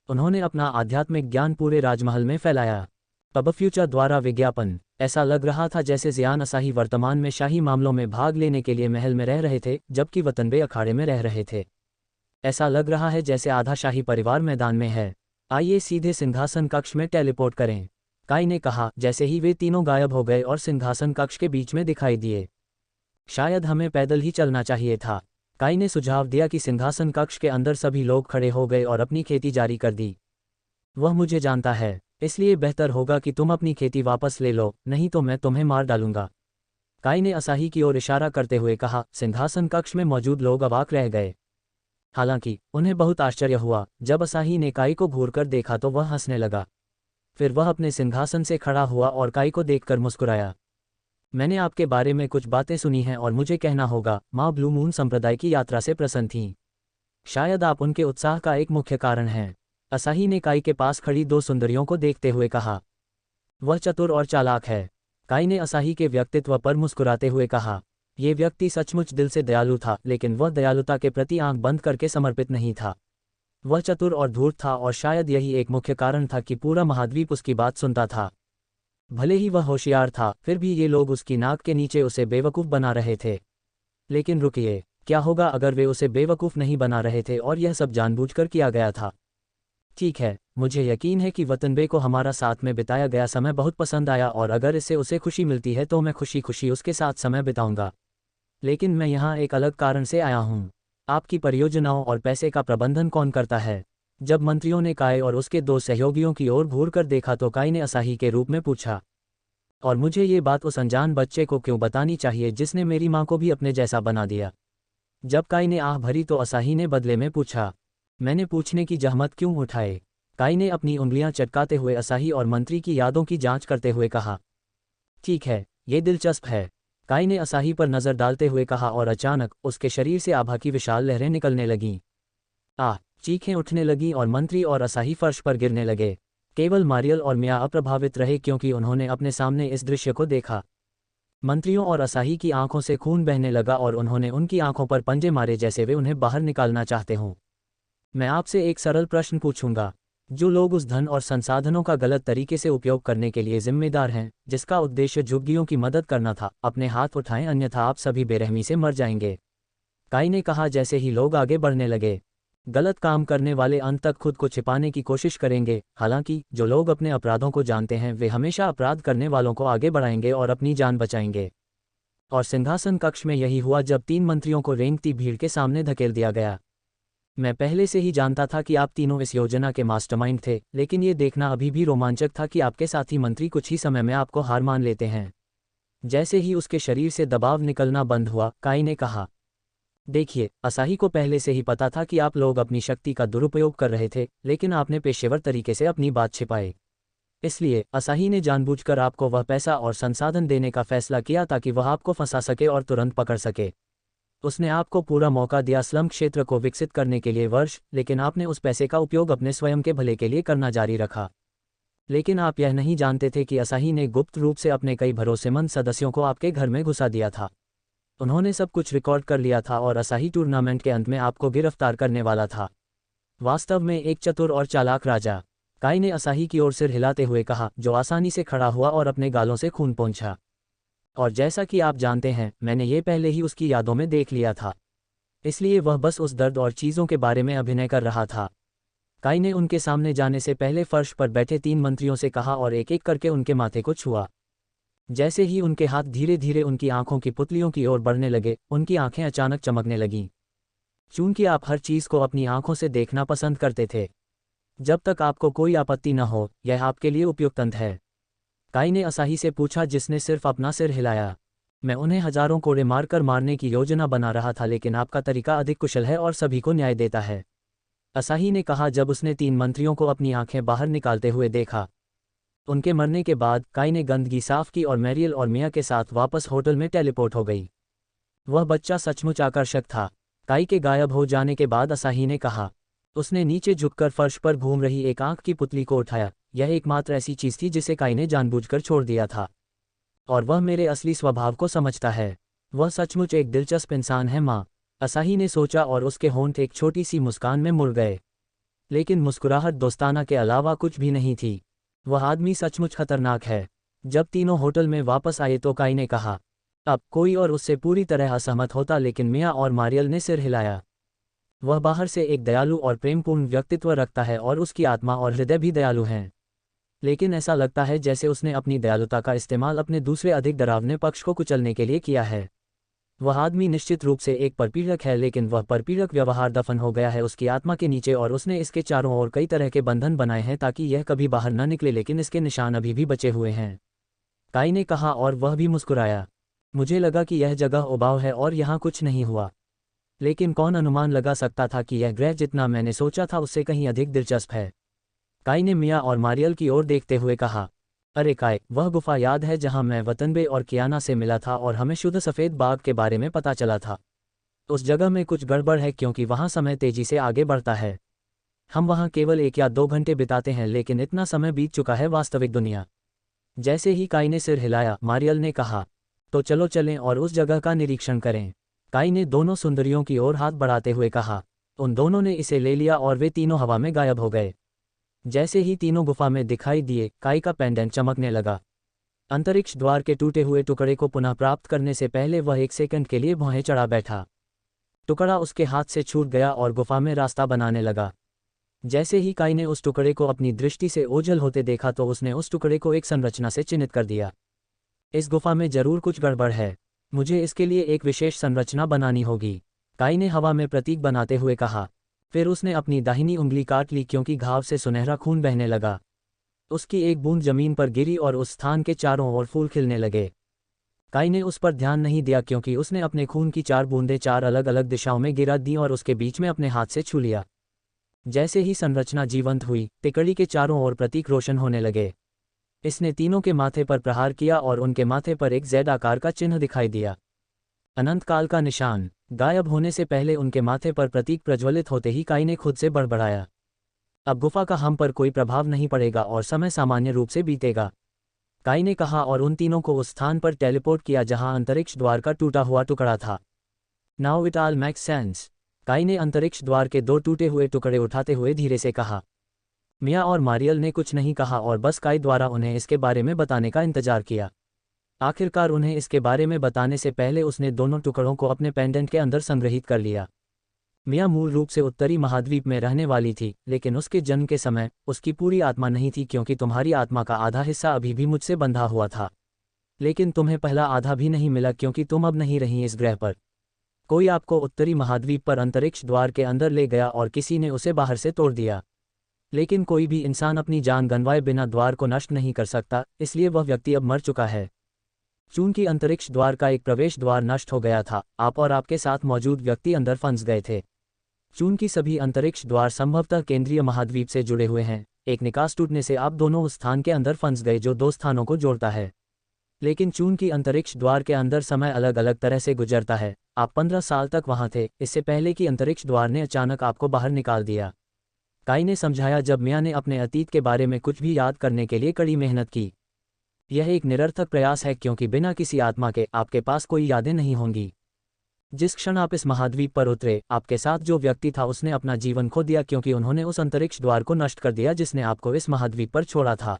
उन्होंने अपना आध्यात्मिक ज्ञान पूरे राजमहल में फैलाया। पब फ्यूचर द्वारा विज्ञापन। ऐसा लग रहा था जैसे जियान असाही वर्तमान में शाही मामलों में भाग लेने के लिए महल में रह रहे थे, जबकि वतनबे अखाड़े में रह रहे थे। ऐसा लग रहा है जैसे आधा शाही परिवार मैदान में है। आइए सीधे सिंहासन कक्ष में टेलीपोर्ट करें, काई ने कहा जैसे ही वे तीनों गायब हो गए और सिंहासन कक्ष के बीच में दिखाई दिए। शायद हमें पैदल ही चलना चाहिए था, काई ने सुझाव दिया कि सिंहासन कक्ष के अंदर सभी लोग खड़े हो गए और अपनी खेती जारी कर दी। वह मुझे जानता है, इसलिए बेहतर होगा कि तुम अपनी खेती वापस ले लो, नहीं तो मैं तुम्हें मार डालूंगा, काई ने असाही की ओर इशारा करते हुए कहा। सिंहासन कक्ष में मौजूद लोग अवाक रह गए। हालांकि उन्हें बहुत आश्चर्य हुआ जब असाही ने काई को घूरकर देखा तो वह हंसने लगा। फिर वह अपने सिंहासन से खड़ा हुआ और काई को देखकर मुस्कुराया। मैंने आपके बारे में कुछ बातें सुनी हैं और मुझे कहना होगा, माँ ब्लू मून संप्रदाय की यात्रा से प्रसन्न थीं। शायद आप उनके उत्साह का एक मुख्य कारण हैं, असाही ने काई के पास खड़ी 2 सुंदरियों को देखते हुए कहा। वह चतुर और चालाक है, काई ने असाही के व्यक्तित्व पर मुस्कुराते हुए कहा। ये व्यक्ति सचमुच दिल से दयालु था, लेकिन वह दयालुता के प्रति आंख बंद करके समर्पित नहीं था। वह चतुर और धूर्त था और शायद यही एक मुख्य कारण था कि पूरा महाद्वीप उसकी बात सुनता था। भले ही वह होशियार था, फिर भी ये लोग उसकी नाक के नीचे उसे बेवकूफ़ बना रहे थे। लेकिन रुकिए, क्या होगा अगर वे उसे बेवकूफ़ नहीं बना रहे थे और यह सब जानबूझकर किया गया था? ठीक है, मुझे यकीन है कि वतनबे को हमारा साथ में बिताया गया समय बहुत पसंद आया और अगर इससे उसे खुशी मिलती है तो मैं खुशी खुशी उसके साथ समय बिताऊंगा। लेकिन मैं यहाँ एक अलग कारण से आया हूँ। आपकी परियोजनाओं और पैसे का प्रबंधन कौन करता है? जब मंत्रियों ने काई और उसके 2 सहयोगियों की ओर घूरकर देखा तो काई ने असाही के रूप में पूछा, और मुझे ये बात उस अनजान बच्चे को क्यों बतानी चाहिए जिसने मेरी माँ को भी अपने जैसा बना दिया? जब काई ने आह भरी तो असाही ने बदले में पूछा, मैंने पूछने की जहमत क्यों उठाए? काई ने अपनी उंगलियां चटकाते हुए असाही और मंत्री की यादों की जांच करते हुए कहा। ठीक है, ये दिलचस्प है। काई ने असाही पर नजर डालते हुए कहा और अचानक उसके शरीर से आभा की विशाल लहरें निकलने लगीं। चीखें उठने लगीं और मंत्री और असाही फर्श पर गिरने लगे। केवल मारियल और मिया अप्रभावित रहे क्योंकि उन्होंने अपने सामने इस दृश्य को देखा। मंत्रियों और असाही की आंखों से खून बहने लगा और उन्होंने उनकी आंखों पर पंजे मारे जैसे वे उन्हें बाहर निकालना चाहते हों। मैं आपसे एक सरल प्रश्न पूछूंगा। जो लोग उस धन और संसाधनों का गलत तरीके से उपयोग करने के लिए जिम्मेदार हैं, जिसका उद्देश्य झुग्गियों की मदद करना था, अपने हाथ उठाएं, अन्यथा आप सभी बेरहमी से मर जाएंगे। काई ने कहा जैसे ही लोग आगे बढ़ने लगे। गलत काम करने वाले अंत तक खुद को छिपाने की कोशिश करेंगे, हालांकि जो लोग अपने अपराधों को जानते हैं वे हमेशा अपराध करने वालों को आगे बढ़ाएंगे और अपनी जान बचाएंगे। और सिंहासन कक्ष में यही हुआ जब 3 मंत्रियों को रेंगती भीड़ के सामने धकेल दिया गया। मैं पहले से ही जानता था कि आप तीनों इस योजना के मास्टरमाइंड थे, लेकिन ये देखना अभी भी रोमांचक था कि आपके साथी मंत्री कुछ ही समय में आपको हार मान लेते हैं। जैसे ही उसके शरीर से दबाव निकलना बंद हुआ, काई ने कहा, देखिए, असाही को पहले से ही पता था कि आप लोग अपनी शक्ति का दुरुपयोग कर रहे थे, लेकिन आपने पेशेवर तरीके से अपनी बात छिपाई। इसलिए असाही ने जानबूझकर आपको वह पैसा और संसाधन देने का फैसला किया ताकि वह आपको फंसा सके और तुरंत पकड़ सके। उसने आपको पूरा मौका दिया स्लम क्षेत्र को विकसित करने के लिए वर्ष, लेकिन आपने उस पैसे का उपयोग अपने स्वयं के भले के लिए करना जारी रखा। लेकिन आप यह नहीं जानते थे कि असाही ने गुप्त रूप से अपने कई भरोसेमंद सदस्यों को आपके घर में घुसा दिया था। उन्होंने सब कुछ रिकॉर्ड कर लिया था और असाही टूर्नामेंट के अंत में आपको गिरफ्तार करने वाला था। वास्तव में एक चतुर और चालाक राजा, काई ने असाही की ओर सिर हिलाते हुए कहा, जो आसानी से खड़ा हुआ और अपने गालों से खून पोंछा। और जैसा कि आप जानते हैं, मैंने ये पहले ही उसकी यादों में देख लिया था, इसलिए वह बस उस दर्द और चीज़ों के बारे में अभिनय कर रहा था। काई ने उनके सामने जाने से पहले फर्श पर बैठे 3 मंत्रियों से कहा और एक एक करके उनके माथे को छुआ। जैसे ही उनके हाथ धीरे धीरे उनकी आंखों की पुतलियों की ओर बढ़ने लगे, उनकी आंखें अचानक चमकने लगीं। चूंकि आप हर चीज़ को अपनी आंखों से देखना पसंद करते थे, जब तक आपको कोई आपत्ति न हो, यह आपके लिए उपयुक्त अंत है। काई ने असाही से पूछा, जिसने सिर्फ अपना सिर हिलाया। मैं उन्हें हजारों कोड़े मारकर मारने की योजना बना रहा था, लेकिन आपका तरीका अधिक कुशल है और सभी को न्याय देता है, असाही ने कहा जब उसने 3 मंत्रियों को अपनी आंखें बाहर निकालते हुए देखा। उनके मरने के बाद काई ने गंदगी साफ की और मैरियल और मिया के साथ वापस होटल में टेलीपोर्ट हो गई। वह बच्चा सचमुच आकर्षक था। काई के गायब हो जाने के बाद असाही ने कहा। उसने नीचे झुककर फर्श पर घूम रही एक आंख की पुतली को उठाया। यह एकमात्र ऐसी चीज थी जिसे काई ने जानबूझकर छोड़ दिया था, और वह मेरे असली स्वभाव को समझता है। वह सचमुच एक दिलचस्प इंसान है माँ, असाही ने सोचा और उसके होंठ एक छोटी सी मुस्कान में मुड़ गए। लेकिन मुस्कुराहट दोस्ताना के अलावा कुछ भी नहीं थी। वह आदमी सचमुच खतरनाक है। जब तीनों होटल में वापस आए तो काई ने कहा। अब कोई और उससे पूरी तरह असहमत होता, लेकिन मिया और मारियल ने सिर हिलाया। वह बाहर से एक दयालु और प्रेमपूर्ण व्यक्तित्व रखता है और उसकी आत्मा और हृदय भी दयालु हैं। लेकिन ऐसा लगता है जैसे उसने अपनी दयालुता का इस्तेमाल अपने दूसरे अधिक डरावने पक्ष को कुचलने के लिए किया है। वह आदमी निश्चित रूप से एक परपीड़क है, लेकिन वह परपीड़क व्यवहार दफन हो गया है उसकी आत्मा के नीचे, और उसने इसके चारों ओर कई तरह के बंधन बनाए हैं ताकि यह कभी बाहर न निकले, लेकिन इसके निशान अभी भी बचे हुए हैं, काई ने कहा, और वह भी मुस्कुराया। मुझे लगा कि यह जगह उबाऊ है और यहाँ कुछ नहीं हुआ, लेकिन कौन अनुमान लगा सकता था कि यह ग्रह जितना मैंने सोचा था उससे कहीं अधिक दिलचस्प है। काई ने मिया और मारियल की ओर देखते हुए कहा, अरे काई, वह गुफा याद है जहां मैं वतनबे और कियाना से मिला था और हमें शुद्ध सफ़ेद बाग के बारे में पता चला था। उस जगह में कुछ गड़बड़ है क्योंकि वहां समय तेजी से आगे बढ़ता है। हम वहां केवल 1 या 2 घंटे बिताते हैं, लेकिन इतना समय बीत चुका है वास्तविक दुनिया। जैसे ही काई ने सिर हिलाया, मारियल ने कहा, तो चलो चलें और उस जगह का निरीक्षण करें। काई ने दोनों सुंदरियों की ओर हाथ बढ़ाते हुए कहा। उन दोनों ने इसे ले लिया और वे तीनों हवा में गायब हो गए। जैसे ही तीनों गुफा में दिखाई दिए, काई का पेंडेंट चमकने लगा। अंतरिक्ष द्वार के टूटे हुए टुकड़े को पुनः प्राप्त करने से पहले वह 1 सेकंड के लिए भौहें चढ़ा बैठा। टुकड़ा उसके हाथ से छूट गया और गुफा में रास्ता बनाने लगा। जैसे ही काई ने उस टुकड़े को अपनी दृष्टि से ओझल होते देखा तो उसने उस टुकड़े को एक संरचना से चिन्हित कर दिया। इस गुफा में जरूर कुछ गड़बड़ है, मुझे इसके लिए एक विशेष संरचना बनानी होगी, काई ने हवा में प्रतीक बनाते हुए कहा। फिर उसने अपनी दाहिनी उंगली काट ली क्योंकि घाव से सुनहरा खून बहने लगा। उसकी एक बूंद जमीन पर गिरी और उस स्थान के चारों ओर फूल खिलने लगे। काई ने उस पर ध्यान नहीं दिया क्योंकि उसने अपने खून की 4 बूंदें 4 अलग अलग दिशाओं में गिरा दी और उसके बीच में अपने हाथ से छू लिया। जैसे ही संरचना जीवंत हुई, तिकड़ी के चारों ओर प्रतीक रोशन होने लगे। इसने तीनों के माथे पर प्रहार किया और उनके माथे पर एक जेड आकार का चिन्ह दिखाई दिया। अनंत काल का निशान। गायब होने से पहले उनके माथे पर प्रतीक प्रज्वलित होते ही काई ने खुद से बड़बड़ाया। अब गुफा का हम पर कोई प्रभाव नहीं पड़ेगा और समय सामान्य रूप से बीतेगा, काई ने कहा और उन तीनों को उस स्थान पर टेलीपोर्ट किया जहां अंतरिक्ष द्वार का टूटा हुआ टुकड़ा था। Now it all makes sense. काई ने अंतरिक्ष द्वार के 2 टूटे हुए टुकड़े उठाते हुए धीरे से कहा। मिया और मारियल ने कुछ नहीं कहा और बस काई द्वारा उन्हें इसके बारे में बताने का इंतजार किया। आखिरकार उन्हें इसके बारे में बताने से पहले उसने दोनों टुकड़ों को अपने पेंडेंट के अंदर संग्रहित कर लिया। मिया मूल रूप से उत्तरी महाद्वीप में रहने वाली थी, लेकिन उसके जन्म के समय उसकी पूरी आत्मा नहीं थी क्योंकि तुम्हारी आत्मा का आधा हिस्सा अभी भी मुझसे बंधा हुआ था। लेकिन तुम्हें पहला आधा भी नहीं मिला क्योंकि तुम अब नहीं रही इस ग्रह पर। कोई आपको उत्तरी महाद्वीप पर अंतरिक्ष द्वार के अंदर ले गया और किसी ने उसे बाहर से तोड़ दिया। लेकिन कोई भी इंसान अपनी जान गंवाए बिना द्वार को नष्ट नहीं कर सकता, इसलिए वह व्यक्ति अब मर चुका है। चूंकि अंतरिक्ष द्वार का एक प्रवेश द्वार नष्ट हो गया था, आप और आपके साथ मौजूद व्यक्ति अंदर फंस गए थे। चूंकि सभी अंतरिक्ष द्वार संभवतः केंद्रीय महाद्वीप से जुड़े हुए हैं, एक निकास टूटने से आप दोनों उस स्थान के अंदर फंस गए जो 2 स्थानों को जोड़ता है। लेकिन चूंकि अंतरिक्ष द्वार के अंदर समय अलग अलग तरह से गुजरता है, आप 15 साल तक वहां थे, इससे पहले कि अंतरिक्ष द्वार ने अचानक आपको बाहर निकाल दिया। काई ने समझाया जब मिया ने अपने अतीत के बारे में कुछ भी याद करने के लिए कड़ी मेहनत की। यह एक निरर्थक प्रयास है क्योंकि बिना किसी आत्मा के आपके पास कोई यादें नहीं होंगी। जिस क्षण आप इस महाद्वीप पर उतरे, आपके साथ जो व्यक्ति था उसने अपना जीवन खो दिया क्योंकि उन्होंने उस अंतरिक्ष द्वार को नष्ट कर दिया जिसने आपको इस महाद्वीप पर छोड़ा था।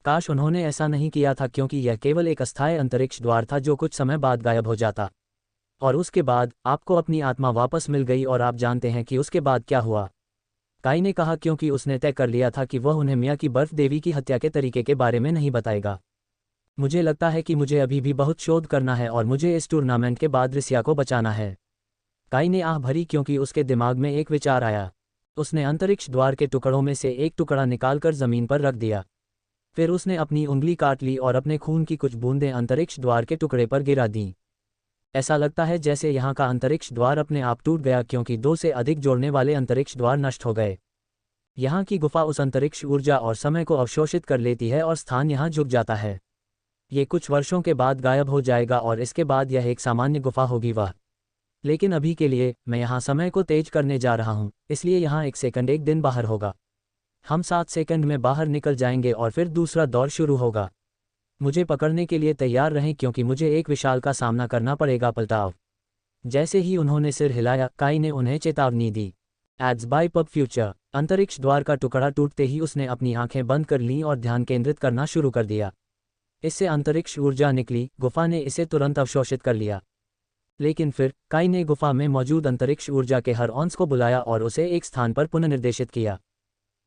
काश उन्होंने ऐसा नहीं किया था क्योंकि यह केवल एक अस्थायी अंतरिक्ष द्वार था जो कुछ समय बाद गायब हो जाता। और उसके बाद आपको अपनी आत्मा वापस मिल गई और आप जानते हैं कि उसके बाद क्या हुआ। काई ने कहा क्योंकि उसने तय कर लिया था कि वह उन्हें मिया की बर्फ देवी की हत्या के तरीके के बारे में नहीं बताएगा। मुझे लगता है कि मुझे अभी भी बहुत शोध करना है और मुझे इस टूर्नामेंट के बाद रिसिया को बचाना है। काई ने आह भरी क्योंकि उसके दिमाग में एक विचार आया। उसने अंतरिक्ष द्वार के टुकड़ों में से एक टुकड़ा निकालकर जमीन पर रख दिया। फिर उसने अपनी उंगली काट ली और अपने खून की कुछ बूंदें अंतरिक्ष द्वार के टुकड़े पर गिरा दीं। ऐसा लगता है जैसे यहाँ का अंतरिक्ष द्वार अपने आप टूट गया क्योंकि 2 से अधिक जोड़ने वाले अंतरिक्ष द्वार नष्ट हो गए। यहाँ की गुफा उस अंतरिक्ष ऊर्जा और समय को अवशोषित कर लेती है और स्थान यहाँ झुक जाता है। ये कुछ वर्षों के बाद गायब हो जाएगा और इसके बाद यह एक सामान्य गुफा होगी वह। लेकिन अभी के लिए मैं यहाँ समय को तेज करने जा रहा हूँ, इसलिए यहाँ 1 सेकंड 1 दिन बाहर होगा। हम 7 सेकंड में बाहर निकल जाएंगे और फिर दूसरा दौर शुरू होगा। मुझे पकड़ने के लिए तैयार रहें क्योंकि मुझे एक विशाल का सामना करना पड़ेगा। पलटाव। जैसे ही उन्होंने सिर हिलाया, काई ने उन्हें चेतावनी दी। Ads by PubFuture. अंतरिक्ष द्वार का टुकड़ा टूटते ही उसने अपनी आंखें बंद कर लीं और ध्यान केंद्रित करना शुरू कर दिया। इससे अंतरिक्ष ऊर्जा निकली, गुफा ने इसे तुरंत अवशोषित कर लिया। लेकिन फिर काई ने गुफा में मौजूद अंतरिक्ष ऊर्जा के हर अंश को बुलाया और उसे एक स्थान पर पुनर्निर्देशित किया।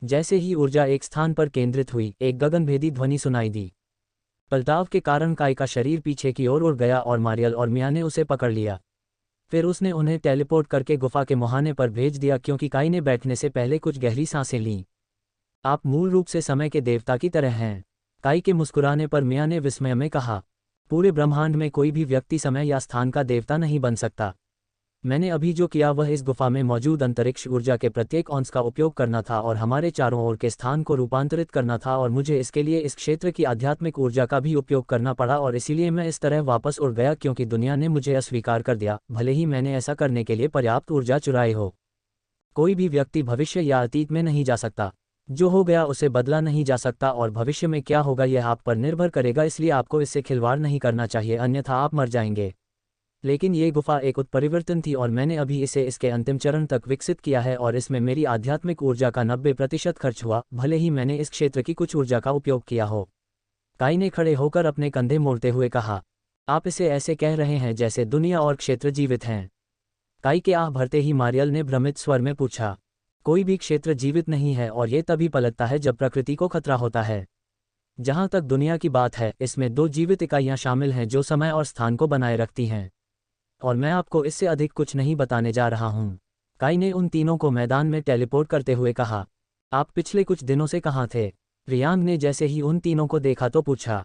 जैसे ही ऊर्जा एक स्थान पर केंद्रित हुई, एक गगनभेदी ध्वनि सुनाई दी। पलटाव के कारण काई का शरीर पीछे की ओर उड़ गया और मारियल और मिया ने उसे पकड़ लिया। फिर उसने उन्हें टेलीपोर्ट करके गुफा के मुहाने पर भेज दिया क्योंकि काई ने बैठने से पहले कुछ गहरी सांसें लीं। आप मूल रूप से समय के देवता की तरह हैं। काई के मुस्कुराने पर मिया ने विस्मय में कहा, पूरे ब्रह्मांड में कोई भी व्यक्ति समय या स्थान का देवता नहीं बन सकता। मैंने अभी जो किया वह इस गुफा में मौजूद अंतरिक्ष ऊर्जा के प्रत्येक अंश का उपयोग करना था और हमारे चारों ओर के स्थान को रूपांतरित करना था और मुझे इसके लिए इस क्षेत्र की आध्यात्मिक ऊर्जा का भी उपयोग करना पड़ा और इसीलिए मैं इस तरह वापस उड़ गया क्योंकि दुनिया ने मुझे अस्वीकार कर दिया, भले ही मैंने ऐसा करने के लिए पर्याप्त ऊर्जा चुराई हो। कोई भी व्यक्ति भविष्य या अतीत में नहीं जा सकता। जो हो गया उसे बदला नहीं जा सकता और भविष्य में क्या होगा यह आप पर निर्भर करेगा, इसलिए आपको इससे खिलवाड़ नहीं करना चाहिए, अन्यथा आप मर जाएंगे। लेकिन ये गुफा एक उत्परिवर्तन थी और मैंने अभी इसे इसके अंतिम चरण तक विकसित किया है और इसमें मेरी आध्यात्मिक ऊर्जा का 90% खर्च हुआ, भले ही मैंने इस क्षेत्र की कुछ ऊर्जा का उपयोग किया हो। काई ने खड़े होकर अपने कंधे मोड़ते हुए कहा, आप इसे ऐसे कह रहे हैं जैसे दुनिया और क्षेत्र जीवित हैं। काई के आह भरते ही मारियल ने भ्रमित स्वर में पूछा, कोई भी क्षेत्र जीवित नहीं है और ये तभी पलटता है जब प्रकृति को खतरा होता है। जहाँ तक दुनिया की बात है, इसमें 2 जीवित इकाइयाँ शामिल हैं जो समय और स्थान को बनाए रखती हैं, और मैं आपको इससे अधिक कुछ नहीं बताने जा रहा हूँ। काई ने उन तीनों को मैदान में टेलीपोर्ट करते हुए कहा, आप पिछले कुछ दिनों से कहाँ थे? रियांग ने जैसे ही उन तीनों को देखा तो पूछा।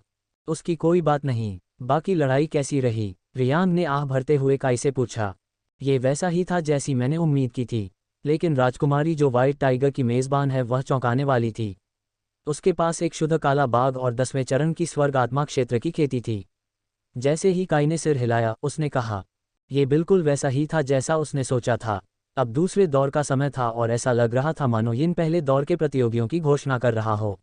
उसकी कोई बात नहीं। बाकी लड़ाई कैसी रही? रियांग ने आह भरते हुए काई से पूछा। ये वैसा ही था जैसी मैंने उम्मीद की थी, लेकिन राजकुमारी जो व्हाइट टाइगर की मेज़बान है वह चौंकाने वाली थी। उसके पास एक शुद्ध काला बाघ और 10वें चरण की स्वर्ग आत्मा क्षेत्र की खेती थी। जैसे ही काई ने सिर हिलाया, उसने कहा, ये बिल्कुल वैसा ही था जैसा उसने सोचा था। अब दूसरे दौर का समय था और ऐसा लग रहा था मानो यिन पहले दौर के प्रतियोगियों की घोषणा कर रहा हो।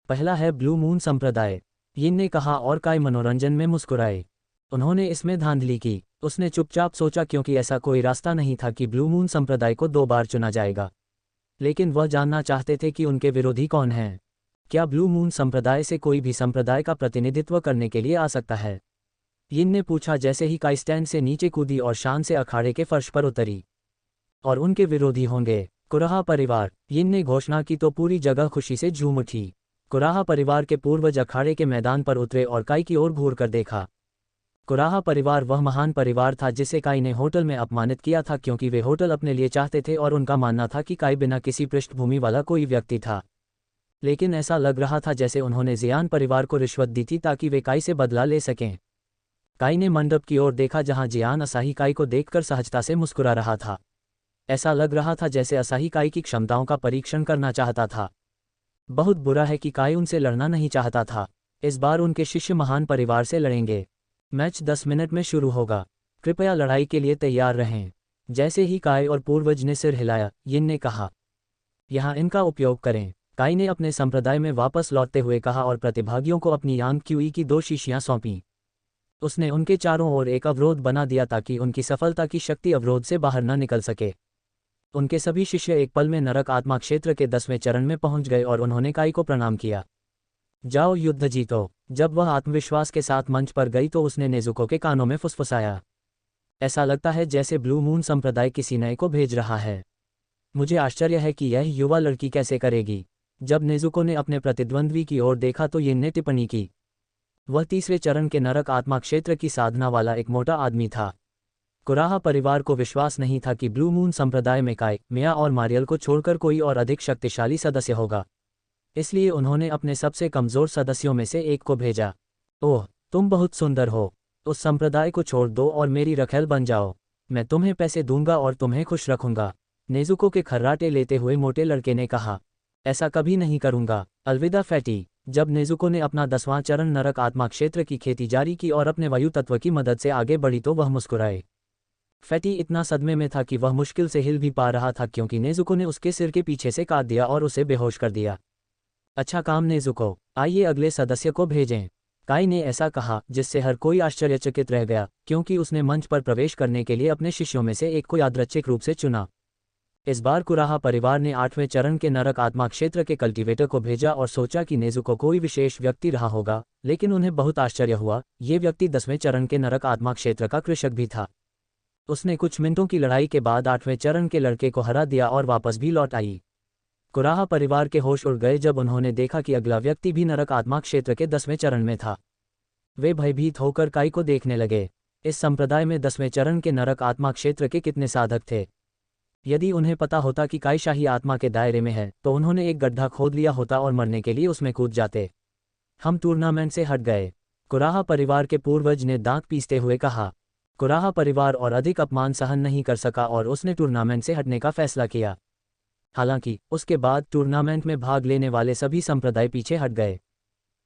पहला है ब्लू मून संप्रदाय, यिन ने कहा और काई मनोरंजन में मुस्कुराए। उन्होंने इसमें धांधली की। उसने चुपचाप सोचा क्योंकि ऐसा कोई रास्ता नहीं था कि ब्लू मून संप्रदाय को 2 बार चुना जाएगा। लेकिन वह जानना चाहते थे कि उनके विरोधी कौन हैं। क्या ब्लू मून संप्रदाय से कोई भी संप्रदाय का प्रतिनिधित्व करने के लिए आ सकता है? यिन ने पूछा जैसे ही काई स्टैंड से नीचे कूदी और शान से अखाड़े के फर्श पर उतरी। और उनके विरोधी होंगे कुराहा परिवार। यिन ने घोषणा की तो पूरी जगह खुशी से झूम उठी। कुराहा परिवार के पूर्वज अखाड़े के मैदान पर उतरे और काई की ओर घूर कर देखा। कुराहा परिवार वह महान परिवार था जिसे काई ने होटल में अपमानित किया था क्योंकि वे होटल अपने लिए चाहते थे और उनका मानना था कि काई बिना किसी पृष्ठभूमि वाला कोई व्यक्ति था। लेकिन ऐसा लग रहा था जैसे उन्होंने जियान परिवार को रिश्वत दी थी ताकि वे काई से बदला ले सकें। काई ने मंडप की ओर देखा जहां जियान असाही काई को देखकर सहजता से मुस्कुरा रहा था। ऐसा लग रहा था जैसे असाही काई की क्षमताओं का परीक्षण करना चाहता था। बहुत बुरा है कि काई उनसे लड़ना नहीं चाहता था। इस बार उनके शिष्य महान परिवार से लड़ेंगे। मैच 10 मिनट में शुरू होगा। कृपया लड़ाई के लिए तैयार रहें। जैसे ही काई और पूर्वज ने सिर हिलाया, यिन ने कहा, यहाँ इनका उपयोग करें। काई ने अपने संप्रदाय में वापस लौटते हुए कहा और प्रतिभागियों को अपनी यांग क्यूई की 2 शीशियां सौंपीं। उसने उनके चारों ओर एक अवरोध बना दिया ताकि उनकी सफलता की शक्ति अवरोध से बाहर न निकल सके। उनके सभी शिष्य एक पल में नरक आत्मा क्षेत्र के 10वें चरण में पहुंच गए और उन्होंने काई को प्रणाम किया। जाओ युद्ध जीतो। जब वह आत्मविश्वास के साथ मंच पर गई तो उसने नेजुको के कानों में फुसफुसाया, ऐसा लगता है जैसे ब्लू मून संप्रदाय किसी नए को भेज रहा है। मुझे आश्चर्य है कि यह युवा लड़की कैसे करेगी। जब नेजुको ने अपने प्रतिद्वंद्वी की ओर देखा तो यिन ने टिप्पणी की, वह 3रे चरण के नरक आत्मा क्षेत्र की साधना वाला एक मोटा आदमी था। कुराहा परिवार को विश्वास नहीं था कि ब्लू मून संप्रदाय में काई, मिया और मारियल को छोड़कर कोई और अधिक शक्तिशाली सदस्य होगा। इसलिए उन्होंने अपने सबसे कमज़ोर सदस्यों में से एक को भेजा। ओह, तुम बहुत सुंदर हो। उस संप्रदाय को छोड़ दो और मेरी रखेल बन जाओ। मैं तुम्हें पैसे दूंगा और तुम्हें खुश रखूंगा। नेजुको के खर्राटे लेते हुए मोटे लड़के ने कहा, ऐसा कभी नहीं करूंगा। अलविदा फैटी। जब नेजुको ने अपना 10वां चरण नरक आत्मा क्षेत्र की खेती जारी की और अपने वायु तत्व की मदद से आगे बढ़ी तो वह मुस्कुराए। फैटी इतना सदमे में था कि वह मुश्किल से हिल भी पा रहा था क्योंकि नेजुको ने उसके सिर के पीछे से काट दिया और उसे बेहोश कर दिया। अच्छा काम नेजुको, आइए अगले सदस्य को भेजें। काई ने ऐसा कहा जिससे हर कोई आश्चर्यचकित रह गया क्योंकि उसने मंच पर प्रवेश करने के लिए अपने शिष्यों में से एक को यादृच्छिक रूप से चुना। इस बार कुराहा परिवार ने 8वें चरण के नरक आत्मा क्षेत्र के कल्टीवेटर को भेजा और सोचा कि नेजुको कोई विशेष व्यक्ति रहा होगा, लेकिन उन्हें बहुत आश्चर्य हुआ, ये व्यक्ति 10वें चरण के नरक आत्मा क्षेत्र का कृषक भी था। उसने कुछ मिनटों की लड़ाई के बाद 8वें चरण के लड़के को हरा दिया और वापस भी लौट आई। कुराहा परिवार के होश उड़ गए जब उन्होंने देखा कि अगला व्यक्ति भी नरक आत्मा क्षेत्र के 10वें चरण में था। वे भयभीत होकर काई को देखने लगे। इस संप्रदाय में 10वें चरण के नरक आत्मा क्षेत्र के कितने साधक थे? यदि उन्हें पता होता कि काई शाही आत्मा के दायरे में है तो उन्होंने एक गड्ढा खोद लिया होता और मरने के लिए उसमें कूद जाते। हम टूर्नामेंट से हट गए। कुराहा परिवार के पूर्वज ने दांत पीसते हुए कहा। कुराहा परिवार और अधिक अपमान सहन नहीं कर सका और उसने टूर्नामेंट से हटने का फैसला किया। हालांकि उसके बाद टूर्नामेंट में भाग लेने वाले सभी संप्रदाय पीछे हट गए।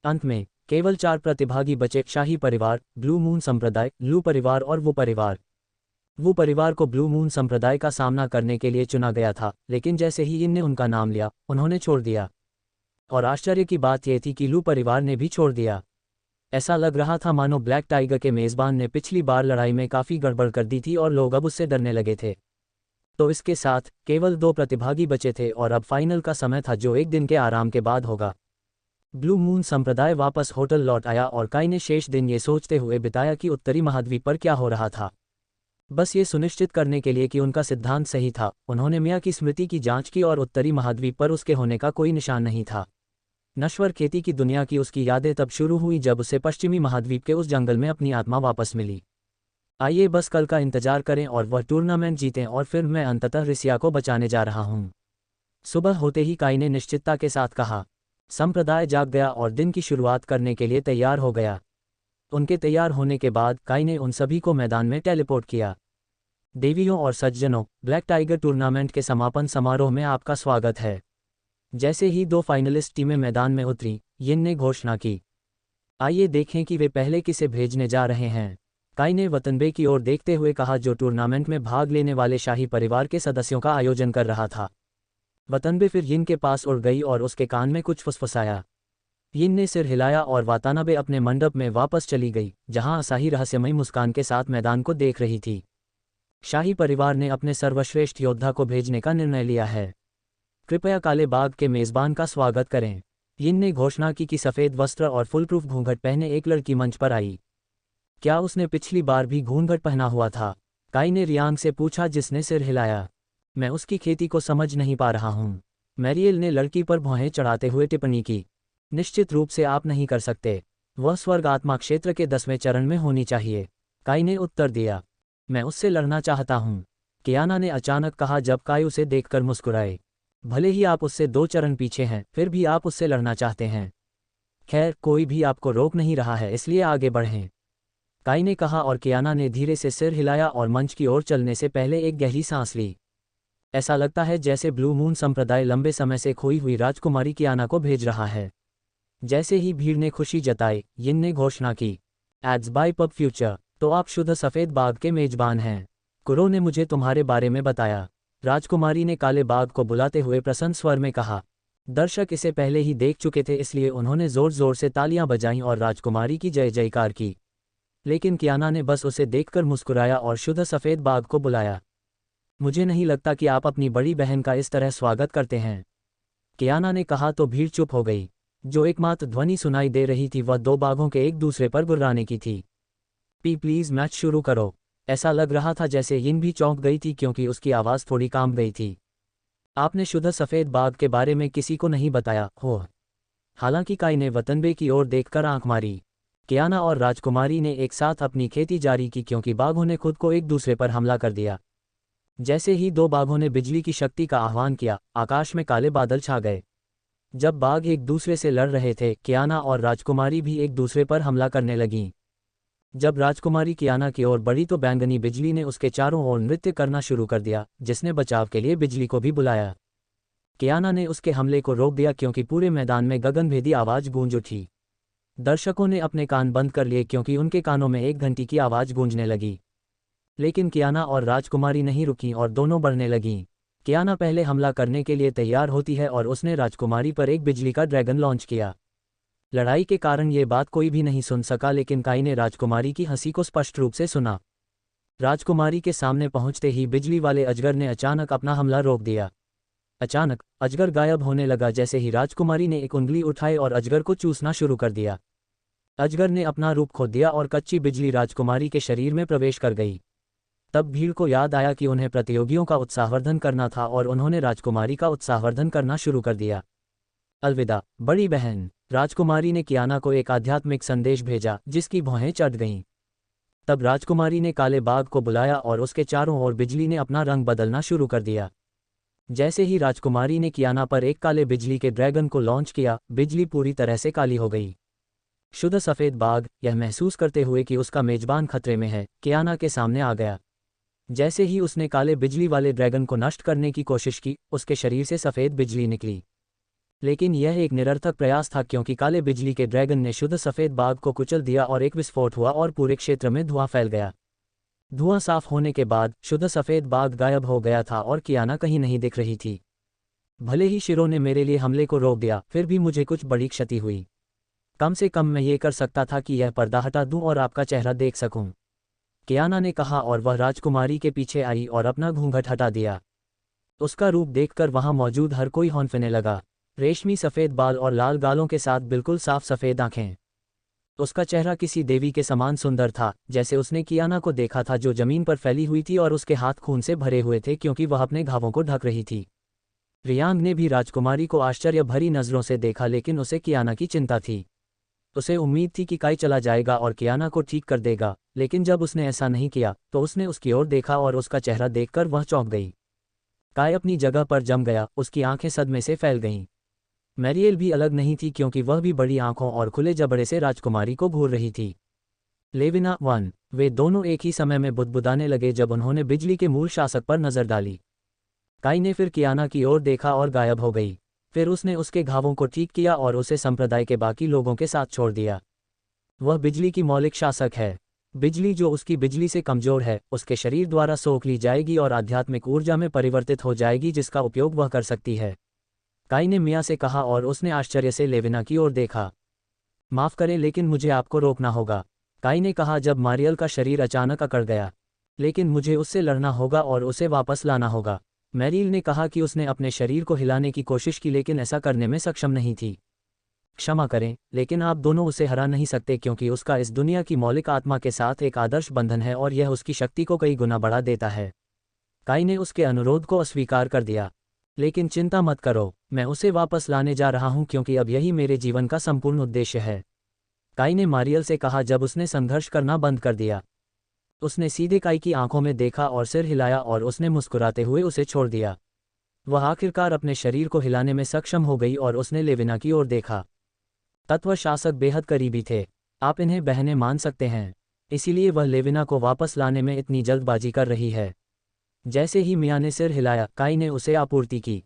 अंत में केवल 4 प्रतिभागी बचे, शाही परिवार, ब्लू मून संप्रदाय, लू परिवार और वो परिवार। वो परिवार को ब्लू मून संप्रदाय का सामना करने के लिए चुना गया था, लेकिन जैसे ही इनने उनका नाम लिया उन्होंने छोड़ दिया। और आश्चर्य की बात यह थी कि लू परिवार ने भी छोड़ दिया। ऐसा लग रहा था मानो ब्लैक टाइगर के मेज़बान ने पिछली बार लड़ाई में काफ़ी गड़बड़ कर दी थी और लोग अब उससे डरने लगे थे। तो इसके साथ केवल 2 प्रतिभागी बचे थे और अब फाइनल का समय था जो एक दिन के आराम के बाद होगा। ब्लू मून संप्रदाय वापस होटल लौट आया और काई ने शेष दिन ये सोचते हुए बिताया कि उत्तरी महाद्वीप पर क्या हो रहा था। बस ये सुनिश्चित करने के लिए कि उनका सिद्धांत सही था, उन्होंने मिया की स्मृति की जांच की और उत्तरी महाद्वीप पर उसके होने का कोई निशान नहीं था। नश्वर खेती की दुनिया की उसकी यादें तब शुरू हुई जब उसे पश्चिमी महाद्वीप के उस जंगल में अपनी आत्मा वापस मिली। आइए बस कल का इंतजार करें और वह टूर्नामेंट जीतें और फिर मैं अंततः रिसिया को बचाने जा रहा हूँ। सुबह होते ही काई ने निश्चितता के साथ कहा। संप्रदाय जाग गया और दिन की शुरुआत करने के लिए तैयार हो गया। उनके तैयार होने के बाद काई ने उन सभी को मैदान में टेलीपोर्ट किया। देवियों और सज्जनों, ब्लैक टाइगर टूर्नामेंट के समापन समारोह में आपका स्वागत है। जैसे ही दो फाइनलिस्ट टीमें मैदान में उतरी, यिन ने घोषणा की, आइए देखें कि वे पहले किसे भेजने जा रहे हैं। काई ने वतनबे की ओर देखते हुए कहा, जो टूर्नामेंट में भाग लेने वाले शाही परिवार के सदस्यों का आयोजन कर रहा था। वतनबे फिर यिन के पास उड़ गई और उसके कान में कुछ फुसफुसाया। यिन ने सिर हिलाया और वातानाबे अपने मंडप में वापस चली गई, जहां असाही रहस्यमयी मुस्कान के साथ मैदान को देख रही थी। शाही परिवार ने अपने सर्वश्रेष्ठ योद्धा को भेजने का निर्णय लिया है। कृपया काले बाग के मेज़बान का स्वागत करें। यिन ने घोषणा की कि सफ़ेद वस्त्र और फुलप्रूफ घूंघट पहने एक लड़की मंच पर आई। क्या उसने पिछली बार भी घूंघट पहना हुआ था? काई ने रियांग से पूछा, जिसने सिर हिलाया। मैं उसकी खेती को समझ नहीं पा रहा हूँ। मैरियल ने लड़की पर भौहें चढ़ाते हुए टिप्पणी की। निश्चित रूप से आप नहीं कर सकते। वह स्वर्ग आत्मा क्षेत्र के 10वें चरण में होनी चाहिए। काई ने उत्तर दिया। मैं उससे लड़ना चाहता हूँ, कियाना ने अचानक कहा जब काई उसे देखकर मुस्कुराए। भले ही आप उससे 2 चरण पीछे हैं, फिर भी आप उससे लड़ना चाहते हैं। खैर, कोई भी आपको रोक नहीं रहा है, इसलिए आगे बढ़ें, काई ने कहा और कियाना ने धीरे से सिर हिलाया और मंच की ओर चलने से पहले एक गहरी सांस ली। ऐसा लगता है जैसे ब्लू मून संप्रदाय लंबे समय से खोई हुई राजकुमारी कियाना को भेज रहा है। जैसे ही भीड़ ने खुशी जताई, यिन ने घोषणा की, एड्स बाय पब फ्यूचर, तो आप शुद्ध सफ़ेद बाग के मेजबान हैं। कुरो ने मुझे तुम्हारे बारे में बताया। राजकुमारी ने काले बाग को बुलाते हुए प्रसन्न स्वर में कहा। दर्शक इसे पहले ही देख चुके थे, इसलिए उन्होंने जोर जोर से तालियां बजाईं और राजकुमारी की जय जयकार की। लेकिन कियाना ने बस उसे देखकर मुस्कुराया और शुद्ध सफ़ेद बाग को बुलाया। मुझे नहीं लगता कि आप अपनी बड़ी बहन का इस तरह स्वागत करते हैं, कियाना ने कहा तो भीड़ चुप हो गई। जो एकमात्र ध्वनि सुनाई दे रही थी वह 2 बाघों के एक दूसरे पर गुर्राने की थी। प्लीज़ मैच शुरू करो। ऐसा लग रहा था जैसे यिन भी चौंक गई थी क्योंकि उसकी आवाज़ थोड़ी कांप गई थी। आपने शुद्ध सफ़ेद बाग के बारे में किसी को नहीं बताया हो? हालांकि काई ने वतनबे की ओर देखकर आंख मारी। कियाना और राजकुमारी ने एक साथ अपनी खेती जारी की क्योंकि बाघों ने खुद को एक दूसरे पर हमला कर दिया। जैसे ही 2 बाघों ने बिजली की शक्ति का आह्वान किया, आकाश में काले बादल छा गए। जब बाघ एक दूसरे से लड़ रहे थे, कियाना और राजकुमारी भी एक दूसरे पर हमला करने लगीं। जब राजकुमारी कियाना की ओर बढ़ी तो बैंगनी बिजली ने उसके चारों ओर नृत्य करना शुरू कर दिया, जिसने बचाव के लिए बिजली को भी बुलाया। कियाना ने उसके हमले को रोक दिया क्योंकि पूरे मैदान में गगनभेदी आवाज़ गूंज उठी। दर्शकों ने अपने कान बंद कर लिए क्योंकि उनके कानों में एक घंटी की आवाज़ गूंजने लगी। लेकिन कियाना और राजकुमारी नहीं रुकीं और दोनों बढ़ने लगीं। कियाना पहले हमला करने के लिए तैयार होती है और उसने राजकुमारी पर एक बिजली का ड्रैगन लॉन्च किया। लड़ाई के कारण ये बात कोई भी नहीं सुन सका, लेकिन काई ने राजकुमारी की हंसी को स्पष्ट रूप से सुना। राजकुमारी के सामने पहुंचते ही बिजली वाले अजगर ने अचानक अपना हमला रोक दिया। अचानक अजगर गायब होने लगा जैसे ही राजकुमारी ने एक उंगली उठाई और अजगर को चूसना शुरू कर दिया। अजगर ने अपना रूप खो दिया और कच्ची बिजली राजकुमारी के शरीर में प्रवेश कर गई। तब भीड़ को याद आया कि उन्हें प्रतियोगियों का उत्साहवर्धन करना था और उन्होंने राजकुमारी का उत्साहवर्धन करना शुरू कर दिया। अलविदा बड़ी बहन, राजकुमारी ने कियाना को एक आध्यात्मिक संदेश भेजा जिसकी भौहें चढ़ गईं। तब राजकुमारी ने काले बाघ को बुलाया और उसके चारों ओर बिजली ने अपना रंग बदलना शुरू कर दिया। जैसे ही राजकुमारी ने कियाना पर एक काले बिजली के ड्रैगन को लॉन्च किया, बिजली पूरी तरह से काली हो गई। शुद्ध सफ़ेद बाघ, यह महसूस करते हुए कि उसका मेजबान खतरे में है, कियाना के सामने आ गया। जैसे ही उसने काले बिजली वाले ड्रैगन को नष्ट करने की कोशिश की, उसके शरीर से सफ़ेद बिजली निकली। लेकिन यह एक निरर्थक प्रयास था क्योंकि काले बिजली के ड्रैगन ने शुद्ध सफ़ेद बाघ को कुचल दिया और एक विस्फोट हुआ और पूरे क्षेत्र में धुआं फैल गया। धुआं साफ होने के बाद शुद्ध सफ़ेद बाघ गायब हो गया था और कियाना कहीं नहीं दिख रही थी। भले ही शिरो ने मेरे लिए हमले को रोक दिया, फिर भी मुझे कुछ बड़ी क्षति हुई। कम से कम मैं ये कर सकता था कि यह पर्दा हटा दूं और आपका चेहरा देख सकूं, कियाना ने कहा और वह राजकुमारी के पीछे आई और अपना घूंघट हटा दिया। उसका रूप देखकर वहां मौजूद हर कोई हौंफने लगा। रेशमी सफ़ेद बाल और लाल गालों के साथ बिल्कुल साफ सफ़ेद आंखें। उसका चेहरा किसी देवी के समान सुंदर था, जैसे उसने कियाना को देखा था जो जमीन पर फैली हुई थी और उसके हाथ खून से भरे हुए थे क्योंकि वह अपने घावों को ढक रही थी। रियांग ने भी राजकुमारी को आश्चर्य भरी नज़रों से देखा, लेकिन उसे कियाना की चिंता थी। उसे उम्मीद थी कि काई चला जाएगा और कियाना को ठीक कर देगा, लेकिन जब उसने ऐसा नहीं किया तो उसने उसकी ओर देखा और उसका चेहरा देखकर वह चौंक गई। काई अपनी जगह पर जम गया, उसकी आंखें सदमे से फैल गईं। मैरियल भी अलग नहीं थी क्योंकि वह भी बड़ी आंखों और खुले जबड़े से राजकुमारी को घूर रही थी। लेविना 1, वे दोनों एक ही समय में बुदबुदाने लगे जब उन्होंने बिजली के मूल शासक पर नज़र डाली। काई ने फिर कियाना की ओर देखा और गायब हो गई। फिर उसने उसके घावों को ठीक किया और उसे संप्रदाय के बाकी लोगों के साथ छोड़ दिया। वह बिजली की मौलिक शासक है। बिजली जो उसकी बिजली से कमजोर है, उसके शरीर द्वारा सोख ली जाएगी और आध्यात्मिक ऊर्जा में परिवर्तित हो जाएगी जिसका उपयोग वह कर सकती है। काई ने मिया से कहा और उसने आश्चर्य से लेविना की ओर देखा। माफ करें लेकिन मुझे आपको रोकना होगा, काई ने कहा जब मारियल का शरीर अचानक अकड़ गया। लेकिन मुझे उससे लड़ना होगा और उसे वापस लाना होगा। मैरियल ने कहा कि उसने अपने शरीर को हिलाने की कोशिश की लेकिन ऐसा करने में सक्षम नहीं थी। क्षमा करें, लेकिन आप दोनों उसे हरा नहीं सकते क्योंकि उसका इस दुनिया की मौलिक आत्मा के साथ एक आदर्श बंधन है और यह उसकी शक्ति को कई गुना बढ़ा देता है। काई ने उसके अनुरोध को अस्वीकार कर दिया। लेकिन चिंता मत करो, मैं उसे वापस लाने जा रहा हूं क्योंकि अब यही मेरे जीवन का संपूर्ण उद्देश्य है। काई ने मारियल से कहा जब उसने संघर्ष करना बंद कर दिया। उसने सीधे काई की आंखों में देखा और सिर हिलाया और उसने मुस्कुराते हुए उसे छोड़ दिया। वह आखिरकार अपने शरीर को हिलाने में सक्षम हो गई और उसने लेविना की ओर देखा। तत्व शासक बेहद करीबी थे, आप इन्हें बहनें मान सकते हैं, इसीलिए वह लेविना को वापस लाने में इतनी जल्दबाजी कर रही है। जैसे ही मिया ने सिर हिलाया, काई ने उसे आपूर्ति की।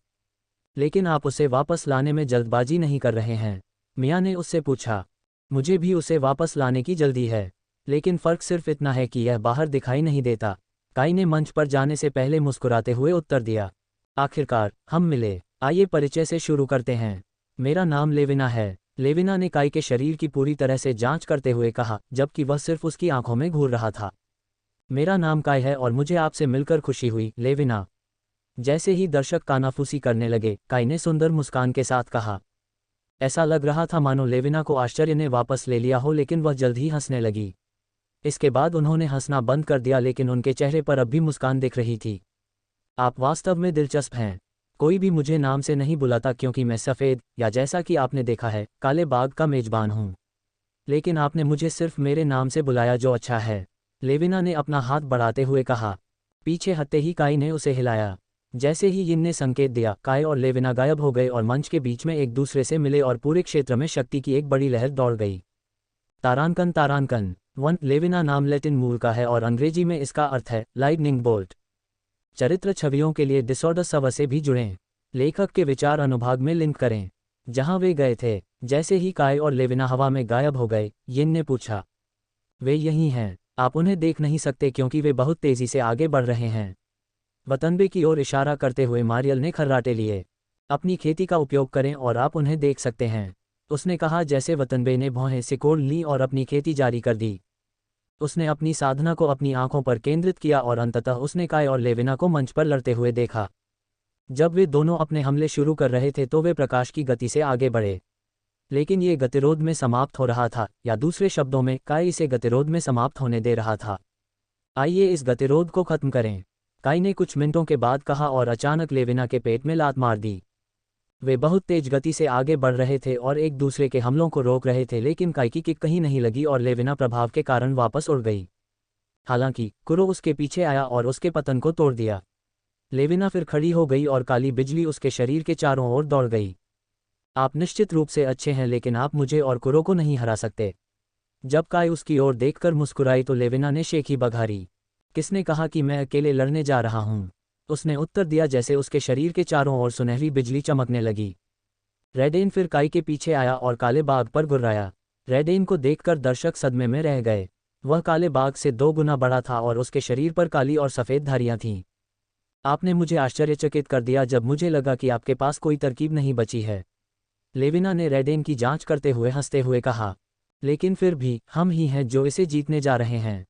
लेकिन आप उसे वापस लाने में जल्दबाजी नहीं कर रहे हैं? मिया ने उससे पूछा। मुझे भी उसे वापस लाने की जल्दी है, लेकिन फ़र्क सिर्फ इतना है कि यह बाहर दिखाई नहीं देता, काई ने मंच पर जाने से पहले मुस्कुराते हुए उत्तर दिया। आखिरकार हम मिले, आइए परिचय से शुरू करते हैं। मेरा नाम लेविना है। लेविना ने काई के शरीर की पूरी तरह से जांच करते हुए कहा, जबकि वह सिर्फ उसकी आंखों में घूर रहा था। मेरा नाम काई है और मुझे आपसे मिलकर खुशी हुई, लेविना। जैसे ही दर्शक कानाफूसी करने लगे, काई ने सुंदर मुस्कान के साथ कहा। ऐसा लग रहा था मानो लेविना को आश्चर्य ने वापस ले लिया हो, लेकिन वह जल्द ही हंसने लगी। इसके बाद उन्होंने हंसना बंद कर दिया, लेकिन उनके चेहरे पर अब भी मुस्कान दिख रही थी। आप वास्तव में दिलचस्प हैं। कोई भी मुझे नाम से नहीं बुलाता क्योंकि मैं सफ़ेद, या जैसा कि आपने देखा है, काले बाग का मेजबान हूँ। लेकिन आपने मुझे सिर्फ मेरे नाम से बुलाया, जो अच्छा है, लेविना ने अपना हाथ बढ़ाते हुए कहा। पीछे हटते ही काई ने उसे हिलाया। जैसे ही यिन ने संकेत दिया, काई और लेविना गायब हो गए और मंच के बीच में एक दूसरे से मिले और पूरे क्षेत्र में शक्ति की एक बड़ी लहर दौड़ गई। तारांकन तारांकन वन। लेविना नाम लैटिन मूल का है और अंग्रेजी में इसका अर्थ है लाइटनिंग बोल्ट। चरित्र छवियों के लिए डिसऑर्डर सव से भी जुड़ें। लेखक के विचार अनुभाग में लिंक करें। जहां वे गए थे। जैसे ही काई और लेविना हवा में गायब हो गए, यिन ने पूछा। वे यहीं हैं, आप उन्हें देख नहीं सकते क्योंकि वे बहुत तेजी से आगे बढ़ रहे हैं। वतनबे की ओर इशारा करते हुए मारियल ने खर्राटे लिए। अपनी खेती का उपयोग करें और आप उन्हें देख सकते हैं, उसने कहा। जैसे वतनबे ने भौहें सिकोड़ ली और अपनी खेती जारी कर दी। उसने अपनी साधना को अपनी आंखों पर केंद्रित किया और अंततः उसने काई और लेविना को मंच पर लड़ते हुए देखा। जब वे दोनों अपने हमले शुरू कर रहे थे तो वे प्रकाश की गति से आगे बढ़े, लेकिन ये गतिरोध में समाप्त हो रहा था, या दूसरे शब्दों में काई इसे गतिरोध में समाप्त होने दे रहा था। आइए इस गतिरोध को खत्म करें, काई ने कुछ मिनटों के बाद कहा और अचानक लेविना के पेट में लात मार दी। वे बहुत तेज गति से आगे बढ़ रहे थे और एक दूसरे के हमलों को रोक रहे थे, लेकिन काई की किक कहीं नहीं लगी और लेविना प्रभाव के कारण वापस उड़ गई। हालांकि कुरो उसके पीछे आया और उसके पतन को तोड़ दिया। लेविना फिर खड़ी हो गई और काली बिजली उसके शरीर के चारों ओर दौड़ गई। आप निश्चित रूप से अच्छे हैं, लेकिन आप मुझे और कुरो को नहीं हरा सकते। जब काई उसकी ओर देखकर मुस्कुराई तो लेविना ने शेखी बघारी। किसने कहा कि मैं अकेले लड़ने जा रहा हूं? उसने उत्तर दिया जैसे उसके शरीर के चारों ओर सुनहरी बिजली चमकने लगी। रेडेन फिर काई के पीछे आया और काले बाग पर गुर्राया। रेडेन को देखकर दर्शक सदमे में रह गए। वह काले बाग से 2 गुना बड़ा था और उसके शरीर पर काली और सफ़ेद धारियां थीं। आपने मुझे आश्चर्यचकित कर दिया जब मुझे लगा कि आपके पास कोई तरकीब नहीं बची है, लेविना ने रेडेन की जांच करते हुए हंसते हुए कहा। लेकिन फिर भी हम ही हैं जो इसे जीतने जा रहे हैं,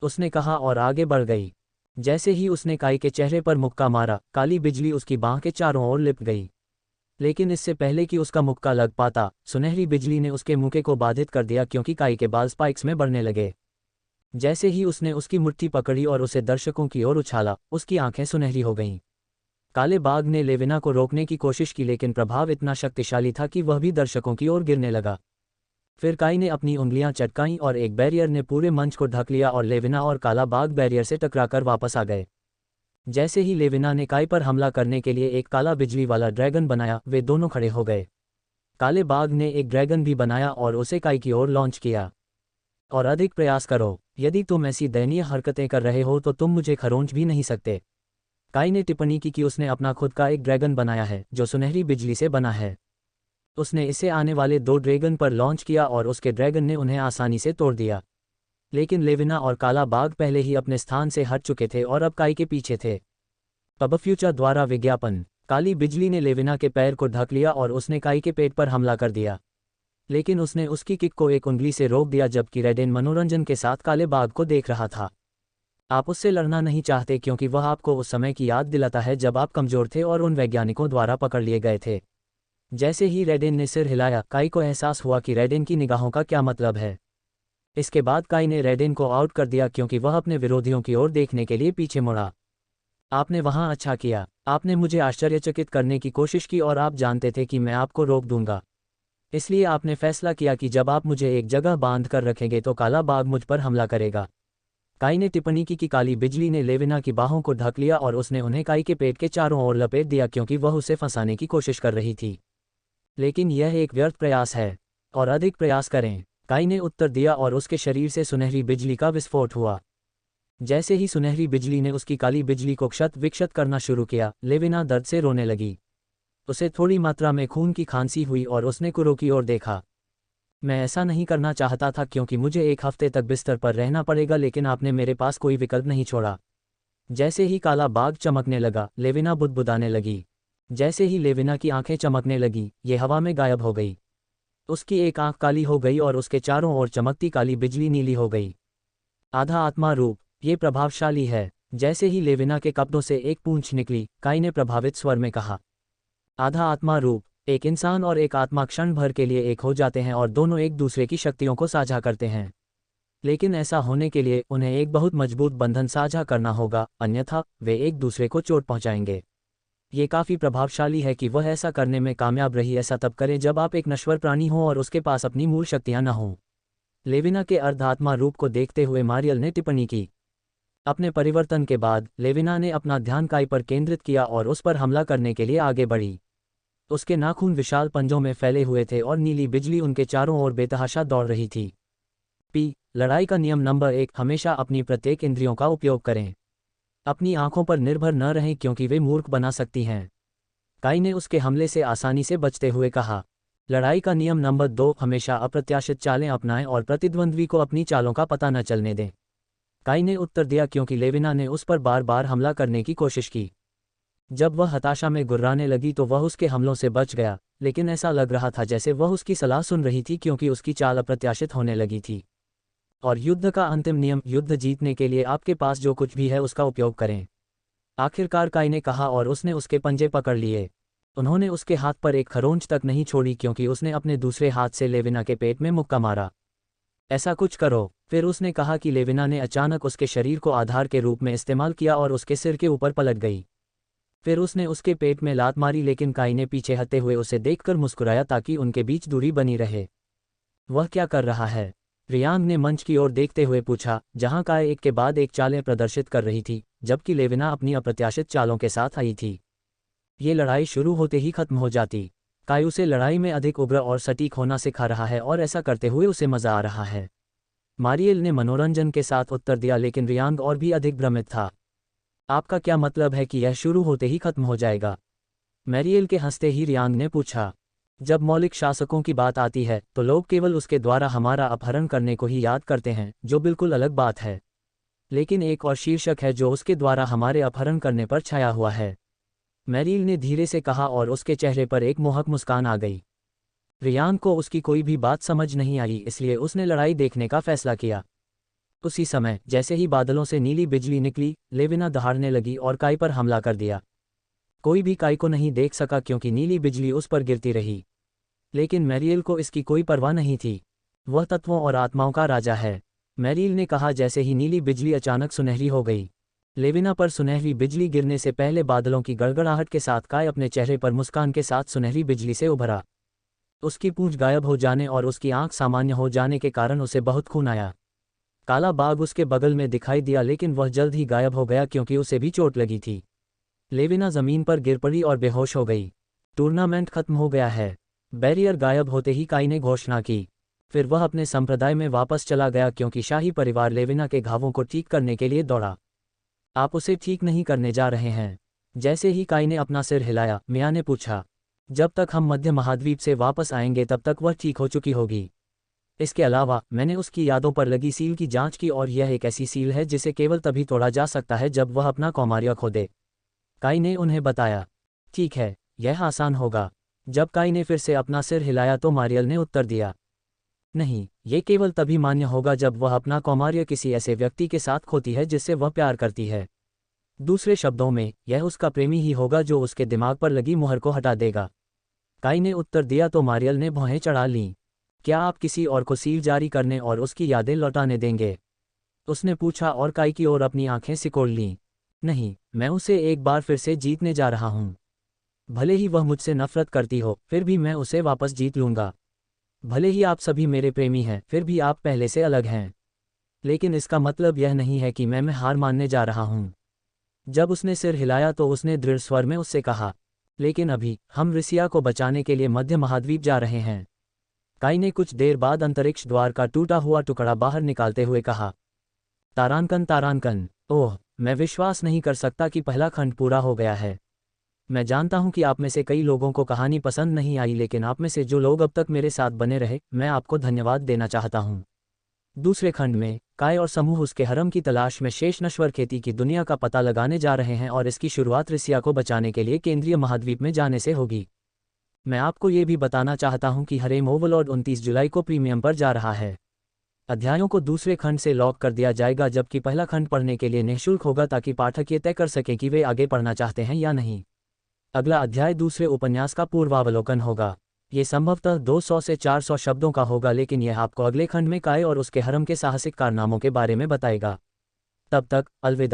उसने कहा और आगे बढ़ गई। जैसे ही उसने काई के चेहरे पर मुक्का मारा, काली बिजली उसकी बांह के चारों ओर लिपट गई। लेकिन इससे पहले कि उसका मुक्का लग पाता, सुनहरी बिजली ने उसके मुक्के को बाधित कर दिया क्योंकि काई के बाल स्पाइक्स में बढ़ने लगे। जैसे ही उसने उसकी मुट्ठी पकड़ी और उसे दर्शकों की ओर उछाला, उसकी आंखें सुनहरी हो गईं। काले बाघ ने लेविना को रोकने की कोशिश की, लेकिन प्रभाव इतना शक्तिशाली था कि वह भी दर्शकों की ओर गिरने लगा। फिर काई ने अपनी उंगलियां चटकाईं और एक बैरियर ने पूरे मंच को ढक लिया और लेविना और काला बाघ बैरियर से टकराकर वापस आ गए। जैसे ही लेविना ने काई पर हमला करने के लिए एक काला बिजली वाला ड्रैगन बनाया, वे दोनों खड़े हो गए। काले बाघ ने एक ड्रैगन भी बनाया और उसे काई की ओर लॉन्च किया। और अधिक प्रयास करो, यदि तुम ऐसी दयनीय हरकतें कर रहे हो तो तुम मुझे खरोंच भी नहीं सकते। काई ने टिप्पणी की कि उसने अपना खुद का एक ड्रैगन बनाया है जो सुनहरी बिजली से बना है। उसने इसे आने वाले 2 ड्रैगन पर लॉन्च किया और उसके ड्रैगन ने उन्हें आसानी से तोड़ दिया। लेकिन लेविना और काला बाघ पहले ही अपने स्थान से हट चुके थे और अब काई के पीछे थे। अब फ्यूचर द्वारा विज्ञापन। काली बिजली ने लेविना के पैर को ढक लिया और उसने काई के पेट पर हमला कर दिया। लेकिन उसने उसकी किक को एक उंगली से रोक दिया जबकि रेडेन मनोरंजन के साथ काले बाघ को देख रहा था। आप उससे लड़ना नहीं चाहते क्योंकि वह आपको उस समय की याद दिलाता है जब आप कमजोर थे और उन वैज्ञानिकों द्वारा पकड़ लिए गए थे। जैसे ही रेडेन ने सिर हिलाया, काई को एहसास हुआ कि रेडेन की निगाहों का क्या मतलब है। इसके बाद काई ने रेडेन को आउट कर दिया क्योंकि वह अपने विरोधियों की ओर देखने के लिए पीछे मुड़ा। आपने वहां अच्छा किया। आपने मुझे आश्चर्यचकित करने की कोशिश की और आप जानते थे कि मैं आपको रोक दूंगा। इसलिए आपने फैसला किया कि जब आप मुझे एक जगह बांध कर रखेंगे तो काला बाघ मुझ पर हमला करेगा। काई ने टिप्पणी की कि काली बिजली ने लेविना की बाहों को ढक लिया और उसने उन्हें काई के पेट के चारों ओर लपेट दिया क्योंकि वह उसे फंसाने की कोशिश कर रही थी। लेकिन यह एक व्यर्थ प्रयास है और अधिक प्रयास करें, काई ने उत्तर दिया और उसके शरीर से सुनहरी बिजली का विस्फोट हुआ। जैसे ही सुनहरी बिजली ने उसकी काली बिजली को क्षत विक्षत करना शुरू किया, लेविना दर्द से रोने लगी। उसे थोड़ी मात्रा में खून की खांसी हुई और उसने कुरो की ओर देखा। मैं ऐसा नहीं करना चाहता था क्योंकि मुझे 1 हफ्ते तक बिस्तर पर रहना पड़ेगा, लेकिन आपने मेरे पास कोई विकल्प नहीं छोड़ा। जैसे ही काला बाघ चमकने लगा, लेविना बुदबुदाने लगी। जैसे ही लेविना की आंखें चमकने लगी, ये हवा में गायब हो गई। उसकी एक आंख काली हो गई और उसके चारों ओर चमकती काली बिजली नीली हो गई। आधा आत्मा रूप, ये प्रभावशाली है। जैसे ही लेविना के कपड़ों से एक पूंछ निकली, काई ने प्रभावित स्वर में कहा। आधा आत्मा रूप, एक इंसान और एक आत्मा क्षण भर के लिए एक हो जाते हैं और दोनों एक दूसरे की शक्तियों को साझा करते हैं। लेकिन ऐसा होने के लिए उन्हें एक बहुत मजबूत बंधन साझा करना होगा, अन्यथा वे एक दूसरे को चोट पहुंचाएंगे। ये काफ़ी प्रभावशाली है कि वह ऐसा करने में कामयाब रही। ऐसा तब करें जब आप एक नश्वर प्राणी हो और उसके पास अपनी मूल शक्तियां न हों। लेविना के अर्धात्मा रूप को देखते हुए मारियल ने टिप्पणी की। अपने परिवर्तन के बाद लेविना ने अपना ध्यान काई पर केंद्रित किया और उस पर हमला करने के लिए आगे बढ़ी। उसके नाखून विशाल पंजों में फैले हुए थे और नीली बिजली उनके चारों ओर बेतहाशा दौड़ रही थी। लड़ाई का नियम नंबर 1, हमेशा अपनी प्रत्येक इंद्रियों का उपयोग करें। अपनी आंखों पर निर्भर न रहें क्योंकि वे मूर्ख बना सकती हैं। काई ने उसके हमले से आसानी से बचते हुए कहा। लड़ाई का नियम नंबर 2, हमेशा अप्रत्याशित चालें अपनाएं और प्रतिद्वंद्वी को अपनी चालों का पता न चलने दें। काई ने उत्तर दिया क्योंकि लेविना ने उस पर बार बार हमला करने की कोशिश की। जब वह हताशा में गुर्राने लगी तो वह उसके हमलों से बच गया, लेकिन ऐसा लग रहा था जैसे वह उसकी सलाह सुन रही थी क्योंकि उसकी चाल अप्रत्याशित होने लगी थी। और युद्ध का अंतिम नियम, युद्ध जीतने के लिए आपके पास जो कुछ भी है उसका उपयोग करें। आखिरकार काई ने कहा और उसने उसके पंजे पकड़ लिए। उन्होंने उसके हाथ पर एक खरोंच तक नहीं छोड़ी क्योंकि उसने अपने दूसरे हाथ से लेविना के पेट में मुक्का मारा। ऐसा कुछ करो। फिर उसने कहा कि लेविना ने अचानक उसके शरीर को आधार के रूप में इस्तेमाल किया और उसके सिर के ऊपर पलट गई। फिर उसने उसके पेट में लात मारी, लेकिन काई ने पीछे हटते हुए उसे देखकर मुस्कुराया ताकि उनके बीच दूरी बनी रहे। वह क्या कर रहा है? रियांग ने मंच की ओर देखते हुए पूछा, जहां काई एक के बाद एक चालें प्रदर्शित कर रही थी, जबकि लेविना अपनी अप्रत्याशित चालों के साथ आई थी। ये लड़ाई शुरू होते ही खत्म हो जाती। काई उसे लड़ाई में अधिक उग्र और सटीक होना सिखा रहा है और ऐसा करते हुए उसे मजा आ रहा है। मारियल ने मनोरंजन के साथ उत्तर दिया, लेकिन रियांग और भी अधिक भ्रमित था। आपका क्या मतलब है कि यह शुरू होते ही खत्म हो जाएगा? मैरियल के हंसते ही रियांग ने पूछा। जब मौलिक शासकों की बात आती है तो लोग केवल उसके द्वारा हमारा अपहरण करने को ही याद करते हैं, जो बिल्कुल अलग बात है। लेकिन एक और शीर्षक है जो उसके द्वारा हमारे अपहरण करने पर छाया हुआ है, मैरियल ने धीरे से कहा और उसके चेहरे पर एक मोहक मुस्कान आ गई। रियांग को उसकी कोई भी बात समझ नहीं आई, इसलिए उसने लड़ाई देखने का फैसला किया। उसी समय जैसे ही बादलों से नीली बिजली निकली, लेविना दहाड़ने लगी और काई पर हमला कर दिया। कोई भी काई को नहीं देख सका क्योंकि नीली बिजली उस पर गिरती रही। लेकिन मैरियल को इसकी कोई परवाह नहीं थी। वह तत्वों और आत्माओं का राजा है, मैरियल ने कहा जैसे ही नीली बिजली अचानक सुनहरी हो गई। लेविना पर सुनहरी बिजली गिरने से पहले बादलों की गड़गड़ाहट के साथ काई अपने चेहरे पर मुस्कान के साथ सुनहरी बिजली से उभरा। उसकी पूंछ गायब हो जाने और उसकी आंख सामान्य हो जाने के कारण उसे बहुत खून आया। काला बाघ उसके बगल में दिखाई दिया, लेकिन वह जल्द ही गायब हो गया क्योंकि उसे भी चोट लगी थी। लेविना जमीन पर गिर पड़ी और बेहोश हो गई। टूर्नामेंट खत्म हो गया है। बैरियर गायब होते ही काई ने घोषणा की। फिर वह अपने संप्रदाय में वापस चला गया क्योंकि शाही परिवार लेविना के घावों को ठीक करने के लिए दौड़ा। आप उसे ठीक नहीं करने जा रहे हैं। जैसे ही काई ने अपना सिर हिलाया, मिया ने पूछा, जब तक हम मध्य महाद्वीप से वापस आएंगे तब तक वह ठीक हो चुकी होगी। इसके अलावा मैंने उसकी यादों पर लगी सील की जांच की और यह एक ऐसी सील है जिसे केवल तभी तोड़ा जा सकता है जब वह अपना कौमार्य खो दे। काई ने उन्हें बताया। ठीक है, यह आसान होगा। जब काई ने फिर से अपना सिर हिलाया तो मारियल ने उत्तर दिया, नहीं, ये केवल तभी मान्य होगा जब वह अपना कौमार्य किसी ऐसे व्यक्ति के साथ खोती है जिससे वह प्यार करती है। दूसरे शब्दों में, यह उसका प्रेमी ही होगा जो उसके दिमाग पर लगी मुहर को हटा देगा। काई ने उत्तर दिया तो मारियल ने भौहें चढ़ा लीं। क्या आप किसी और को सील जारी करने और उसकी यादें लौटाने देंगे? उसने पूछा और काई की ओर अपनी आंखें सिकोड़ लीं। नहीं, मैं उसे एक बार फिर से जीतने जा रहा हूँ। भले ही वह मुझसे नफरत करती हो, फिर भी मैं उसे वापस जीत लूँगा। भले ही आप सभी मेरे प्रेमी हैं, फिर भी आप पहले से अलग हैं। लेकिन इसका मतलब यह नहीं है कि मैं हार मानने जा रहा हूँ। जब उसने सिर हिलाया तो उसने दृढ़ स्वर में उससे कहा, लेकिन अभी हम रिसिया को बचाने के लिए मध्य महाद्वीप जा रहे हैं। काई ने कुछ देर बाद अंतरिक्ष द्वार का टूटा हुआ टुकड़ा बाहर निकालते हुए कहा, तारानकन तारानकन, ओह, मैं विश्वास नहीं कर सकता कि पहला खंड पूरा हो गया है। मैं जानता हूं कि आप में से कई लोगों को कहानी पसंद नहीं आई, लेकिन आप में से जो लोग अब तक मेरे साथ बने रहे, मैं आपको धन्यवाद देना चाहता हूं। दूसरे खंड में काय और समूह उसके हरम की तलाश में शेष नश्वर खेती की दुनिया का पता लगाने जा रहे हैं और इसकी शुरुआत रिसिया को बचाने के लिए केंद्रीय महाद्वीप में जाने से होगी। मैं आपको ये भी बताना चाहता हूं कि हरेम ओवरलॉर्ड 29 जुलाई को प्रीमियम पर जा रहा है। अध्यायों को दूसरे खंड से लॉक कर दिया जाएगा, जबकि पहला खंड पढ़ने के लिए निःशुल्क होगा ताकि पाठक ये तय कर सकें कि वे आगे पढ़ना चाहते हैं या नहीं। अगला अध्याय दूसरे उपन्यास का पूर्वावलोकन होगा। ये संभवतः 200 से 400 शब्दों का होगा, लेकिन यह आपको अगले खंड में काय और उसके हरम के साहसिक कारनामों के बारे में बताएगा। तब तक अलविदा।